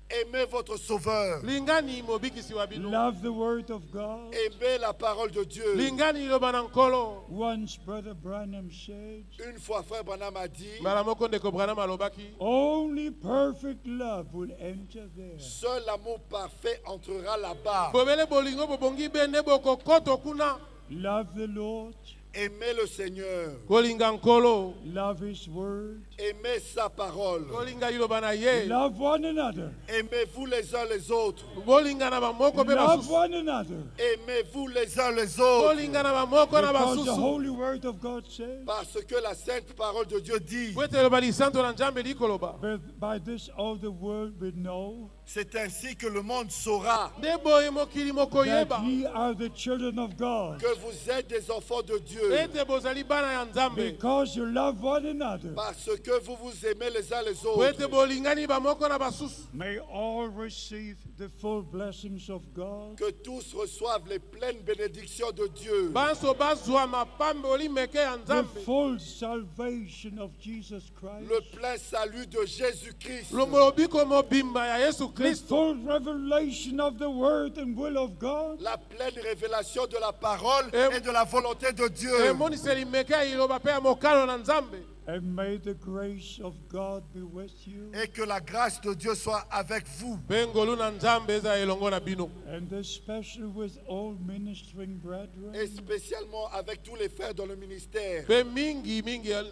Aimez votre Sauveur. Lingani mobikisi wa bino. love the Word of God. Aimez la parole de Dieu. Lingani liloba na nkolo. Once Brother Branham said, Une fois, frère Branham a dit, Mbala moko ndeko Branham alobaki. only perfect love will enter there. seul l'amour parfait entrera là-bas. Bobele bolingo bobongi bende bokokoto kuna. Love the Lord, Aimez le Seigneur. Kolinga nkolo. love His Word, Aimez sa parole. Kolinga liloba na ye. love one another, Aimez-vous les uns les autres. Bolinga na bamoko pe love basusu. one another. Aimez-vous les uns les autres. Bolinga na bamoko na Because the basusu. Holy Word of God says, Parce que la sainte parole de Dieu dit, Po ete eloba lisanto na Nzambe likoloba. by this all the world will know c'est ainsi que le monde saura Nde boye mokili moko that yeba. ye are the children of God, que vous êtes des enfants de Dieu. Ete bozali bana ya Nzambe. because you love one another. Parce que vous vous aimez les uns les Po ete autres. bolingani bamoko na basusu. May all receive the full blessings of God. Que tous reçoivent les pleines bénédictions de Dieu. Banso bazwa mapamboli meke ya The Nzambe. full salvation of Jesus Christ. Le plein salut de Jésus-Christ. Lomolobiko mobimba ya Yesu The Kristo. full revelation of the Word and will of God. La pleine révélation de la parole Et- et de la volonté de Dieu. Emoniseli meke ya iloba pe ya mokalo na Nzambe. And may the grace of God be with you. Et que la grâce de Dieu soit avec vous. Pe ngolu na Nzambe eza elongo na bino. And especially with all ministering Et brethren. spécialement avec tous les frères dans le ministère. Pe mingi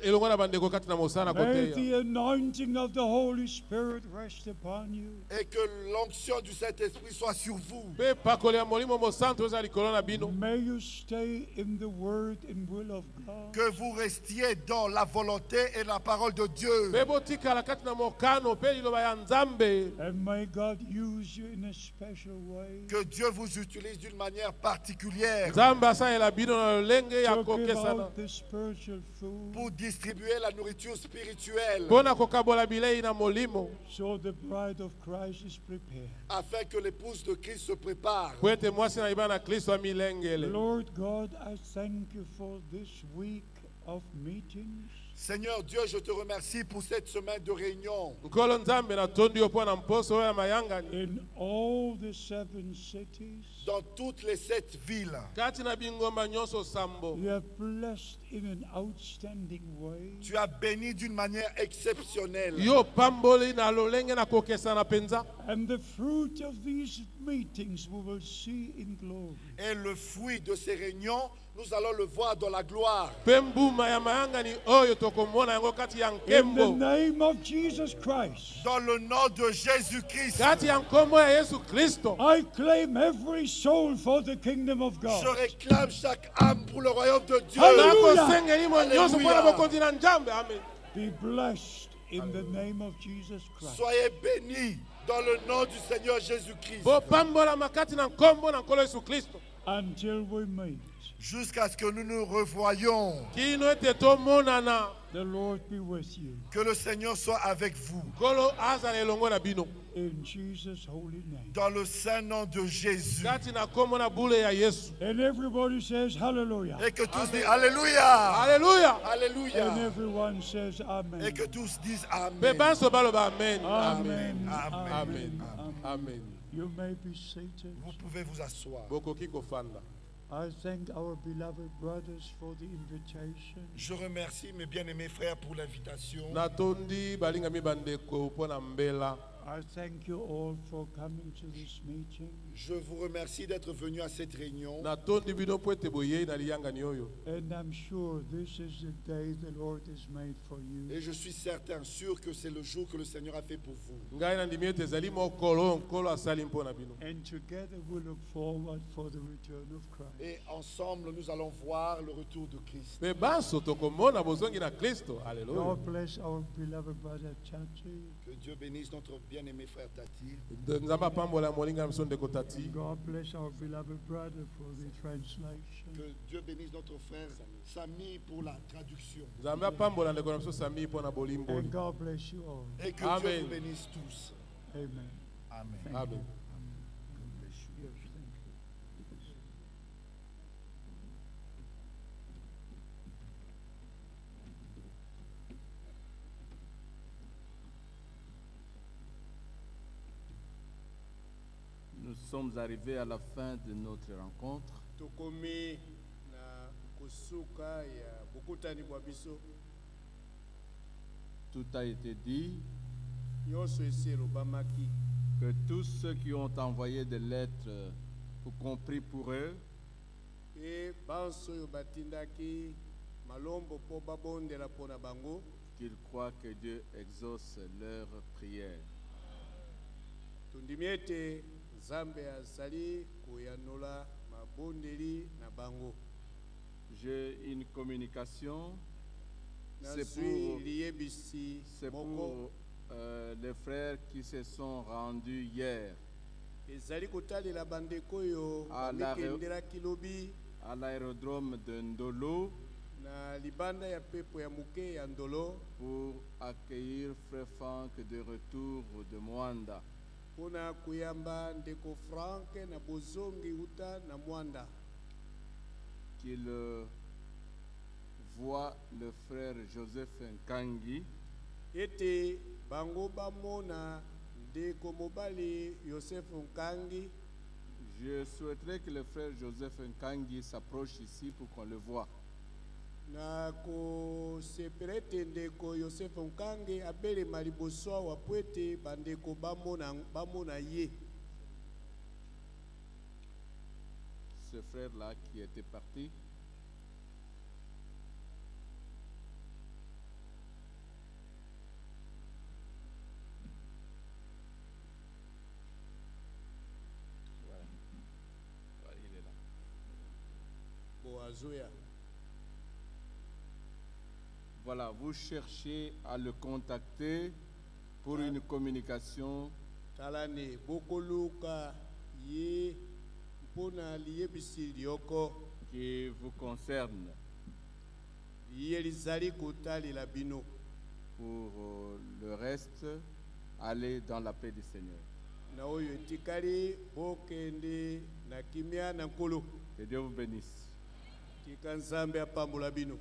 elongo na bandeko kati na mosala May koteya. the anointing of the Holy Spirit rest upon you. Et que l'onction du Saint-Esprit soit sur vous. Pe pakoli ya molimo mosantu eza likolo na bino. May you stay in the Word and will of God. Que vous restiez dans la volonté et la parole de Dieu. Pe botikala kati na mokano pe liloba ya Nzambe. And may God use you in a special way. Que Dieu vous utilise d'une manière particulière Nzambe asalela bino na lolenge ya To give kokesana. out the spiritual food pour distribuer la nourriture spirituelle Mpona kokabola bilei na molimo. so the bride of Christ is prepared. afin que l'épouse de Christ se prépare. Po ete mwasi na libana na Kristo amilengele. Lord God, I thank you for this week of meetings. Seigneur Dieu, je te remercie pour cette semaine de réunion. nkolo nzambe natondi yo mpo na mposo oyo ya mayangani in all the 7 cities. Dans toutes les 7 villes, kati na bingomba nyonso sambo You have blessed in an outstanding way. tu as béni d'une manière exceptionnelle. yo pamboli na lolenge na kokesana mpenza And the fruit of these meetings we will see in glory. Et le fruit de ces réunions, nous allons le voir dans la gloire. mpe mbuma ya mayangani oyo tokomona yango kati ya In the nkembo name of Jesus Christ, Dans le nom de Jésus-Christ, kati ya nkombo ya yesu kristo I claim every soul for the kingdom of je God. réclame chaque âme pour le royaume de Dieu. Hallelujah. nakosengeli mo nyonso mpo na Alléluia. bokonzi na nzambe amen Be blessed in the name of Jesus Christ. Soyez bénis dans le nom du Seigneur Jésus-Christ. bopambolama kati na nkombo na nkolo yesu kristo Until we meet, Jusqu'à ce que nous nous revoyions. kino ete tomonana the Lord be with you. Que le Seigneur soit avec vous. nkolo azala elongo na bino In Jesus' holy name. Dans le saint nom de Jésus. kati na nkombo na bule ya yesu And everybody says hallelujah. Et que tous disent Alléluia. aleluya And Alléluia. everyone says Et amen. que tous disent mpe Amen. banso baloba amen Amen. Amen. amen amen You may be seated. Vous pouvez vous asseoir. bokoki kofanda I thank our beloved brothers for the invitation. Je remercie mes bien-aimés frères pour l'invitation. natondi balingami bandeko mpo na mbela I thank you all for coming to this meeting. Je vous remercie d'être venus à cette réunion. natondi bino mpo ete boyei na liyangani oyo And I'm sure this is the day the Lord has made for you. Et je suis certain, sûr que c'est le jour que le Seigneur a fait pour vous. ngai nandimi ete ezali mokolo nkolo asali mpo na bino And together we look forward for the return of Christ. Et ensemble, nous allons voir le retour de Christ. mpe banso tokomona bozongi na kristo aleluya God bless our beloved brother Chachi. Que Dieu bénisse notre bien-aimé frère Tati. nzambe apambola molinga na biso ndeko tati God bless our beloved brother for the translation. Que Dieu bénisse notre frère Samy pour la traduction. nzambe apambola ndeko na biso sami mpo na bolimboli And God bless you all. Et que Amen. Dieu vous bénisse tous. Amen. Amen. amen God bless you. Yes, thank you. Nous sommes arrivés à la fin de notre rencontre. tokomi na kosuka ya bokutani bwa biso Tout a été dit, nyonso esi elobamaki que tous ceux qui ont envoyé des lettres pour compris pour eux, mpe banso oyo batindaki malombo mpo babondela mpo na bango qu'ils croient que Dieu exauce leurs prières. tondimi ete nzambe azali koyanola mabondeli na bango J'ai une communication, c'est nazwi pour, liyebisi c'est moko pour les frères qui se sont rendus hier ezali kotalela bandeko oyo Ah, la bamekendelaki lobi à l'aérodrome de Ndolo na libanda ya mpepo ya moke ya ndolo pour accueillir Frère Franck de retour de Mwanda. mpona koyamba ndeko frank na bozongi uta na mwanda Qu'il voit le frère Joseph Nkangi ete bango bamona ndeko mobali yosefu nkangi. Je souhaiterais que le frère Joseph Nkangi s'approche ici pour qu'on le voie. na kosepela ete ndeko yosefu nkangi abelema liboso awa po ete bandeko bamona ye. Ce frère-là qui était parti, voilà, il est là. boazoya Voilà, vous cherchez à le contacter pour une communication talani bokoluka ye mpona liyebisi lioko qui vous concerne. liye lizali kotalela bino. Pour le reste, allez dans la paix du Seigneur. na oyo etikali bokende na kimia na nkolo. Que Dieu vous bénisse. tika nzambe apambola bino.